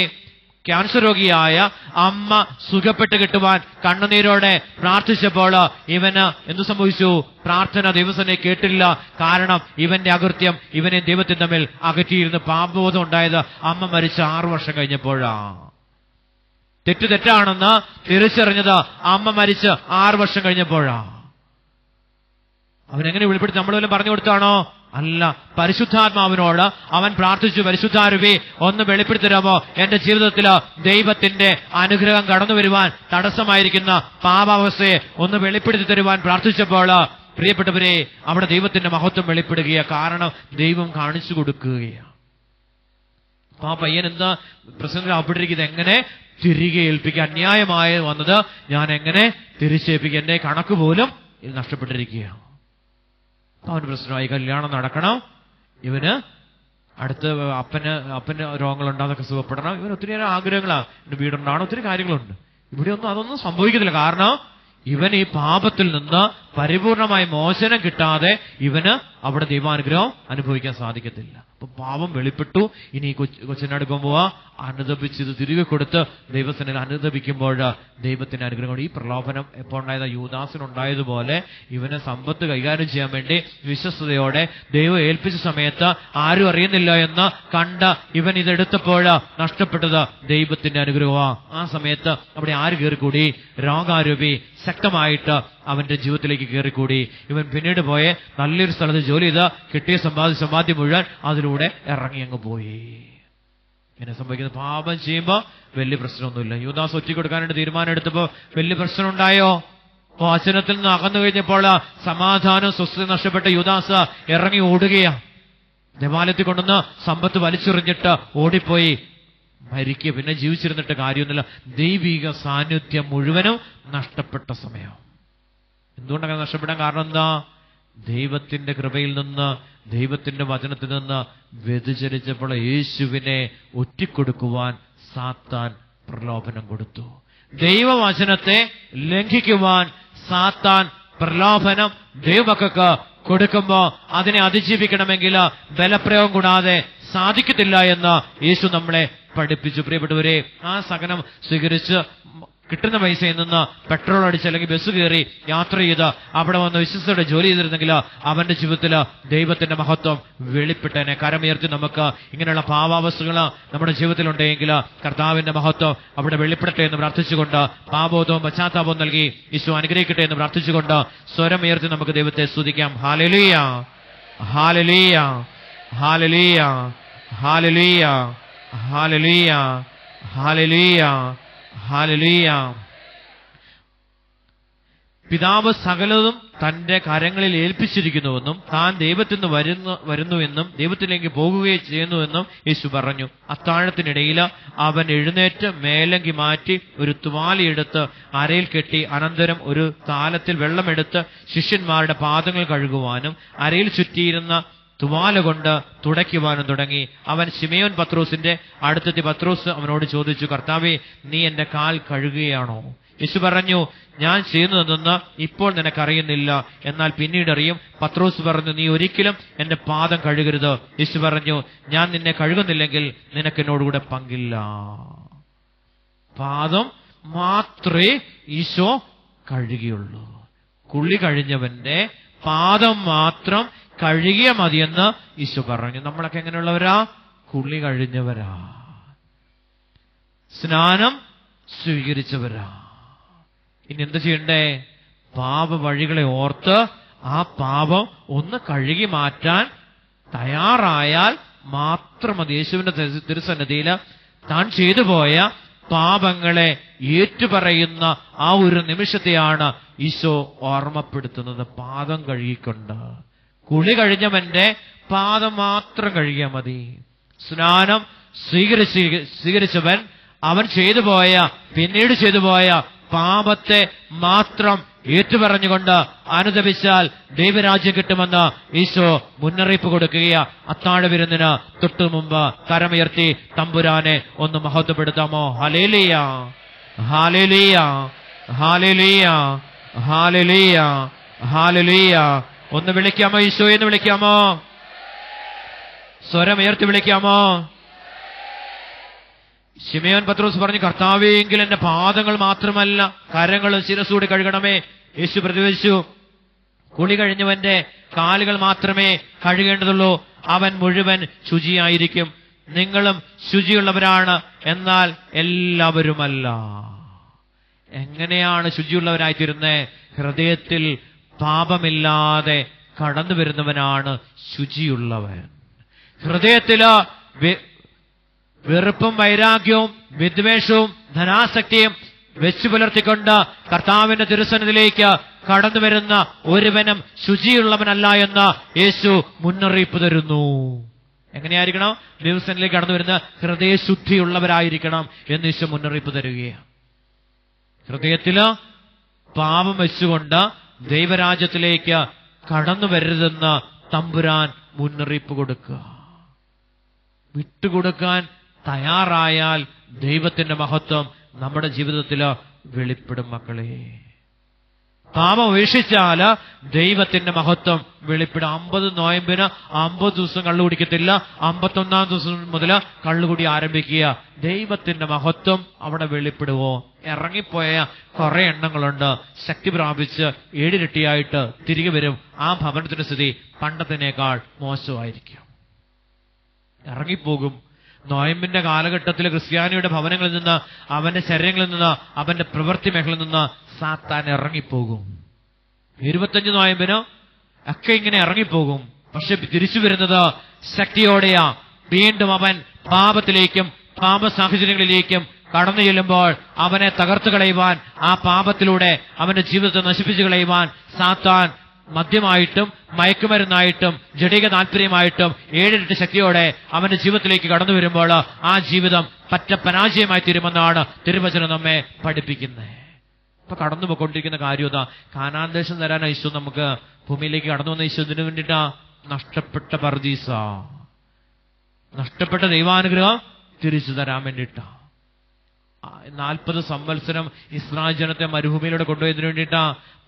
ക്യാൻസർ രോഗിയായ അമ്മ സുഖപ്പെട്ട് കിട്ടുവാൻ കണ്ണുനീരോടെ പ്രാർത്ഥിച്ചപ്പോൾ ഇവന് എന്തു സംഭവിച്ചു? പ്രാർത്ഥന ദൈവസനെ കേട്ടില്ല. കാരണം ഇവന്റെ അകൃത്യം ഇവനെ ദൈവത്തിന് തമ്മിൽ അകറ്റിയിരുന്ന് പാപബോധം ഉണ്ടായത് അമ്മ മരിച്ച 6 വർഷം കഴിഞ്ഞപ്പോഴാണ്. തെറ്റാണെന്ന് തിരിച്ചറിഞ്ഞത് അമ്മ മരിച്ച് 6 വർഷം കഴിഞ്ഞപ്പോഴാണ്. അവനെങ്ങനെ വെളിപ്പെടുത്തി? നമ്മൾ വല്ലതും പറഞ്ഞു കൊടുത്താണോ? അല്ല. പരിശുദ്ധാത്മാവിനോട് അവൻ പ്രാർത്ഥിച്ചു, പരിശുദ്ധാരൂപി ഒന്ന് വെളിപ്പെടുത്തി തരാമോ? എന്റെ ജീവിതത്തിൽ ദൈവത്തിന്റെ അനുഗ്രഹം കടന്നു വരുവാൻ തടസ്സമായിരിക്കുന്ന പാപാവസ്ഥയെ ഒന്ന് വെളിപ്പെടുത്തി തരുവാൻ പ്രാർത്ഥിച്ചപ്പോൾ പ്രിയപ്പെട്ടവരെ, അവിടെ ദൈവത്തിന്റെ മഹത്വം വെളിപ്പെടുകയാണ്. കാരണം ദൈവം കാണിച്ചു കൊടുക്കുകയാണ്. അപ്പൊ ആ പയ്യൻ എന്താ പ്രശ്നത്തിൽ അകപ്പെട്ടിരിക്കുന്നത്? എങ്ങനെ തിരികെ ഏൽപ്പിക്കുക? അന്യായമായി വന്നത് ഞാൻ എങ്ങനെ തിരിച്ചേൽപ്പിക്കുക? എന്റെ കണക്ക് പോലും ഇത് നഷ്ടപ്പെട്ടിരിക്കുകയാണ്. അവന് പ്രശ്നമായി. കല്യാണം നടക്കണം, ഇവന് അടുത്ത് അപ്പന് രോഗങ്ങളുണ്ട്, അതൊക്കെ സുഖപ്പെടണം, ഇവന് ഒത്തിരിയേറെ ആഗ്രഹങ്ങളാണ്. ഇവന് വീടുണ്ടാവണം, ഒത്തിരി കാര്യങ്ങളുണ്ട്. അതൊന്നും സംഭവിക്കത്തില്ല. കാരണം ഇവൻ ഈ പാപത്തിൽ നിന്ന് പരിപൂർണമായി മോചനം കിട്ടാതെ ഇവന് അവിടെ ദൈവാനുഗ്രഹം അനുഭവിക്കാൻ സാധിക്കത്തില്ല. അപ്പൊ പാപം വെളിപ്പെട്ടു. ഇനി കൊച്ചിനടുക്കം പോവാ, അനുദപിച്ചത് തിരികെ കൊടുത്ത് ദൈവസന്നിധിയിൽ അനുദപിക്കുമ്പോൾ ദൈവത്തിന്റെ അനുഗ്രഹം. ഈ പ്രലോഭനം എപ്പോൾ ഉണ്ടായത്? യൂദാസിനുണ്ടായതുപോലെ ഇവനെ സമ്പത്ത് കൈകാര്യം ചെയ്യാൻ വേണ്ടി വിശ്വസ്തയോടെ ദൈവം ഏൽപ്പിച്ച സമയത്ത് ആരും അറിയുന്നില്ല എന്ന് കണ്ട് ഇവൻ ഇതെടുത്തപ്പോൾ നഷ്ടപ്പെട്ടത് ദൈവത്തിന്റെ അനുഗ്രഹമാണ്. ആ സമയത്ത് അവിടെ ആര് കയറിക്കൂടി? രോഗാരൂപി ശക്തമായിട്ട് അവന്റെ ജീവിതത്തിലേക്ക് കയറിക്കൂടി. ഇവൻ പിന്നീട് പോയെ നല്ലൊരു സ്ഥലത്ത് ജോലി ചെയ്ത് കിട്ടിയ സമ്പാദ്യം മുഴുവൻ അതിലൂടെ ഇറങ്ങി അങ്ങ് പോയി. ഇങ്ങനെ സംഭവിക്കുന്നത്. പാപം ചെയ്യുമ്പോൾ വലിയ പ്രശ്നമൊന്നുമില്ല. യൂദാസ് ഒറ്റ കൊടുക്കാനായിട്ട് തീരുമാനം എടുത്തപ്പോൾ വലിയ പ്രശ്നം ഉണ്ടായോ? വചനത്തിൽ നിന്ന് അകന്നു കഴിഞ്ഞപ്പോൾ സമാധാനം സ്വസ്ഥത നഷ്ടപ്പെട്ട യൂദാസ് ഇറങ്ങി ഓടുകയാണ്. ദേവാലയത്തിൽ കൊണ്ടുവന്ന് സമ്പത്ത് വലിച്ചെറിഞ്ഞിട്ട് ഓടിപ്പോയി മരിക്കുക. പിന്നെ ജീവിച്ചിരുന്നിട്ട് കാര്യമൊന്നുമില്ല. ദൈവിക സാന്നിധ്യം മുഴുവനും നഷ്ടപ്പെട്ട സമയം. എന്തുകൊണ്ടങ്ങനെ നഷ്ടപ്പെടാൻ കാരണം എന്താ? ദൈവത്തിന്റെ കൃപയിൽ നിന്ന്, ദൈവത്തിന്റെ വചനത്തിൽ നിന്ന് വ്യതിചലിച്ചപ്പോൾ യേശുവിനെ ഒറ്റിക്കൊടുക്കുവാൻ സാത്താൻ പ്രലോഭനം കൊടുത്തു. ദൈവവചനത്തെ ലംഘിക്കുവാൻ സാത്താൻ പ്രലോഭനം ദൈവമക്കൾക്ക് കൊടുക്കുമ്പോ അതിനെ അതിജീവിക്കണമെങ്കിൽ ബലപ്രയോഗം കൂടാതെ സാധിക്കത്തില്ല എന്ന് യേശു നമ്മളെ പഠിപ്പിച്ചു. പ്രിയപ്പെട്ടവരെ, ആ സഹനം സ്വീകരിച്ച് കിട്ടുന്ന പൈസയിൽ നിന്ന് പെട്രോൾ അടിച്ച് അല്ലെങ്കിൽ ബസ് കയറി യാത്ര ചെയ്ത് അവിടെ വന്ന് വിശ്വസ്തയുടെ ജോലി ചെയ്തിരുന്നെങ്കിൽ അവന്റെ ജീവിതത്തിൽ ദൈവത്തിന്റെ മഹത്വം വെളിപ്പെട്ടേനെ. കരമുയർത്തി നമുക്ക് ഇങ്ങനെയുള്ള പാപാവസ്ഥകൾ നമ്മുടെ ജീവിതത്തിലുണ്ടെങ്കിൽ കർത്താവിന്റെ മഹത്വം അവിടെ വെളിപ്പെടട്ടെ എന്ന് പ്രാർത്ഥിച്ചുകൊണ്ട്, പാപബോധവും പശ്ചാത്താപവും നൽകി ഈശോ അനുഗ്രഹിക്കട്ടെ എന്ന് പ്രാർത്ഥിച്ചുകൊണ്ട് സ്വരമുയർത്തി നമുക്ക് ദൈവത്തെ സ്തുതിക്കാം. ഹല്ലേലൂയ, ഹല്ലേലൂയ, ഹല്ലേലൂയ, ഹല്ലേലൂയ, ഹല്ലേലൂയ, ഹല്ലേലൂയ, ഹല്ലേലൂയ. പിതാവ് സകലതും തന്റെ കരങ്ങളിൽ ഏൽപ്പിച്ചിരിക്കുന്നുവെന്നും താൻ ദൈവത്തിൽ നിന്ന് വരുന്നുവെന്നും ദൈവത്തിലേക്ക് പോകുകയും ചെയ്യുന്നുവെന്നും യേശു പറഞ്ഞു. അത്താഴത്തിനിടയിൽ അവൻ എഴുന്നേറ്റ് മേലങ്കി മാറ്റി ഒരു തുവാലയെടുത്ത് അരയിൽ കെട്ടി അനന്തരം ഒരു താലത്തിൽ വെള്ളമെടുത്ത് ശിഷ്യന്മാരുടെ പാദങ്ങൾ കഴുകുവാനും അരയിൽ ചുറ്റിയിരുന്ന തുവാല കൊണ്ട് തുടയ്ക്കുവാനും തുടങ്ങി. അവൻ ശിമയോൻ പത്രോസിന്റെ അടുത്തെത്തി. പത്രോസ് അവനോട് ചോദിച്ചു, കർത്താവേ, നീ എന്റെ കാൽ കഴുകുകയാണോ? യേശു പറഞ്ഞു, ഞാൻ ചെയ്യുന്നതെന്ന് ഇപ്പോൾ നിനക്കറിയുന്നില്ല, എന്നാൽ പിന്നീട് അറിയും. പത്രോസ് പറഞ്ഞു, നീ ഒരിക്കലും എന്റെ പാദം കഴുകരുത്. യേശു പറഞ്ഞു, ഞാൻ നിന്നെ കഴുകുന്നില്ലെങ്കിൽ നിനക്ക് എന്നോടുകൂടെ പങ്കില്ല. പാദം മാത്രമേ ഈശോ കഴുകിയുള്ളൂ. കുളി കഴിഞ്ഞവന്റെ പാദം മാത്രം കഴുകിയ മതിയെന്ന് ഈശോ പറഞ്ഞു. നമ്മളൊക്കെ എങ്ങനെയുള്ളവരാ? കുളി കഴിഞ്ഞവരാ, സ്നാനം സ്വീകരിച്ചവരാ. ഇനി എന്ത് ചെയ്യണ്ടേ? പാപ വഴികളെ ഓർത്ത് ആ പാപം ഒന്ന് കഴുകി മാറ്റാൻ തയ്യാറായാൽ മാത്രം മതി. യേശുവിന്റെ തിരുസന്നിധിയിൽ താൻ ചെയ്തു പോയ പാപങ്ങളെ ഏറ്റുപറയുന്ന ആ ഒരു നിമിഷത്തെയാണ് ഈശോ ഓർമ്മപ്പെടുത്തുന്നത്. പാദം കഴുകിക്കൊണ്ട് കുളി കഴിഞ്ഞവന്റെ പാദം മാത്രം കഴുകിയാൽ മതി. സ്നാനം സ്വീകരിച്ചവൻ അവൻ പിന്നീട് ചെയ്തു പോയ പാപത്തെ മാത്രം ഏറ്റുപറഞ്ഞുകൊണ്ട് അനുദപിച്ചാൽ ദൈവരാജ്യം കിട്ടുമെന്ന് ഈശോ മുന്നറിയിപ്പ് കൊടുക്കുകയാ. അത്താഴ വിരുന്നിന് തൊട്ടു മുമ്പ് കരമുയർത്തി തമ്പുരാനെ ഒന്ന് മഹത്വപ്പെടുത്താമോ? ഹല്ലേലൂയ, ഹല്ലേലൂയ, ഹല്ലേലൂയ, ഹല്ലേലൂയ, ഹല്ലേലൂയ. ഒന്ന് വിളിക്കാമോ? ഈശോ എന്ന് വിളിക്കാമോ? സ്വരമുയർത്തി വിളിക്കാമോ? ശിമയോൻ പത്രോസ് പറഞ്ഞു, കർത്താവേ, എങ്കിൽ എന്റെ പാദങ്ങൾ മാത്രമല്ല കരങ്ങളും ശിരസ്സൂടി കഴുകണമേ. യേശു പ്രതിവദിച്ചു, കുളി കഴിഞ്ഞവന്റെ കാലുകൾ മാത്രമേ കഴുകേണ്ടതുള്ളൂ, അവൻ മുഴുവൻ ശുചിയായിരിക്കും. നിങ്ങളും ശുചിയുള്ളവരാണ്, എന്നാൽ എല്ലാവരുമല്ല. എങ്ങനെയാണ് ശുചിയുള്ളവരായിത്തീരുന്നേ? ഹൃദയത്തിൽ പാപമില്ലാതെ കടന്നു വരുന്നവനാണ് ശുചിയുള്ളവൻ. ഹൃദയത്തില് വെറുപ്പും വൈരാഗ്യവും വിദ്വേഷവും ധനാസക്തിയും വെച്ചു പുലർത്തിക്കൊണ്ട് കർത്താവിന്റെ തിരുസന്നിധിയിലേക്ക് കടന്നു വരുന്ന ഒരുവനും ശുചിയുള്ളവനല്ല എന്ന് യേശു മുന്നറിയിപ്പ് തരുന്നു. എങ്ങനെയായിരിക്കണം? തിരുസന്നിധിയിലേക്ക് കടന്നു വരുന്ന ഹൃദയശുദ്ധിയുള്ളവരായിരിക്കണം എന്ന് യേശു മുന്നറിയിപ്പ് തരികയാണ്. ഹൃദയത്തില് പാപം വെച്ചുകൊണ്ട് ദൈവരാജ്യത്തിലേക്ക് കടന്നു വരരുതെന്ന് തമ്പുരാൻ മുന്നറിയിപ്പ് കൊടുക്കുക. വിട്ടുകൊടുക്കാൻ തയ്യാറായാൽ ദൈവത്തിന്റെ മഹത്വം നമ്മുടെ ജീവിതത്തിൽ വെളിപ്പെടും. മക്കളെ, പാപം ഉപേക്ഷിച്ചാല് ദൈവത്തിന്റെ മഹത്വം വെളിപ്പെടും. 50 നോയമ്പിന് 50 ദിവസം കള്ളു കുടിക്കത്തില്ല. 51-ാം ദിവസം മുതൽ കള്ളുകുടി ആരംഭിക്കുക. ദൈവത്തിന്റെ മഹത്വം അവിടെ വെളിപ്പെടുവോ? ഇറങ്ങിപ്പോയ കുറെ എണ്ണങ്ങളുണ്ട്. ശക്തി പ്രാപിച്ച് 7 ഇരട്ടിയായിട്ട് തിരികെ വരും. ആ ഭവനത്തിന്റെ സ്ഥിതി പണ്ടത്തിനേക്കാൾ മോശമായിരിക്കും. ഇറങ്ങിപ്പോകും. നോയമ്പിന്റെ കാലഘട്ടത്തിൽ ക്രിസ്ത്യാനിയുടെ ഭവനങ്ങളിൽ നിന്ന്, അവന്റെ ശരീരങ്ങളിൽ നിന്ന്, അവന്റെ പ്രവൃത്തി മേഖലയിൽ നിന്ന് സാത്താൻ ഇറങ്ങിപ്പോകും. 25 നോയമ്പിന് ഒക്കെ ഇങ്ങനെ ഇറങ്ങിപ്പോകും. പക്ഷെ തിരിച്ചു വരുന്നത് ശക്തിയോടെയാ. വീണ്ടും അവൻ പാപത്തിലേക്കും പാപ സാഹചര്യങ്ങളിലേക്കും കടന്നു ചെല്ലുമ്പോൾ അവനെ തകർത്തു കളയുവാൻ, ആ പാപത്തിലൂടെ അവന്റെ ജീവിതത്തെ നശിപ്പിച്ചു കളയുവാൻ സാത്താൻ മദ്യമായിട്ടും മയക്കുമരുന്നായിട്ടും ജഡിക താല്പര്യമായിട്ടും 7 ഇരട്ടി ശക്തിയോടെ അവന്റെ ജീവിതത്തിലേക്ക് കടന്നു വരുമ്പോൾ ആ ജീവിതം പറ്റ പരാജയമായി തീരുമെന്നാണ് തിരുവചനം നമ്മെ പഠിപ്പിക്കുന്നത്. ഇപ്പൊ കടന്നു പോയിക്കൊണ്ടിരിക്കുന്ന കാര്യം ഇതാ. കാനാൻ ദേശം തരാൻ യേശു നമുക്ക് ഭൂമിയിലേക്ക് കടന്നു വന്ന യേശു ഇതിനു വേണ്ടിയിട്ടാ. നഷ്ടപ്പെട്ട പർദീസ, നഷ്ടപ്പെട്ട ദൈവാനുഗ്രഹം തിരിച്ചു തരാൻ വേണ്ടിയിട്ടാ. 40 സംവത്സരം ഇസ്രായേൽ ജനത്തെ മരുഭൂമിയിലൂടെ കൊണ്ടുപോയതിനു വേണ്ടിയിട്ടാ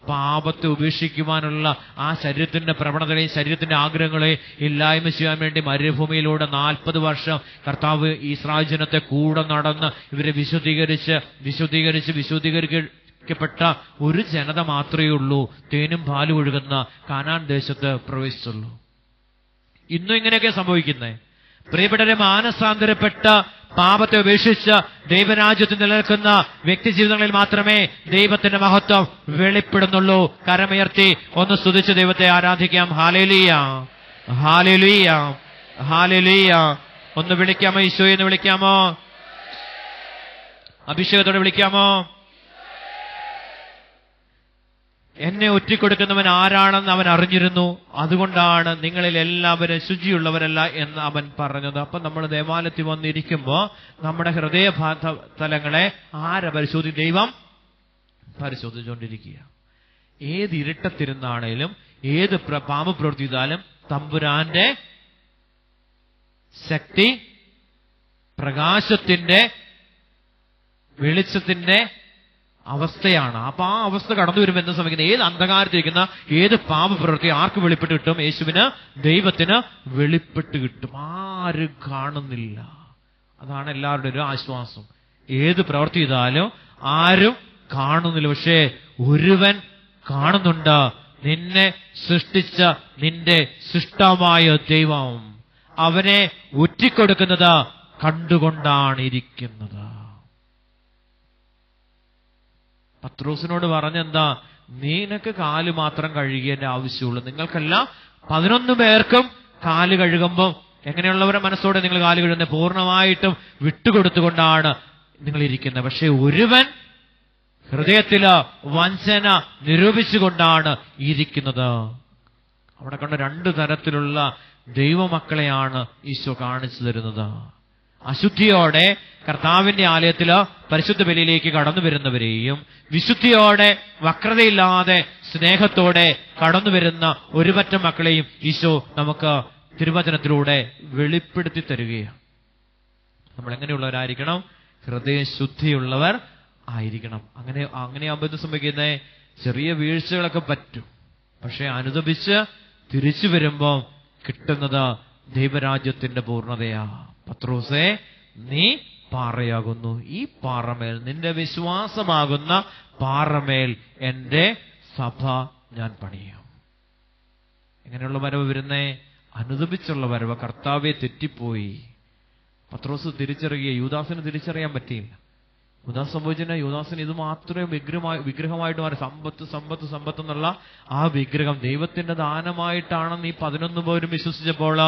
പാപത്തെ ഉപേക്ഷിക്കുവാനുള്ള ആ ശരീരത്തിന്റെ പ്രവണതകളെയും ശരീരത്തിന്റെ ആഗ്രഹങ്ങളെയും ഇല്ലായ്മ ചെയ്യാൻ വേണ്ടി മരുഭൂമിയിലൂടെ 40 വർഷം കർത്താവ് ഇസ്രായേൽ ജനത്തെ കൂടെ നടന്ന് ഇവരെ വിശുദ്ധീകരിക്കപ്പെട്ട ഒരു ജനത മാത്രമേ ഉള്ളൂ തേനും പാലും ഒഴുകുന്ന കാനാൻ ദേശത്ത് പ്രവേശിച്ചുള്ളൂ. ഇന്നും ഇങ്ങനെയൊക്കെ സംഭവിക്കുന്നേ. പ്രിയപ്പെട്ടവരെ, മാനസാന്തരപ്പെട്ട പാപത്തെ ഉപേക്ഷിച്ച് ദൈവരാജ്യത്തിൽ നിലനിൽക്കുന്ന വ്യക്തി ജീവിതങ്ങളിൽ മാത്രമേ ദൈവത്തിന്റെ മഹത്വം വെളിപ്പെടുന്നുള്ളൂ. കരമുയർത്തി ഒന്ന് സ്തുതിച്ച് ദൈവത്തെ ആരാധിക്കാം. ഹല്ലേലൂയ, ഹല്ലേലൂയ, ഹല്ലേലൂയ. ഒന്ന് വിളിക്കാമോ? ഈശോയെ എന്ന് വിളിക്കാമോ? അഭിഷേകത്തോടെ വിളിക്കാമോ? എന്നെ ഒറ്റിക്കൊടുക്കുന്നവൻ ആരാണെന്ന് അവൻ അറിഞ്ഞിരുന്നു, അതുകൊണ്ടാണ് നിങ്ങളിൽ എല്ലാവരും ശുചിയുള്ളവരല്ല എന്ന് അവൻ പറഞ്ഞത്. അപ്പൊ നമ്മൾ ദേവാലയത്തിൽ വന്നിരിക്കുമ്പോ നമ്മുടെ ഹൃദയ തലങ്ങളെ ദൈവം പരിശോധിച്ചുകൊണ്ടിരിക്കുക. ഏത് ഇരുട്ടത്തിരുന്നാണേലും ഏത് പാപം പ്രവർത്തിച്ചാലും തമ്പുരാന്റെ ശക്തി, പ്രകാശത്തിന്റെ, വെളിച്ചത്തിന്റെ അവസ്ഥയാണ്. അപ്പൊ ആ അവസ്ഥ കടന്നു വരുമ്പോൾ എന്താ സംഭവിക്കുന്നത്? ഏത് അന്ധകാരത്തിരിക്കുന്ന ഏത് പാപപ്രവൃത്തി ആർക്ക് വെളിപ്പെട്ട് കിട്ടും? യേശുവിന്, ദൈവത്തിന് വെളിപ്പെട്ട് കിട്ടും. ആരും കാണുന്നില്ല. അതാണ് എല്ലാവരുടെ ഒരു ആശ്വാസം. ഏത് പ്രവൃത്തി ചെയ്താലും ആരും കാണുന്നില്ല, പക്ഷേ ഒരുവൻ കാണുന്നുണ്ട്. നിന്നെ സൃഷ്ടിച്ച നിന്റെ സൃഷ്ടമായ ദൈവം അവനെ ഒറ്റിക്കൊടുക്കുന്നത് കണ്ടുകൊണ്ടാണ് ഇരിക്കുന്നത്. പത്രോസിനോട് പറഞ്ഞെന്താ? നിനക്ക് കാല് മാത്രം കഴുകിയതിന്റെ ആവശ്യമുള്ളൂ. നിങ്ങൾക്കെല്ലാം 11 പേർക്കും കാല് കഴുകുമ്പോൾ എങ്ങനെയുള്ളവരുടെ മനസ്സോടെ നിങ്ങൾ കാല് കഴുകുന്നത്? പൂർണ്ണമായിട്ടും വിട്ടുകൊടുത്തുകൊണ്ടാണ് നിങ്ങൾ ഇരിക്കുന്നത്. പക്ഷെ ഒരുവൻ ഹൃദയത്തില് വഞ്ചന നിരൂപിച്ചുകൊണ്ടാണ് ഇരിക്കുന്നത്. അവിടെ കണ്ട 2 തരത്തിലുള്ള ദൈവമക്കളെയാണ് ഈശോ കാണിച്ചു തരുന്നത്. അശുദ്ധിയോടെ കർത്താവിന്റെ ആലയത്തില് പരിശുദ്ധ ബലിയിലേക്ക് കടന്നു വരുന്നവരെയും വിശുദ്ധിയോടെ വക്രതയില്ലാതെ സ്നേഹത്തോടെ കടന്നു വരുന്ന ഒരുപറ്റം മക്കളെയും ഈശോ നമുക്ക് തിരുവചനത്തിലൂടെ വെളിപ്പെടുത്തി തരികയാണ്. നമ്മൾ എങ്ങനെയുള്ളവരായിരിക്കണം? ഹൃദയശുദ്ധിയുള്ളവർ ആയിരിക്കണം. അങ്ങനെയാകുമ്പോൾ ഇത് സംഭവിക്കുന്നത് ചെറിയ വീഴ്ചകളൊക്കെ പറ്റും, പക്ഷെ അനുദപിച്ച് തിരിച്ചു വരുമ്പോൾ കിട്ടുന്നത് ദൈവരാജ്യത്തിന്റെ പൂർണ്ണതയാ. പത്രോസേ, നീ പാറയാകുന്നു. ഈ പാറമേൽ, നിന്റെ വിശ്വാസമാകുന്ന പാറമേൽ എന്റെ സഭ ഞാൻ പണിയും. എങ്ങനെയുള്ള വരവ് വരുന്നേ? അനുദപിച്ചുള്ള വരവ്. കർത്താവെ തെറ്റിപ്പോയി. പത്രോസ് തിരിച്ചറിയുക. യൂദാസിന് തിരിച്ചറിയാൻ പറ്റിയില്ല. യൂദാസ് സംഭവിച്ചില്ല. യൂദാസിന് ഇത് മാത്രമേ വിഗ്രഹമായിട്ട് മാറി. സമ്പത്ത് എന്നുള്ള ആ വിഗ്രഹം ദൈവത്തിന്റെ ദാനമായിട്ടാണെന്ന് ഈ 11 പേരും വിശ്വസിച്ചപ്പോൾ,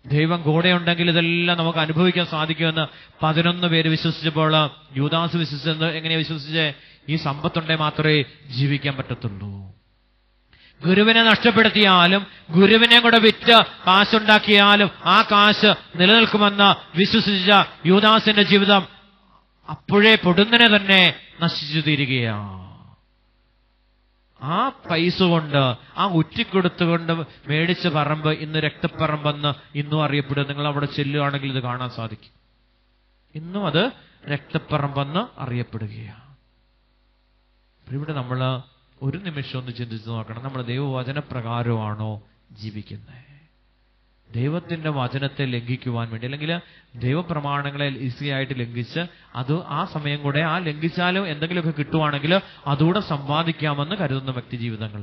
ദൈവം കൂടെയുണ്ടെങ്കിൽ ഇതെല്ലാം നമുക്ക് അനുഭവിക്കാൻ സാധിക്കുമെന്ന് 11 പേര് വിശ്വസിച്ചപ്പോൾ, യൂദാസ് വിശ്വസിച്ചെന്ന് എങ്ങനെയാ വിശ്വസിച്ചേ? ഈ സമ്പത്തുണ്ടെ മാത്രമേ ജീവിക്കാൻ പറ്റത്തുള്ളൂ. ഗുരുവിനെ നഷ്ടപ്പെടുത്തിയാലും ഗുരുവിനെ കൂടെ വിറ്റ് കാശുണ്ടാക്കിയാലും ആ കാശ് നിലനിൽക്കുമെന്ന് വിശ്വസിച്ച യൂദാസിന്റെ ജീവിതം അപ്പോഴേ പൊടുന്നനെ തന്നെ നശിച്ചു തീരുകയാണ്. ആ പൈസ കൊണ്ട്, ആ ഉറ്റിക്കൊടുത്തുകൊണ്ട് മേടിച്ച പറമ്പ് ഇന്ന് രക്തപ്പറമ്പെന്ന് ഇന്നും അറിയപ്പെടുക. നിങ്ങൾ അവിടെ ചെല്ലുകയാണെങ്കിൽ ഇത് കാണാൻ സാധിക്കും. ഇന്നും അത് രക്തപ്പറമ്പെന്ന് അറിയപ്പെടുകയാണ്. ഇവിടെ നമ്മൾ ഒരു നിമിഷം ഒന്ന് ചിന്തിച്ചു നോക്കണം. നമ്മൾ ദൈവവചനപ്രകാരമാണോ ജീവിക്കുന്നത്? ദൈവത്തിന്റെ വചനത്തെ ലംഘിക്കുവാൻ വേണ്ടി, അല്ലെങ്കിൽ ദൈവപ്രമാണങ്ങളെ ഈസി ആയിട്ട് ലംഘിച്ച് അത് ആ സമയം കൂടെ ആ ലംഘിച്ചാലും എന്തെങ്കിലുമൊക്കെ കിട്ടുവാണെങ്കിൽ അതുകൂടെ സമ്പാദിക്കാമെന്ന് കരുതുന്ന വ്യക്തി ജീവിതങ്ങൾ.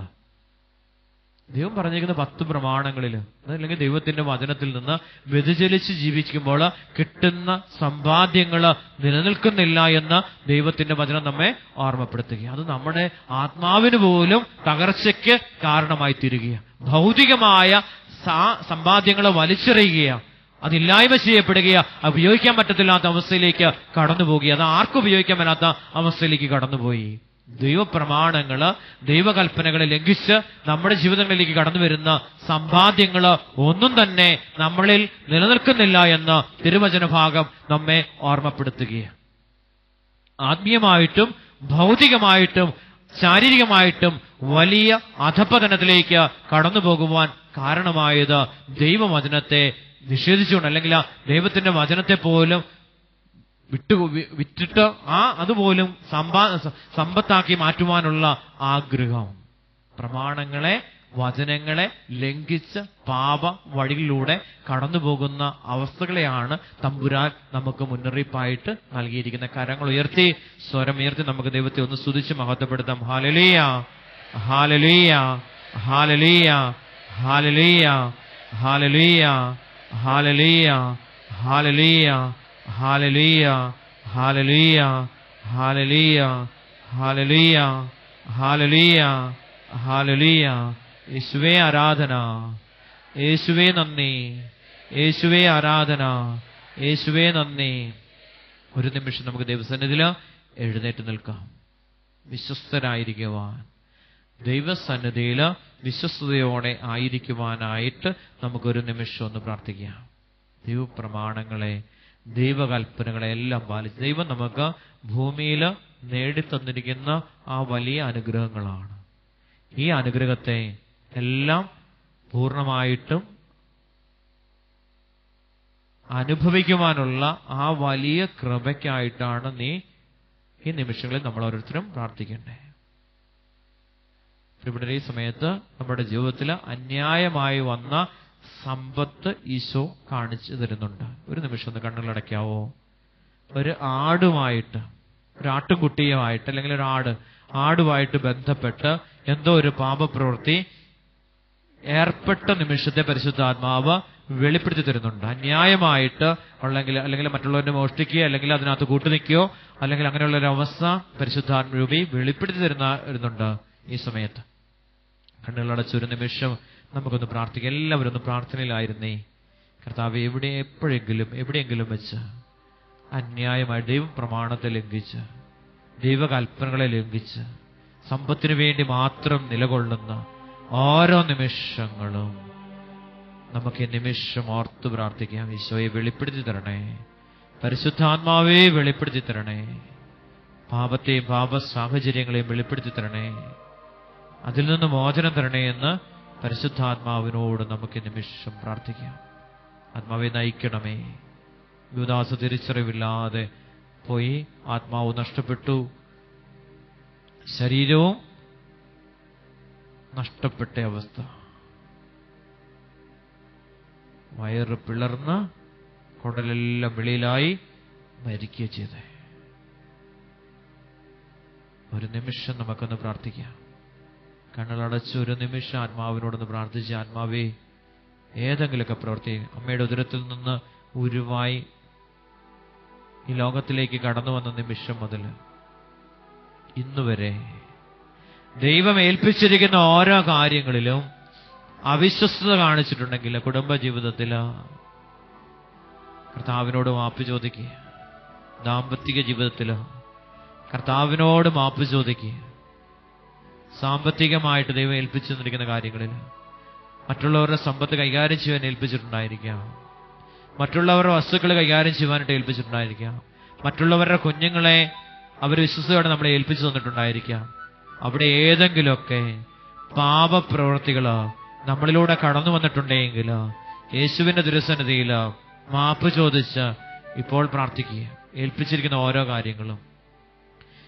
ദൈവം പറഞ്ഞിരിക്കുന്ന 10 പ്രമാണങ്ങളിൽ, അതല്ലെങ്കിൽ ദൈവത്തിന്റെ വചനത്തിൽ നിന്ന് വ്യതിചലിച്ച് ജീവിക്കുമ്പോൾ കിട്ടുന്ന സമ്പാദ്യങ്ങൾ നിലനിൽക്കുന്നില്ല എന്ന് ദൈവത്തിന്റെ വചനം നമ്മെ ഓർമ്മപ്പെടുത്തുക. അത് നമ്മുടെ ആത്മാവിന് പോലും തകർച്ചയ്ക്ക് കാരണമായി തീരുകയാണ്. ഭൗതികമായ സമ്പാദ്യങ്ങൾ വലിച്ചെറിയുകയാണ്. അതില്ലായ്മ ചെയ്യപ്പെടുകയാണ്. ഉപയോഗിക്കാൻ പറ്റത്തില്ലാത്ത അവസ്ഥയിലേക്ക് കടന്നു പോകുക. അത് ആർക്കും ഉപയോഗിക്കാൻ പറ്റാത്ത അവസ്ഥയിലേക്ക് കടന്നുപോയി. ദൈവപ്രമാണങ്ങള്, ദൈവകൽപ്പനകളെ ലംഘിച്ച് നമ്മുടെ ജീവിതങ്ങളിലേക്ക് കടന്നു വരുന്ന സമ്പാദ്യങ്ങള് ഒന്നും തന്നെ നമ്മളിൽ നിലനിൽക്കുന്നില്ല എന്ന് തിരുവചന ഭാഗം നമ്മെ ഓർമ്മപ്പെടുത്തുകയാണ്. ആത്മീയമായിട്ടും ഭൗതികമായിട്ടും ശാരീരികമായിട്ടും വലിയ അധപ്പതനത്തിലേക്ക് കടന്നു പോകുവാൻ കാരണമായത് ദൈവവചനത്തെ നിഷേധിച്ചുകൊണ്ട്, അല്ലെങ്കിൽ ദൈവത്തിന്റെ വചനത്തെ പോലും വിറ്റിട്ട് അതുപോലും സമ്പത്താക്കി മാറ്റുവാനുള്ള ആഗ്രഹം, പ്രമാണങ്ങളെ വചനങ്ങളെ ലംഘിച്ച് പാപ വഴികളിലൂടെ കടന്നു പോകുന്ന അവസ്ഥകളെയാണ് തമ്പുരാൻ നമുക്ക് മുന്നറിയിപ്പായിട്ട് നൽകിയിരിക്കുന്ന. കരങ്ങൾ ഉയർത്തി, സ്വരമുയർത്തി നമുക്ക് ദൈവത്തെ ഒന്ന് സ്തുതിച്ച് മഹത്വപ്പെടുത്താം. ഹല്ലേലൂയ, ഹല്ലേലൂയ, ഹല്ലേലൂയ, ഹല്ലേലൂയ, ഹല്ലേലൂയ, ഹല്ലേലൂയ, ഹല്ലേലൂയ, ഹല്ലേലൂയ, ഹല്ലേലൂയ, ഹല്ലേലൂയ, ഹല്ലേലൂയ, ഹല്ലേലൂയ, ഹല്ലേലൂയ. യേശുവേ ആരാധന, യേശുവേ നന്ദി, യേശുവേ ആരാധന, യേശുവേ നന്ദി. ഒരു നിമിഷം നമുക്ക് ദൈവസന്നിധിയിൽ എഴുന്നേറ്റ് നിൽക്കാം. വിശ്വസ്തരായിരിക്കുവാൻ, ദൈവസന്നിധിയിൽ വിശ്വസ്തയോടെ ആയിരിക്കുവാനായിട്ട് നമുക്കൊരു നിമിഷം ഒന്ന് പ്രാർത്ഥിക്കാം. ദൈവപ്രമാണങ്ങളെ, ദൈവകൽപ്പനകളെ എല്ലാം പാലിച്ച് ദൈവം നമുക്ക് ഭൂമിയിൽ നേടിത്തന്നിരിക്കുന്ന ആ വലിയ അനുഗ്രഹങ്ങളാണ്. ഈ അനുഗ്രഹത്തെ എല്ലാം പൂർണ്ണമായിട്ടും അനുഭവിക്കുവാനുള്ള ആ വലിയ കൃപയ്ക്കായിട്ടാണ് ഈ നിമിഷങ്ങളിൽ നമ്മൾ ഓരോരുത്തരും പ്രാർത്ഥിക്കേണ്ടത്. ഇവിടെ ഈ സമയത്ത് നമ്മുടെ ജീവിതത്തിൽ അന്യായമായി വന്ന സമ്പത്ത് ഈശോ കാണിച്ചു തരുന്നുണ്ട്. ഒരു നിമിഷം ഒന്ന് കണ്ണുകളടയ്ക്കാവോ? ഒരു ആടുമായിട്ട്, ഒരു ആട്ടുംകുട്ടിയുമായിട്ട്, അല്ലെങ്കിൽ ഒരു ആടുമായിട്ട് ബന്ധപ്പെട്ട് എന്തോ ഒരു പാപപ്രവൃത്തി ഏർപ്പെട്ട നിമിഷത്തെ പരിശുദ്ധാത്മാവ് വെളിപ്പെടുത്തി തരുന്നുണ്ട്. അന്യായമായിട്ട് അല്ലെങ്കിൽ മറ്റുള്ളവരെ മോഷ്ടിക്കുകയോ അല്ലെങ്കിൽ അതിനകത്ത് കൂട്ടുനിൽക്കുകയോ അല്ലെങ്കിൽ അങ്ങനെയുള്ള ഒരു അവസ്ഥ പരിശുദ്ധാത്മരൂപി വെളിപ്പെടുത്തി തരുന്നുണ്ട്. ഈ സമയത്ത് കണ്ണുകളടച്ചൊരു നിമിഷം നമുക്കൊന്ന് പ്രാർത്ഥിക്കാം. എല്ലാവരും ഒന്ന് പ്രാർത്ഥനയിലായിരുന്നേ. കർത്താവ്, എവിടെയെങ്കിലും വെച്ച് അന്യായമായി ദൈവപ്രമാണത്തെ ലംഘിച്ച്, ദൈവകൽപ്പനകളെ ലംഘിച്ച്, സമ്പത്തിനു വേണ്ടി മാത്രം നിലകൊള്ളുന്ന ഓരോ നിമിഷങ്ങളും നമുക്ക് ഈ നിമിഷം ഓർത്ത് പ്രാർത്ഥിക്കാം. ഈശോയെ വെളിപ്പെടുത്തി തരണേ, പരിശുദ്ധാത്മാവേ വെളിപ്പെടുത്തി തരണേ, പാപത്തെയും പാപ സാഹചര്യങ്ങളെയും വെളിപ്പെടുത്തി തരണേ, അതിൽ നിന്ന് മോചനം തരണേ എന്ന് പരിശുദ്ധാത്മാവിനോട് നമുക്ക് നിമിഷം പ്രാർത്ഥിക്കാം. ആത്മാവെ നയിക്കണമേ. യൂദാസ് തിരിച്ചറിവില്ലാതെ പോയി, ആത്മാവ് നഷ്ടപ്പെട്ടു, ശരീരവും നഷ്ടപ്പെട്ട അവസ്ഥ, വയറ് പിളർന്ന് കുടലെല്ലാം വെളിയിലായി മരിക്കുക ചെയ്തേ. ഒരു നിമിഷം നമുക്കൊന്ന് പ്രാർത്ഥിക്കാം. കണ്ണുകളടച്ച് ഒരു നിമിഷം ആത്മാവിനോടൊന്ന് പ്രാർത്ഥിച്ച്, ആത്മാവേ, ഏതെങ്കിലുമൊക്കെ പ്രവൃത്തി അമ്മയുടെ ഉദരത്തിൽ നിന്ന് ഉരുവായി ഈ ലോകത്തിലേക്ക് കടന്നു വന്ന നിമിഷം മുതൽ ഇന്നുവരെ ദൈവം ഏൽപ്പിച്ചിരിക്കുന്ന ഓരോ കാര്യങ്ങളിലും അവിശ്വസ്തത കാണിച്ചിട്ടുണ്ടെങ്കിൽ കുടുംബ ജീവിതത്തില് കർത്താവിനോട് മാപ്പ് ചോദിക്കുക. ദാമ്പത്തിക ജീവിതത്തില് കർത്താവിനോട് മാപ്പ് ചോദിക്കുക. സാമ്പത്തികമായിട്ട് ദൈവം ഏൽപ്പിച്ചു തന്നിരിക്കുന്ന കാര്യങ്ങളിൽ മറ്റുള്ളവരുടെ സമ്പത്ത് കൈകാര്യം ചെയ്യാൻ ഏൽപ്പിച്ചിട്ടുണ്ടായിരിക്കാം, മറ്റുള്ളവരുടെ വസ്തുക്കൾ കൈകാര്യം ചെയ്യുവാനായിട്ട് ഏൽപ്പിച്ചിട്ടുണ്ടായിരിക്കാം, മറ്റുള്ളവരുടെ കുഞ്ഞുങ്ങളെ അവർ വിശ്വസതയോടെ നമ്മളെ ഏൽപ്പിച്ചു തന്നിട്ടുണ്ടായിരിക്കാം. അവിടെ ഏതെങ്കിലുമൊക്കെ പാപപ്രവൃത്തികൾ നമ്മളിലൂടെ കടന്നു വന്നിട്ടുണ്ടെങ്കിൽ യേശുവിന്റെ തിരുസന്നിധിയിൽ മാപ്പ് ചോദിച്ച് ഇപ്പോൾ പ്രാർത്ഥിക്കുക. ഏൽപ്പിച്ചിരിക്കുന്ന ഓരോ കാര്യങ്ങളും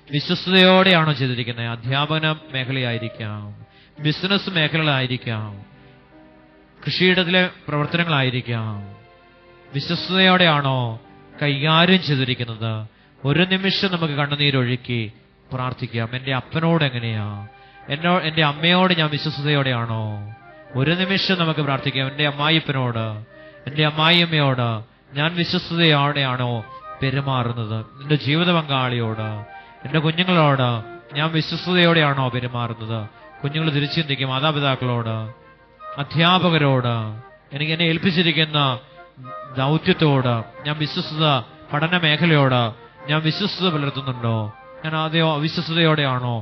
വിശ്വസ്തയോടെയാണോ ചെയ്തിരിക്കുന്നത്? അധ്യാപന മേഖലയായിരിക്കാം, ബിസിനസ് മേഖലകളായിരിക്കാം, കൃഷിയിടത്തിലെ പ്രവർത്തനങ്ങളായിരിക്കാം. വിശ്വസ്തയോടെയാണോ കൈകാര്യം ചെയ്തിരിക്കുന്നത്? ഒരു നിമിഷം നമുക്ക് കണ്ണുനീരൊഴുക്കി പ്രാർത്ഥിക്കാം. എന്റെ അപ്പനോട് എങ്ങനെയാ, എന്റെ അമ്മയോട് ഞാൻ വിശ്വസ്തയോടെയാണോ? ഒരു നിമിഷം നമുക്ക് പ്രാർത്ഥിക്കാം. എന്റെ അമ്മായിപ്പനോട്, എന്റെ അമ്മായിയമ്മയോട് ഞാൻ വിശ്വസ്തയോടെയാണോ പെരുമാറുന്നത്? എന്റെ ജീവിത പങ്കാളിയോട്, എന്റെ കുഞ്ഞുങ്ങളോട് ഞാൻ വിശ്വസ്തയോടെയാണോ പെരുമാറുന്നത്? കുഞ്ഞുങ്ങൾ തിരിച്ചു ചിന്തിക്കും. മാതാപിതാക്കളോട്, അധ്യാപകരോട്, എന്നെ ഏൽപ്പിച്ചിരിക്കുന്ന ദൗത്യത്തോട് ഞാൻ വിശ്വസ്തത, പഠന മേഖലയോട് ഞാൻ വിശ്വസ്തത പുലർത്തുന്നുണ്ടോ? ഞാൻ ആദ്യം അവിശ്വസ്തയോടെയാണോ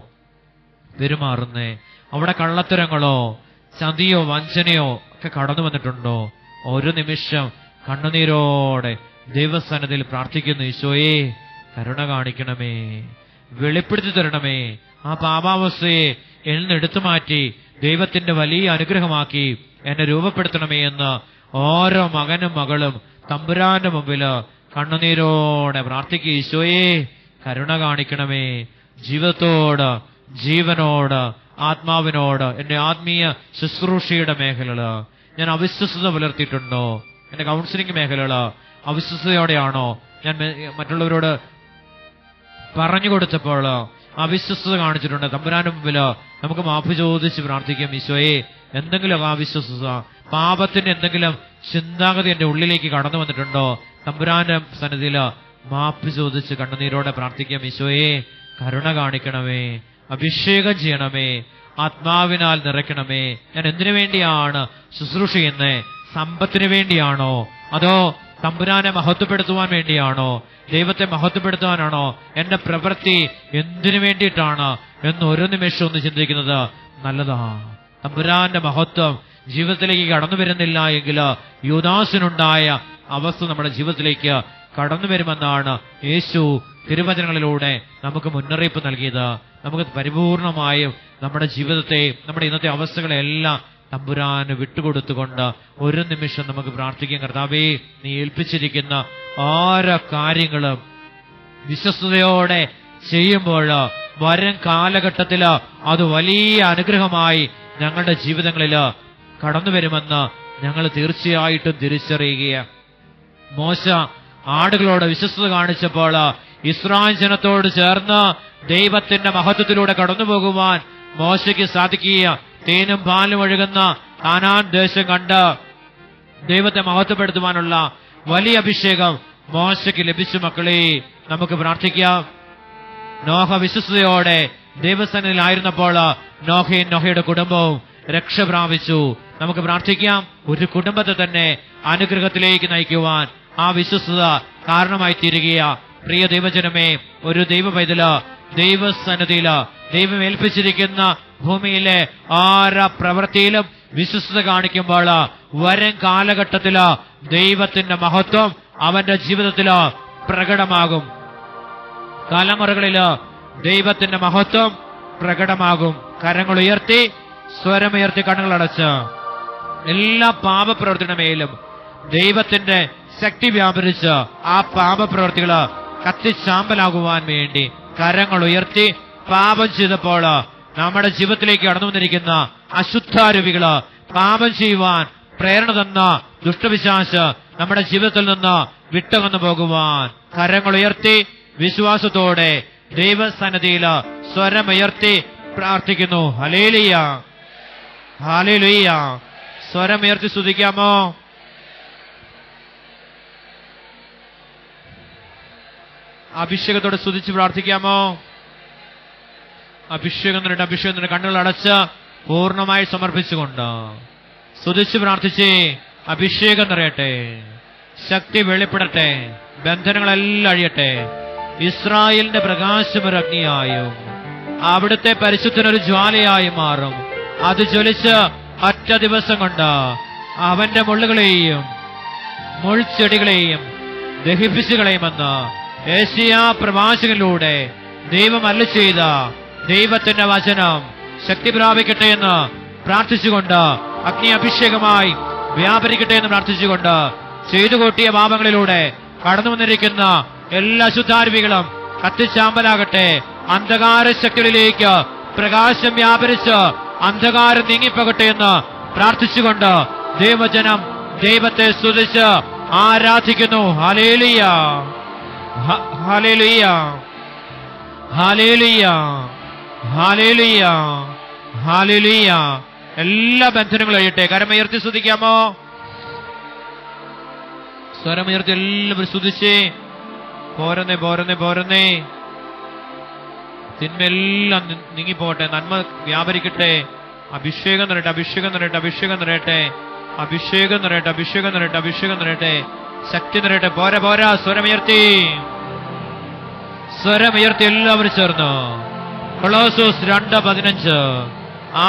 പെരുമാറുന്നേ? അവിടെ കള്ളത്തരങ്ങളോ ചതിയോ വഞ്ചനയോ ഒക്കെ കടന്നു വന്നിട്ടുണ്ടോ? ഒരു നിമിഷം കണ്ണുനീരോടെ ദൈവസന്നിധിയിൽ പ്രാർത്ഥിക്കുന്നു. ഈശോയെ, കരുണ കാണിക്കണമേ, വെളിപ്പെടുത്തി തരണമേ. ആ പാപാവസ്ഥയെ എന്നെടുത്തു മാറ്റി ദൈവത്തിന്റെ വലിയ അനുഗ്രഹമാക്കി എന്നെ രൂപപ്പെടുത്തണമേ എന്ന് ഓരോ മകനും മകളും തമ്പുരാന്റെ മുമ്പില് കണ്ണുനീരോടെ പ്രാർത്ഥിക്കുക. ഈശോയെ കരുണ കാണിക്കണമേ. ജീവിതത്തോട്, ജീവനോട്, ആത്മാവിനോട്, എന്റെ ആത്മീയ ശുശ്രൂഷയുടെ മേഖലകള് ഞാൻ അവിശ്വസ്തത പുലർത്തിയിട്ടുണ്ടോ? എന്റെ കൗൺസിലിംഗ് മേഖലകള് അവിശ്വസ്തയോടെയാണോ ഞാൻ മറ്റുള്ളവരോട് പറഞ്ഞു കൊടുത്തപ്പോൾ അവിശ്വസ്തത കാണിച്ചിട്ടുണ്ട്? തമ്പുരാന്റെ മുമ്പില് നമുക്ക് മാപ്പ് ചോദിച്ച് പ്രാർത്ഥിക്കാം. ഈശോയെ എന്തെങ്കിലും അവിശ്വസ്തത, പാപത്തിന്റെ എന്തെങ്കിലും ചിന്താഗതി എന്റെ ഉള്ളിലേക്ക് കടന്നു വന്നിട്ടുണ്ടോ? തമ്പുരാന്റെ സന്നിധിയില് മാപ്പ് ചോദിച്ച് കണ്ണുനീരോടെ പ്രാർത്ഥിക്കാം. ഈശോയെ കരുണ കാണിക്കണമേ, അഭിഷേകം ചെയ്യണമേ, ആത്മാവിനാൽ നിറയ്ക്കണമേ. ഞാൻ എന്തിനു വേണ്ടിയാണ് ശുശ്രൂഷ ചെയ്യുന്നത്? സമ്പത്തിന് വേണ്ടിയാണോ? അതോ തമ്പുരാനെ മഹത്വപ്പെടുത്തുവാൻ വേണ്ടിയാണോ? ദൈവത്തെ മഹത്വപ്പെടുത്തുവാനാണോ? എന്റെ പ്രവൃത്തി എന്തിനു വേണ്ടിയിട്ടാണ് എന്ന് ഒരു നിമിഷം ഒന്ന് ചിന്തിക്കുന്നത് നല്ലതാ. തമ്പുരാന്റെ മഹത്വം ജീവിതത്തിലേക്ക് കടന്നു വരുന്നില്ല എങ്കിൽ യൂദാസിനുണ്ടായ അവസ്ഥ നമ്മുടെ ജീവിതത്തിലേക്ക് കടന്നു വരുമെന്നാണ് യേശു തിരുവചനങ്ങളിലൂടെ നമുക്ക് മുന്നറിയിപ്പ് നൽകിയത്. നമുക്ക് പരിപൂർണമായും നമ്മുടെ ജീവിതത്തെ, നമ്മുടെ ഇന്നത്തെ അവസ്ഥകളെല്ലാം തമ്പുരാന് വിട്ടുകൊടുത്തുകൊണ്ട് ഒരു നിമിഷം നമുക്ക് പ്രാർത്ഥിക്കാം. കർത്താവേ, നീ ഏൽപ്പിച്ചിരിക്കുന്ന ഓരോ കാര്യങ്ങളും വിശ്വസ്തയോടെ ചെയ്യുമ്പോൾ വരും കാലഘട്ടത്തില് അത് വലിയ അനുഗ്രഹമായി ഞങ്ങളുടെ ജീവിതങ്ങളില് കടന്നു വരുമെന്ന് ഞങ്ങൾ തീർച്ചയായിട്ടും തിരിച്ചറിയുകയാണ്. മോശ ആടുകളോട് വിശ്വസ്തത കാണിച്ചപ്പോൾ ഇസ്രായേൽ ജനത്തോട് ചേർന്ന് ദൈവത്തിന്റെ മഹത്വത്തിലൂടെ കടന്നു പോകുവാൻ മോശയ്ക്ക് സാധിക്കുക. തേനും പാലും ഒഴുകുന്ന കാനാൻ ദേശം കണ്ട് ദൈവത്തെ മഹത്വപ്പെടുത്തുവാനുള്ള വലിയ അഭിഷേകം മോശയ്ക്ക് ലഭിച്ചു. മക്കളെ, നമുക്ക് പ്രാർത്ഥിക്കാം. നോഹ വിശ്വസ്തയോടെ ദൈവസന്നിധിയിലായിരുന്നപ്പോൾ നോഹയും നോഹയുടെ കുടുംബവും രക്ഷ പ്രാപിച്ചു. നമുക്ക് പ്രാർത്ഥിക്കാം, ഒരു കുടുംബത്തെ തന്നെ അനുഗ്രഹത്തിലേക്ക് നയിക്കുവാൻ ആ വിശ്വസ്തത കാരണമായി തീരുകയ. പ്രിയ ദൈവജനമേ, ഒരു ദൈവ പൈതല് ദൈവസന്നിധിയില് ദൈവം ഏൽപ്പിച്ചിരിക്കുന്ന ഭൂമിയിലെ ആരാ പ്രവൃത്തിയിലും വിശ്വസ്തത കാണിക്കുമ്പോൾ വരും കാലഘട്ടത്തില് ദൈവത്തിന്റെ മഹത്വം അവന്റെ ജീവിതത്തില് പ്രകടമാകും. തലമുറകളില് ദൈവത്തിന്റെ മഹത്വം പ്രകടമാകും. കരങ്ങൾ ഉയർത്തി, സ്വരമുയർത്തി, കണ്ണുകളടച്ച് എല്ലാ പാപപ്രവർത്തിയുടെ മേലും ദൈവത്തിന്റെ ശക്തി വ്യാപരിച്ച് ആ പാപപ്രവർത്തികള് കത്തിച്ചാമ്പലാകുവാൻ വേണ്ടി കരങ്ങൾ ഉയർത്തി പാപം ചെയ്തപ്പോൾ നമ്മുടെ ജീവിതത്തിലേക്ക് കടന്നു വന്നിരിക്കുന്ന അശുദ്ധാരൂപികള്, പാപം ചെയ്യുവാൻ പ്രേരണ തന്ന ദുഷ്ടവിശ്വാസ് നമ്മുടെ ജീവിതത്തിൽ നിന്ന് വിട്ടകന്നു പോകുവാൻ കരങ്ങൾ ഉയർത്തി വിശ്വാസത്തോടെ ദൈവസന്നിധിയില് സ്വരമുയർത്തി പ്രാർത്ഥിക്കുന്നു. ഹല്ലേലൂയ, ഹല്ലേലൂയ. സ്വരമുയർത്തി സ്തുതിക്കാമോ? അഭിഷേകത്തോടെ സ്തുതിച്ച് പ്രാർത്ഥിക്കാമോ? അഭിഷേകം നിന്നിട്ട്, അഭിഷേകം നിന്നിട്ട് കണ്ണുകൾ അടച്ച് പൂർണ്ണമായി സമർപ്പിച്ചുകൊണ്ട് സ്തുതിച്ച് പ്രാർത്ഥിച്ചേ. അഭിഷേകം നിറയട്ടെ, ശക്തി വെളിപ്പെടട്ടെ, ബന്ധനങ്ങളെല്ലാം അഴിയട്ടെ. ഇസ്രായേലിന്റെ പ്രകാശം ഒരു അഗ്നിയായും അവിടുത്തെ പരിശുദ്ധനൊരു ജ്വാലയായി മാറും. അത് ജ്വലിച്ച് ഒറ്റ ദിവസം കൊണ്ട് അവന്റെ മുള്ളുകളെയും മുൾച്ചെടികളെയും ദഹിപ്പിച്ചു കളയുമെന്ന് യെശയ്യാ പ്രവാചകനിലൂടെ ദൈവം അരുളി ചെയ്ത ദൈവത്തിന്റെ വചനം ശക്തി പ്രാപിക്കട്ടെ എന്ന് പ്രാർത്ഥിച്ചുകൊണ്ട്, അഗ്നി അഭിഷേകമായി വ്യാപരിക്കട്ടെ എന്ന് പ്രാർത്ഥിച്ചുകൊണ്ട്, ചെയ്തു കൂട്ടിയ പാപങ്ങളിലൂടെ കടന്നു വന്നിരിക്കുന്ന എല്ലാ ശുദ്ധാരൂപികളും കത്തിച്ചാമ്പലാകട്ടെ. അന്ധകാര ശക്തികളിലേക്ക് പ്രകാശം വ്യാപരിച്ച് അന്ധകാരം നീങ്ങിപ്പോകട്ടെ എന്ന് പ്രാർത്ഥിച്ചുകൊണ്ട് ദൈവജനം ദൈവത്തെ സ്തുതിച്ച് ആരാധിക്കുന്നു. ഹല്ലേലൂയ, ഹല്ലേലൂയ, ഹല്ലേലൂയ, ഹല്ലേലൂയ, ഹല്ലേലൂയ. എല്ലാ ബന്ധനങ്ങളും അഴിയട്ടെ. കരമുയർത്തി സ്തുതിക്കാമോ? സ്വരമുയർത്തി എല്ലാവരും സ്തുതിച്ചേ. പോരുന്നേ, പോരുന്നേ, പോരുന്നേ. തിന്മെല്ലാം നീങ്ങിപ്പോട്ടെ, നന്മ വ്യാപരിക്കട്ടെ. അഭിഷേകം നിറയട്ടെ, അഭിഷേകം നിറയട്ടെ, അഭിഷേകം നിറയട്ടെ, അഭിഷേകം നിറയട്ടെ, അഭിഷേകം നിറയട്ടെ, അഭിഷേകം നിറയട്ടെ, ശക്തി നിറയട്ടെ. പോരാ, പോരാ. സ്വരമുയർത്തി, സ്വരമുയർത്തി എല്ലാവരും ചേർന്ന് കൊളോസ്യോസ് 2:15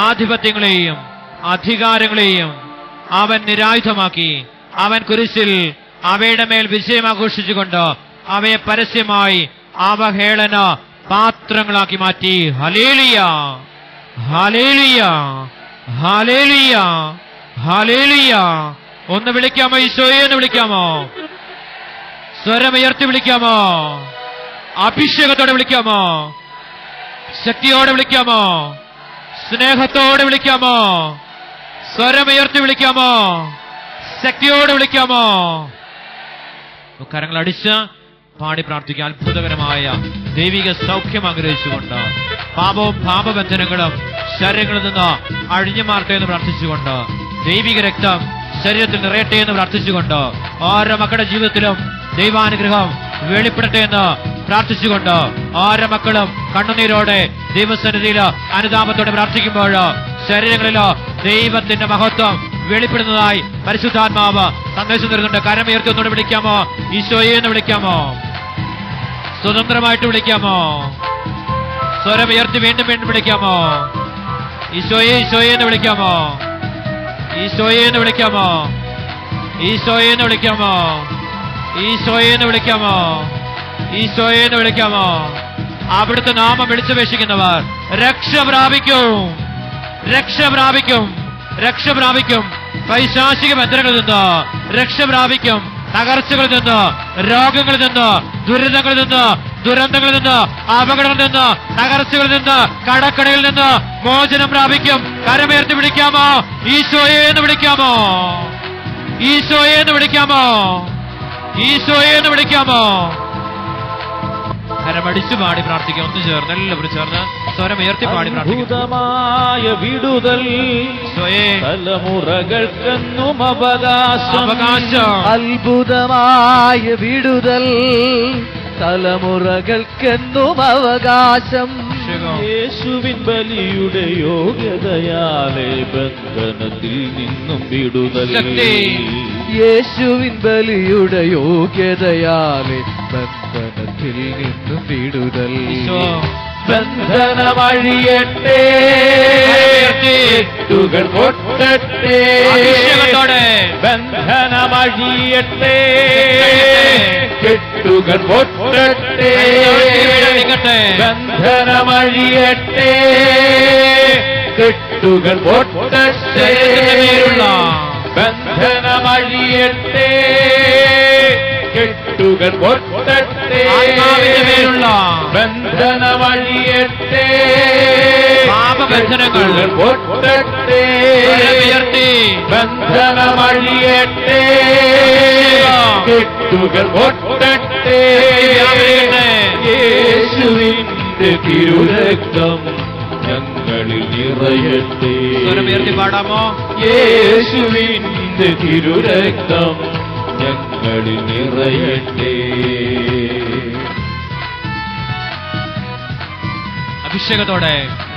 ആധിപത്യങ്ങളെയും അധികാരങ്ങളെയും അവൻ നിരായുധമാക്കി. അവൻ കുരിശിൽ അവയുടെ മേൽ വിജയം ആഘോഷിച്ചുകൊണ്ട് അവയെ പരസ്യമായി അവഹേളന പാത്രങ്ങളാക്കി മാറ്റി. ഹല്ലേലൂയ, ഹല്ലേലൂയ, ഹല്ലേലൂയ, ഹല്ലേലൂയ. ഒന്ന് വിളിക്കാമോ? ഈശോയെ എന്ന് വിളിക്കാമോ? സ്വരമുയർത്തി വിളിക്കാമോ? അഭിഷേകത്തോടെ വിളിക്കാമോ? ശക്തിയോടെ വിളിക്കാമോ? സ്നേഹത്തോടെ വിളിക്കാമോ? സ്വരമുയർത്തി വിളിക്കാമോ? ശക്തിയോടെ വിളിക്കാമോ? കരങ്ങൾ അടിച്ച് പാടി പ്രാർത്ഥിക്കുക. അത്ഭുതകരമായ ദൈവിക സൗഖ്യം ആഗ്രഹിച്ചുകൊണ്ട്, പാപവും പാപബന്ധനങ്ങളും ശരീരങ്ങളിൽ നിന്ന് അഴിഞ്ഞു മാറട്ടെ എന്ന് പ്രാർത്ഥിച്ചുകൊണ്ട്, ദൈവിക രക്തം ശരീരത്തിൽ നിറയട്ടെ എന്ന് പ്രാർത്ഥിച്ചുകൊണ്ട്, ഓരോ മക്കളുടെ ജീവിതത്തിലും ദൈവാനുഗ്രഹം വെളിപ്പെടട്ടെ എന്ന് പ്രാർത്ഥിച്ചുകൊണ്ട്, ഓരോ മക്കളും കണ്ണുനീരോടെ ദൈവസന്നിധിയിൽ അനുതാപത്തോടെ പ്രാർത്ഥിക്കുമ്പോൾ ശരീരങ്ങളിലോ ദൈവത്തിന്റെ മഹത്വം വെളിപ്പെടുന്നതായി പരിശുദ്ധാത്മാവ് സന്ദേശം തരുന്നുണ്ട്. കരമുയർത്തി ഒന്നുകൂടെ വിളിക്കാമോ? ഈശോയെ എന്ന് വിളിക്കാമോ? സ്വതന്ത്രമായിട്ട് വിളിക്കാമോ? സ്വരമുയർത്തി വീണ്ടും വീണ്ടും വിളിക്കാമോ? ഈശോയെ ഈശോയെ എന്ന് വിളിക്കാമോ? ഈശോയെ എന്ന് വിളിക്കാമോ? ഈശോയെ എന്ന് വിളിക്കാമോ? ഈശോയെ എന്ന് വിളിക്കാമോ? ഈശോയെ എന്ന് വിളിക്കാമോ? അവിടുത്തെ നാമം വിളിച്ചപേക്ഷിക്കുന്നവർ രക്ഷ പ്രാപിക്കും, രക്ഷ പ്രാപിക്കും, രക്ഷ പ്രാപിക്കും. പൈശാചിക ബന്ധനങ്ങളിൽ നിന്ന് രക്ഷ പ്രാപിക്കും. തകർച്ചകളിൽ നിന്ന്, രോഗങ്ങളിൽ നിന്ന്, ദുരിതങ്ങളിൽ നിന്ന്, ദുരന്തങ്ങളിൽ നിന്ന്, അപകടങ്ങളിൽ നിന്ന്, തകർച്ചകളിൽ നിന്ന്, കടക്കടയിൽ നിന്ന് മോചനം പ്രാപിക്കും. കരമുയർത്തി വിളിക്കാമോ? ഈശോയെ എന്ന് വിളിക്കാമോ? ഈശോയെ എന്ന് വിളിക്കാമോ? ഈശോയെ എന്ന് വിളിക്കാമോ? കരമടിച്ചു പാടി പ്രാർത്ഥിക്കാം. ഒന്ന് ചേർന്ന് എല്ലാവരും ചേർന്ന് സ്വരമുയർത്തി പാടി പ്രാർത്ഥിക്കാം. അത്ഭുതമായ വിടുതൽ തലമുറകൾക്കെന്നും അവകാശം. അത്ഭുതമായ വിടുതൽ തലമുറകൾക്കെന്നും അവകാശം. യേശുവിൻ ബലിയുടെ യോഗ്യതയാലെ ബന്ധനത്തിൽ നിന്നും വിടുതൽ. യേശുവിൻ ബലിയുടെ യോഗ്യതയാലെ ബന്ധനത്തിൽ നിന്നും വിടുതൽ. ബന്ധനമഴിയട്ടെ, കെട്ടുകൾ പൊട്ടട്ടെ. ബന്ധനമഴിയട്ടെ, കെട്ടുകൾ പൊട്ടട്ടെ. ബന്ധനമഴിയട്ടെ, കെട്ടുകൾ പൊട്ടട്ടെ. ബന്ധനമഴിയട്ടെ, കെട്ടുകൾ പൊട്ടട്ടെ. ബന്ധനമഴിയട്ടെ, പാപബന്ധനങ്ങൾ പൊട്ടട്ടെ. ബന്ധനമഴിയട്ടെ, കെട്ടുകൾ പൊട്ടട്ടെ. യേശുവിന്റെ തിരുരക്തം ഞങ്ങളിൽ നിറയട്ടെ. സ്വരമുയർത്തി പാടാമോ? യേശുവിന്റെ തിരുരക്തം ഞങ്ങളിൽ നിറയട്ടെ. അഭിഷേകത്തോടെ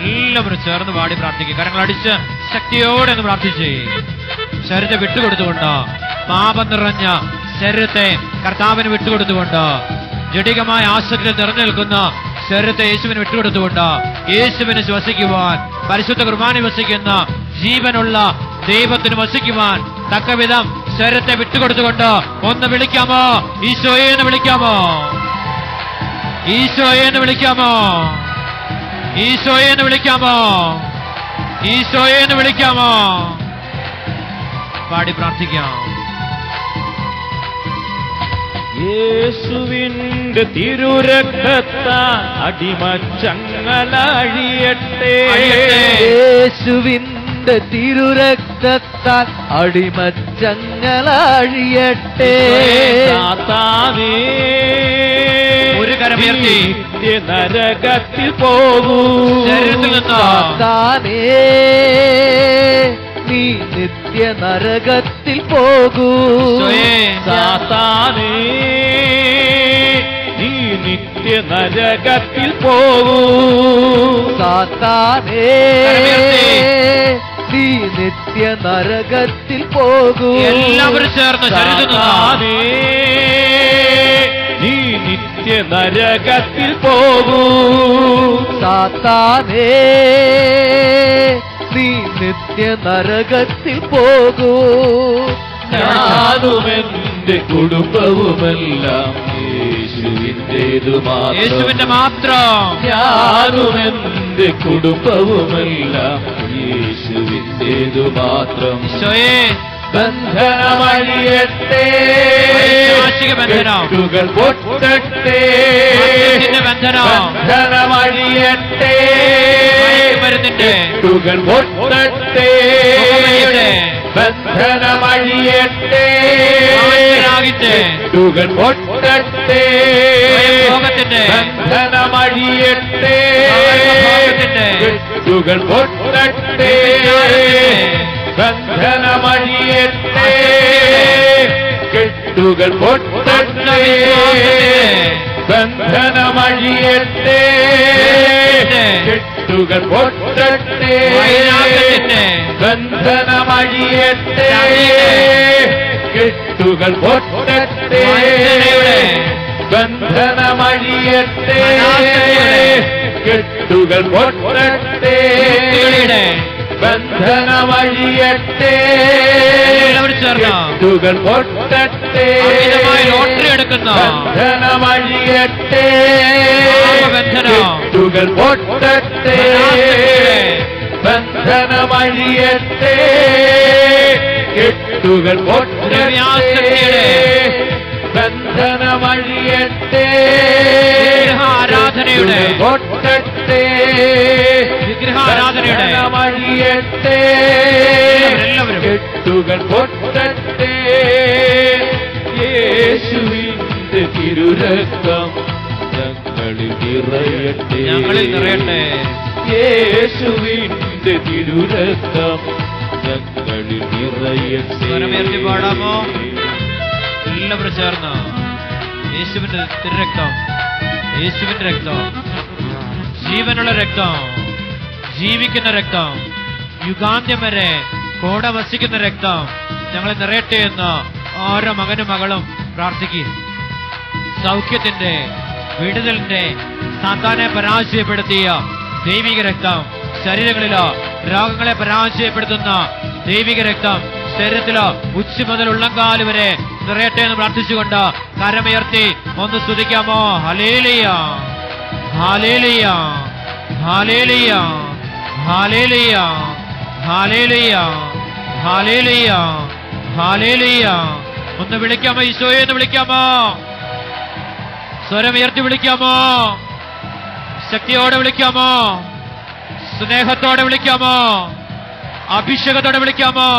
എല്ലാവരും ചേർന്ന് പാടി പ്രാർത്ഥിക്കുക. കരങ്ങൾ അടിച്ച് ശക്തിയോടെ ഒന്ന് പ്രാർത്ഥിച്ചേ. ശരീരത്തെ വിട്ടുകൊടുത്തുകൊണ്ട്, പാപം നിറഞ്ഞ ശരീരത്തെ കർത്താവിന് വിട്ടുകൊടുത്തുകൊണ്ട്, ജഡികമായ ആസക്തിയിൽ നിറഞ്ഞു നിൽക്കുന്ന ശരീരത്തെ യേശുവിന് വിട്ടുകൊടുത്തുകൊണ്ട്, യേശുവിന് ശ്വസിക്കുവാൻ, പരിശുദ്ധ കുർബാന വസിക്കുന്ന ജീവനുള്ള ദൈവത്തിന് വസിക്കുവാൻ തക്കവിധം ശരീരത്തെ വിട്ടുകൊടുത്തുകൊണ്ട് ഒന്ന് വിളിക്കാമോ? ഈശോയെ എന്ന് വിളിക്കാമോ? ഈശോയെ എന്ന് വിളിക്കാമോ? ഈശോയെ എന്ന് വിളിക്കാമോ? ഈശോയെ എന്ന് വിളിക്കാമോ? പാടി പ്രാർത്ഥിക്കാം. യേശുവിന്റെ തിരുരക്തത്താൽ അടിമച്ചങ്ങലഴിയട്ടെ. യേശുവിന്റെ തിരുരക്തത്താൽ അടിമച്ചങ്ങലഴിയട്ടെ. സാത്താനേ, ഒരു കരമുയർത്തി നരകത്തിൽ പോകൂ. സാത്താനേ, നീ നിത്യ നരകത്തിൽ പോകൂ. സാത്താനേ, നീ നിത്യ നരകത്തിൽ പോകൂ. സാത്താനേ, നീ നിത്യ നരകത്തിൽ പോകൂ. എല്ലാവരും ചേർന്ന് സാത്താനേ, നീ നിത്യ നരകത്തിൽ പോകൂ. സാത്താനേ, നീ നിത്യ നരകത്തിൽ പോകൂ. ഞാനുമെന്റെ കുടുംബവുമെല്ലാം യേശുവിന്റെ മാത്രം. ഞാനുമെന്റെ കുടുംബവുമെല്ലാം യേശുവിന്റേതു മാത്രം. ഈശോയെ, ബന്ധനമഴിയട്ടെ, പൈശാചിക ബന്ധനം, കെട്ടുകൾ പൊട്ടട്ടെ, മദ്യത്തിന്റെ ബന്ധനം, ബന്ധനമഴിയട്ടെ, മയക്കുമരുന്നിന്റെ, കെട്ടുകൾ പൊട്ടട്ടെ, പുകവലിയുടെ, ബന്ധനമഴിയട്ടെ, ആത്മരാഗിന്റെ, കെട്ടുകൾ പൊട്ടട്ടെ, സ്വയംഭോഗത്തിന്റെ, ബന്ധനമഴിയട്ടെ, സ്വയംഭോഗത്തിന്റെ, കെട്ടുകൾ പൊട്ടട്ടെ, ബന്ധനമഴിയട്ടെ, കെട്ടുകൾ പൊട്ടട്ടെ, ബന്ധനമഴിയട്ടെ, കെട്ടുകൾ പൊട്ടട്ടെ, ബന്ധനമഴിയട്ടെ, കെട്ടുകൾ പൊട്ടട്ടെ, ബന്ധനമഴിയട്ടെ, കെട്ടുകൾ പൊട്ടട്ടെ, ബന്ധനമഴിയട്ടെ, കെട്ടുകൾ പൊട്ടട്ടെ, ലോട്ടറി എടുക്കുന്ന ബന്ധനമഴിയട്ടെ, ബന്ധനം, കെട്ടുകൾ പൊട്ടട്ടെ, ബന്ധനമഴിയട്ടെ, കെട്ടുകൾ പൊട്ടട്ടെ, ബന്ധനമഴിയട്ടെ, ആരാധനയുടെ, പൊട്ടട്ടെ, വിഗ്രഹാരാധനയുടെ, ബന്ധനമഴിയട്ടെ, എല്ലാവരും കെട്ടുകൾ പൊട്ടട്ടെ, യേശുവിന്റെ തിരുരക്തം ഞങ്ങളിൽ നിറയട്ടെ, ഞങ്ങളിൽ നിറയട്ടെ, യേശുവിന്റെ തിരുരക്തം ഞങ്ങളിൽ നിറയട്ടെ. സ്വരമുയർത്തി പാടാമോ? എല്ലാവരും ചേർന്ന് യേശുവിന്റെ തിരുരക്തം, യേശുവിന്റെ രക്തം, ജീവനുള്ള രക്തം, ജീവിക്കുന്ന രക്തം, യുഗാന്ത്യം വരെ കൂടെ വസിക്കുന്ന രക്തം ഞങ്ങളെ നിറയട്ടെ എന്ന് ഓരോ മകനും മകളും പ്രാർത്ഥിക്കുക. സൗഖ്യത്തിന്റെ, വിടുതലിന്റെ, സാത്താനെ പരാജയപ്പെടുത്തിയ ദൈവിക രക്തം, ശരീരങ്ങളിലോ രോഗങ്ങളെ പരാജയപ്പെടുത്തുന്ന ദൈവിക രക്തം ശരീരത്തിലോ ഉച്ച മുതൽ ഉള്ളങ്കാല് വരെ നിറയട്ടെ എന്ന് പ്രാർത്ഥിച്ചുകൊണ്ട് കരമുയർത്തി ഒന്ന് സ്തുതിക്കാമോ? ഹല്ലേലൂയ, ഹല്ലേലൂയ, ഹല്ലേലൂയ, ഹല്ലേലൂയ, ഹല്ലേലൂയ, ഹല്ലേലൂയ, ഹല്ലേലൂയ. ഒന്ന് വിളിക്കാമോ? ഈശോയെ എന്ന് വിളിക്കാമോ? സ്വരമുയർത്തി വിളിക്കാമോ? ശക്തിയോടെ വിളിക്കാമോ? സ്നേഹത്തോടെ വിളിക്കാമോ? അഭിഷേകത്തോടെ വിളിക്കാമോ?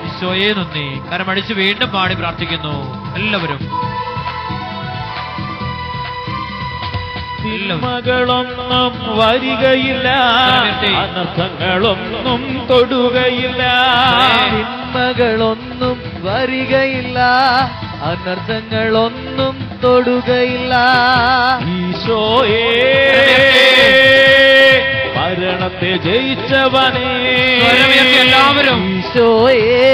ഈശോയെ നന്ദി. കരമടിച്ച് വീണ്ടും പാടി പ്രാർത്ഥിക്കുന്നു എല്ലാവരും. തിന്മകളൊന്നും വരികയില്ല, അനർത്ഥങ്ങളൊന്നും തൊടുകയില്ല, തിന്മകളൊന്നും വരികയില്ല, അനർത്ഥങ്ങളൊന്നും തൊടുകയില്ല. ഈശോയേ മരണത്തെ ജയിച്ചവനേ, എല്ലാവരും ഈശോയേ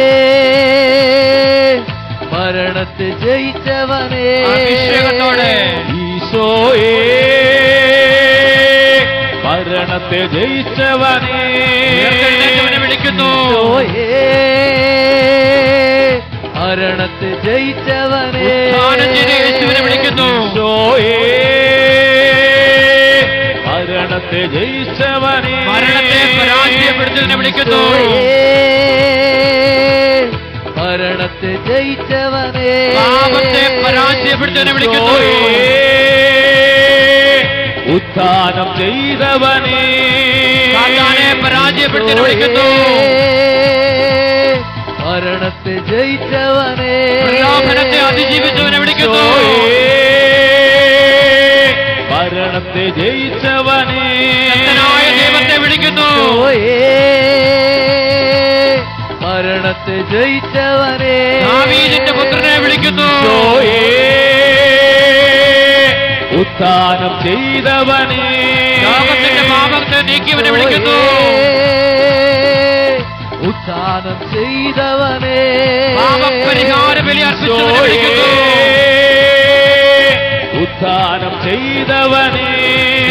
മരണത്തെ ജയിച്ചവനേ, അഭിഷേകത്തോടെ ഈശോയേ മരണത്തെ ജയിച്ചവനേ, വിളിക്കുന്നു. ഈശോയേ മരണത്തെ ജയിച്ചവനേ, യേശുവിനെ വിളിക്കുന്നു. ഈശോയേ മരണത്തെ ജയിച്ചവനേ, മരണത്തെ പരാജയപ്പെടുത്തുന്നതിനെ വിളിക്കുന്നു. മരണത്തെ ജയിച്ചവനേ, പാപത്തെ പരാജയപ്പെടുത്തുന്നതിനെ വിളിക്കുന്നു. ഉത്ഥാനം ചെയ്തവനേ, സാത്താനെ പരാജയപ്പെടുത്തുന്നതിനെ വിളിക്കുന്നു. മരണത്തെ ജയിച്ചവനേ, പ്രലോഭനത്തെ അതിജീവിച്ചവനെ വിളിക്കുന്നു. മരണത്തെ ജയിച്ചവനേ, ശക്തനായ ദൈവത്തെ വിളിക്കുന്നു. മരണത്തെ ജയിച്ചവനേ, ദാവീദിന്റെ പുത്രനെ വിളിക്കുന്നു. ഉത്ഥാനം ചെയ്തവനേ, ലോകത്തിന്റെ പാപത്തെ നീക്കിയവനെ വിളിക്കുന്നു. ഉത്ഥാനം ചെയ്തവനേ, പാപപരിഹാര ബലി അർപ്പിച്ചവനെ വിളിക്കുന്നു. ഉത്ഥാനം ചെയ്തവനേ,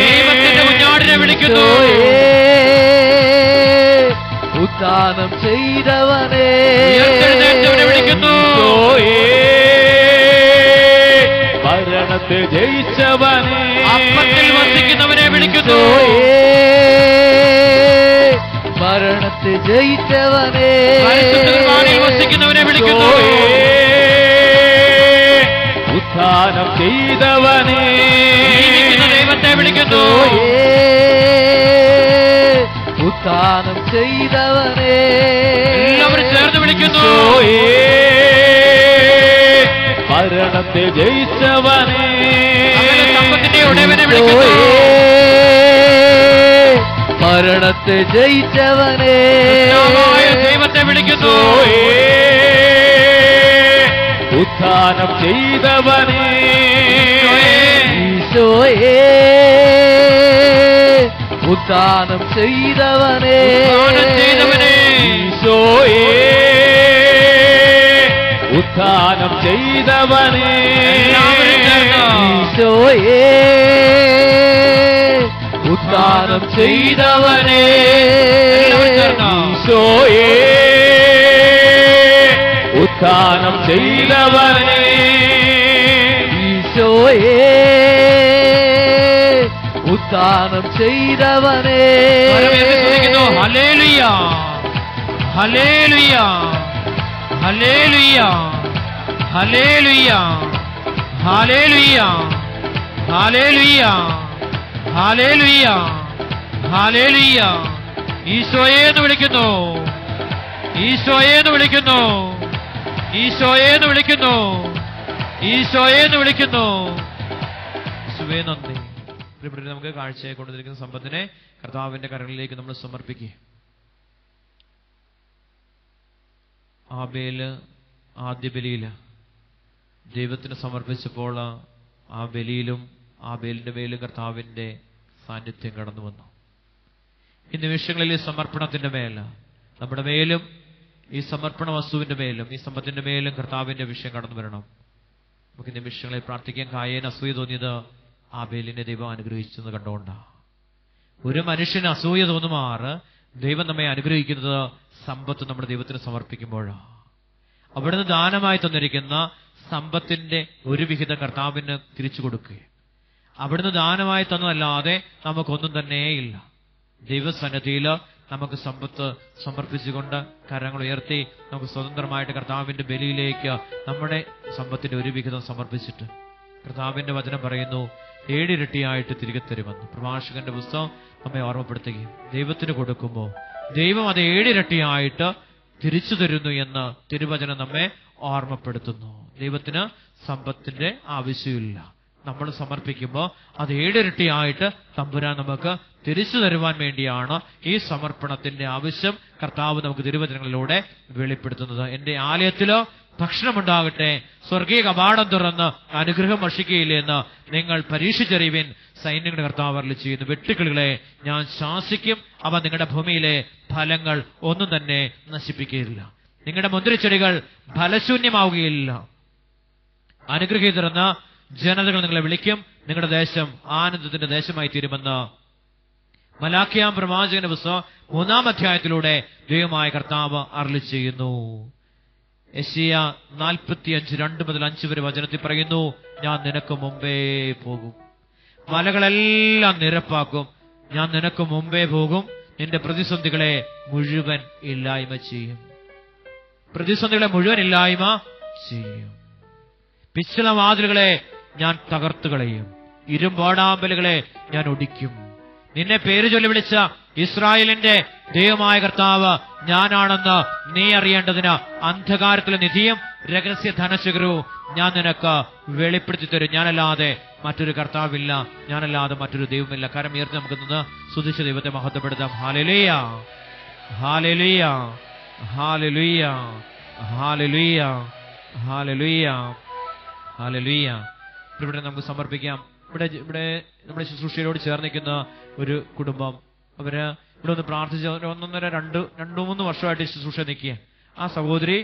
ദൈവത്തിന്റെ കുഞ്ഞാടിനെ വിളിക്കുന്നു. ഉത്ഥാനം ചെയ്തവനേ, ഉയർത്തെഴുന്നേറ്റവനെ വിളിക്കുന്നു. മരണത്തെ ജയിച്ചവനേ, അപ്പത്തിൽ വസിക്കുന്നവനെ വിളിക്കുന്നു. മരണത്തെ ജയിച്ചവനേ, പരിശുദ്ധ കുർബാനയിൽ ഉദ്ധാനം ചെയ്തവനെ ജീവിക്കുന്ന ദൈവത്തെ വിളിക്കുന്നു. ഉത്ഥാനം ചെയ്തവനെ എല്ലാവരും ചേർന്ന് വിളിക്കുന്നു. മരണത്തെ ജയിച്ചവനെ സമ്പത്തിന്റെ ഉടയവനെ വിളിക്കുന്നു. മരണത്തെ ജയിച്ചവനെ ദൈവത്തെ വിളിക്കുന്നു. ഉദ്ധാനം ചെയ്തവനെ ഈശോയേ ഉത്ഥാനം ചെയ്തവനെ ഈശോയേ ഉദ്ധാനം ചെയ്തവനെ ഈശോയേ ഉത്ഥാനം ചെയ്തവനെ ഈശോയേ ഉദ്ധാനം ചെയ്തവനെ ഈശോയേ ഉത്ഥാനം ചെയ്തവനെ ഹല്ലേലൂയ ഹല്ലേലൂയ ഹല്ലേലൂയ ഹല്ലേലൂയ ഹല്ലേലൂയ ഹല്ലേലൂയ ഹല്ലേലൂയ ഹല്ലേലൂയ. ഈശോയെ എന്ന് വിളിക്കുന്നു. ഈശോയെ എന്ന് വിളിക്കുന്നു. ഈശോയെ എന്ന് വിളിക്കുന്നു. ഈശോയെ എന്ന് വിളിക്കുന്നു. യേശുവേ നന്ദി. പ്രിയപ്പെട്ടവരെ, നമുക്ക് കാഴ്ചയെ കൊണ്ടുവന്നിരിക്കുന്ന സമ്പത്തിനെ കർത്താവിന്റെ കരങ്ങളിലേക്ക് നമ്മൾ സമർപ്പിക്കുക. ആബേല് ആദ്യ ബലിയില് ദൈവത്തിന് സമർപ്പിച്ചപ്പോൾ ആ ബലിയിലും ആബേലിന്റെ മേലും കർത്താവിന്റെ സാന്നിധ്യം കടന്നു വന്നു. ഈ നിമിഷങ്ങളിൽ ഈ സമർപ്പണത്തിന്റെ മേൽ നമ്മുടെ മേലും ഈ സമർപ്പണ വസ്തുവിന്റെ മേലും ഈ സമ്പത്തിന്റെ മേലും കർത്താവിന്റെ വിഷയം കടന്നു വരണം. നമുക്ക് നിമിഷങ്ങളിൽ പ്രാർത്ഥിക്കാൻ. കായേന അസൂയ തോന്നിയത് ആബേലിനെ ദൈവം അനുഗ്രഹിച്ചെന്ന് കണ്ടുകൊണ്ടാണ്. ഒരു മനുഷ്യന് അസൂയ തോന്നുമാറ് ദൈവം നമ്മെ അനുഗ്രഹിക്കുന്നത് സമ്പത്ത് നമ്മുടെ ദൈവത്തിന് സമർപ്പിക്കുമ്പോഴാണ്. അവിടുന്ന് ദാനമായി തന്നിരിക്കുന്ന സമ്പത്തിന്റെ ഒരു വിഹിതം കർത്താവിന് തിരിച്ചു കൊടുക്കുക. അവിടുന്ന് ദാനമായി തന്നതല്ലാതെ നമുക്കൊന്നും തന്നെയില്ല. ദൈവസന്നിധിയിൽ നമുക്ക് സമ്പത്ത് സമർപ്പിച്ചുകൊണ്ട് കരങ്ങൾ ഉയർത്തി നമുക്ക് സ്വതന്ത്രമായിട്ട് കർത്താവിന്റെ ബലിയിലേക്ക് നമ്മുടെ സമ്പത്തിന്റെ ഒരു വിഹിതം സമർപ്പിച്ചിട്ട് കർത്താവിന്റെ വചനം പറയുന്നു 7 ഇരട്ടിയായിട്ട് തിരികെ തരുമെന്ന്. പ്രഭാഷകന്റെ പുസ്തകം നമ്മെ ഓർമ്മപ്പെടുത്തുകയും ദൈവത്തിന് കൊടുക്കുമ്പോൾ ദൈവം അത് 7 ഇരട്ടിയായിട്ട് തിരിച്ചു തരുന്നു എന്ന് തിരുവചനം നമ്മെ ഓർമ്മപ്പെടുത്തുന്നു. ദൈവത്തിന് സമ്പത്തിന്റെ ആവശ്യമില്ല. നമ്മൾ സമർപ്പിക്കുമ്പോൾ അത് 7 ഇരട്ടിയായിട്ട് തമ്പുരാൻ നമുക്ക് തിരിച്ചു തരുവാൻ വേണ്ടിയാണ് ഈ സമർപ്പണത്തിന്റെ ആവശ്യം കർത്താവ് നമുക്ക് തിരുവചനങ്ങളിലൂടെ വെളിപ്പെടുത്തുന്നത്. എന്റെ ആലയത്തിലോ ഭക്ഷണമുണ്ടാകട്ടെ, സ്വർഗീയ കവാടം തുറന്ന് അനുഗ്രഹം വർഷിക്കുകയില്ല എന്ന് നിങ്ങൾ പരീക്ഷിച്ചറിയുവിൻ. സൈന്യങ്ങളുടെ കർത്താവ് അരുളി ചെയ്യുന്നു, വെട്ടുക്കിളികളെ ഞാൻ ശാസിക്കും, അവ നിങ്ങളുടെ ഭൂമിയിലെ ഫലങ്ങൾ ഒന്നും തന്നെ നശിപ്പിക്കുകയില്ല. നിങ്ങളുടെ മുന്തിരിച്ചെടികൾ ഫലശൂന്യമാവുകയില്ല. അനുഗ്രഹീതർ എന്ന ജനതകൾ നിങ്ങളെ വിളിക്കും, നിങ്ങളുടെ ദേശം ആനന്ദത്തിന്റെ ദേശമായി തീരുമെന്ന് മലാഖിയാം പ്രവാചകന്റെ പുസ്തകം 3-ാം അധ്യായത്തിലൂടെ ദൈവമായ കർത്താവ് അരുളി ചെയ്യുന്നു. യെശയ്യാ 45:2-5 വരെ വചനത്തിൽ പറയുന്നു, ഞാൻ നിനക്ക് മുമ്പേ പോകും, മലകളെല്ലാം നിരപ്പാക്കും, ഞാൻ നിനക്ക് മുമ്പേ പോകും, നിന്റെ പ്രതിസന്ധികളെ മുഴുവൻ ഇല്ലായ്മ ചെയ്യും. പ്രതിസന്ധികളെ മുഴുവൻ ഇല്ലായ്മ ചെയ്യും. പിച്ചള വാതിലുകളെ ഞാൻ തകർത്തു കളയും, ഇരുമ്പോടാമ്പലുകളെ ഞാൻ ഒടിക്കും. നിന്നെ പേര് ചൊല്ലി വിളിച്ച ഇസ്രായേലിന്റെ ദൈവമായ കർത്താവ് ഞാനാണെന്ന് നീ അറിയേണ്ടതിന് അന്ധകാരത്തിലെ നിധിയും രഹസ്യ ധനശേഖരവും ഞാൻ നിനക്ക് വെളിപ്പെടുത്തി തരും. ഞാനല്ലാതെ മറ്റൊരു കർത്താവില്ല, ഞാനല്ലാതെ മറ്റൊരു ദൈവമില്ല. കരം ഉയർത്തി നമുക്ക് നിന്ന് സ്തുതിച്ച ദൈവത്തെ മഹത്വപ്പെടുത്താം. ഹല്ലേലൂയ, ഹല്ലേലൂയ, ഹല്ലേലൂയ, ഹല്ലേലൂയ, ഹല്ലേലൂയ, ഹല്ലേലൂയ. ഇവിടെ നമുക്ക് സമർപ്പിക്കാം. ഇവിടെ നമ്മുടെ ശുശ്രൂഷയോട് ചേർന്നിരിക്കുന്ന ഒരു കുടുംബം, അവര് ഇവിടെ ഒന്ന് പ്രാർത്ഥിച്ച് 1.5-2-3 വർഷമായിട്ട് ശുശ്രൂഷ നിൽക്കുക. ആ സഹോദരി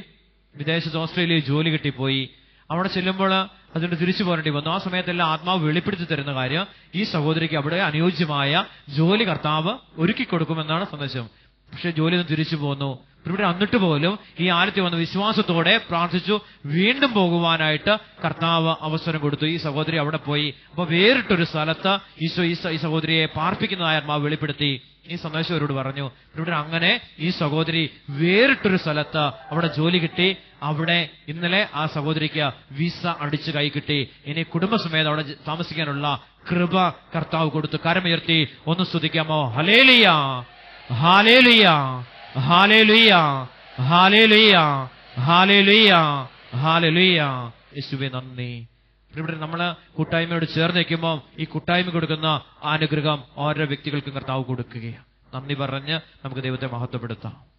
വിദേശത്ത് ഓസ്ട്രേലിയയിൽ ജോലി കിട്ടിപ്പോയി. അവിടെ ചെല്ലുമ്പോൾ അതുകൊണ്ട് തിരിച്ചു പോരേണ്ടി വന്നു. ആ സമയത്തെല്ലാം ആത്മാവ് വെളിപ്പെടുത്തി തരുന്ന കാര്യം ഈ സഹോദരിക്ക് അവിടെ അനുയോജ്യമായ ജോലി കർത്താവ് ഒരുക്കി കൊടുക്കുമെന്നാണ് സന്ദേശം. പക്ഷെ ജോലി നിന്ന് തിരിച്ചു പോന്നു. ഇവിടെ എന്നിട്ട് പോലും ഈ ആലയത്തിൽ വന്ന വിശ്വാസത്തോടെ പ്രാർത്ഥിച്ചു വീണ്ടും പോകുവാനായിട്ട് കർത്താവ് അവസരം കൊടുത്തു. ഈ സഹോദരി അവിടെ പോയി. അപ്പൊ വേറിട്ടൊരു സ്ഥലത്ത് ഈശോ ഈ സഹോദരിയെ പാർപ്പിക്കുന്നതായ ആത്മാവ് വെളിപ്പെടുത്തി. ഈ സന്ദേശം അവരോട് പറഞ്ഞു. ഇവിടെ അങ്ങനെ ഈ സഹോദരി വേറിട്ടൊരു സ്ഥലത്ത് അവിടെ ജോലി കിട്ടി. അവിടെ ഇന്നലെ ആ സഹോദരിക്ക് വിസ അടിച്ചു കൈ കിട്ടി. ഇനി കുടുംബസമേതം അവിടെ താമസിക്കാനുള്ള കൃപ കർത്താവ് കൊടുത്തു. കരമുയർത്തി ഒന്ന് സ്തുതിക്കാമോ? ഹല്ലേലൂയ, ഹല്ലേലൂയ, ഹല്ലേലൂയ, ഹല്ലേലൂയ, ഹല്ലേലൂയ, ഹല്ലേലൂയ. യേശുവേ നന്ദി. ഇവിടെ നമ്മള് കൂട്ടായ്മയോട് ചേർന്ന് നിൽക്കുമ്പോൾ ഈ കൂട്ടായ്മ കൊടുക്കുന്ന അനുഗ്രഹം ഓരോ വ്യക്തികൾക്കും കർത്താവ് കൊടുക്കുകയാണ്. നന്ദി പറഞ്ഞ് നമുക്ക് ദൈവത്തെ മഹത്വപ്പെടുത്താം.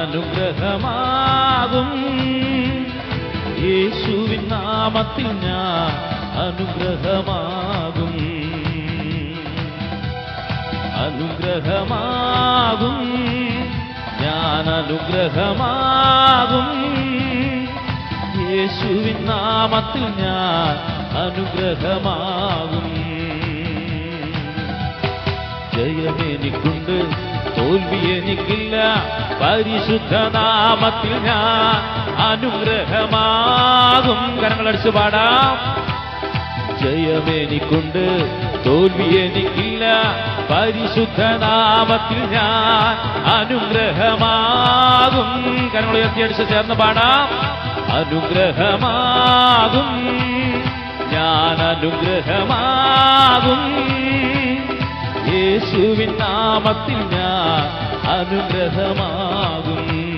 അനുഗ്രഹമാകും യേശുവിൻ നാമത്തിൽ ഞാൻ അനുഗ്രഹമാകും. അനുഗ്രഹമാകും ഞാൻ അനുഗ്രഹമാകും യേശുവിൻ നാമത്തിൽ ഞാൻ അനുഗ്രഹമാകും. ജയമെനിക്കുണ്ട്, തോൽവി എനിക്കില്ല, പരിശുദ്ധ നാമത്തിൽ ഞാൻ അനുഗ്രഹമാകും. കരങ്ങളടിച്ചു പാടാം. ജയമെനിക്കുണ്ട്, തോൽവി എനിക്കില്ല, പരിശുദ്ധ നാമത്തിൽ ഞാൻ അനുഗ്രഹമാകും. കരങ്ങൾ ഉയർത്തിയടിച്ച് ചേർന്ന് പാടാം. അനുഗ്രഹമാകും ഞാൻ അനുഗ്രഹമാകും യേശുവിൻ നാമത്തിൽ ഞാൻ അനുഗ്രഹമാകും.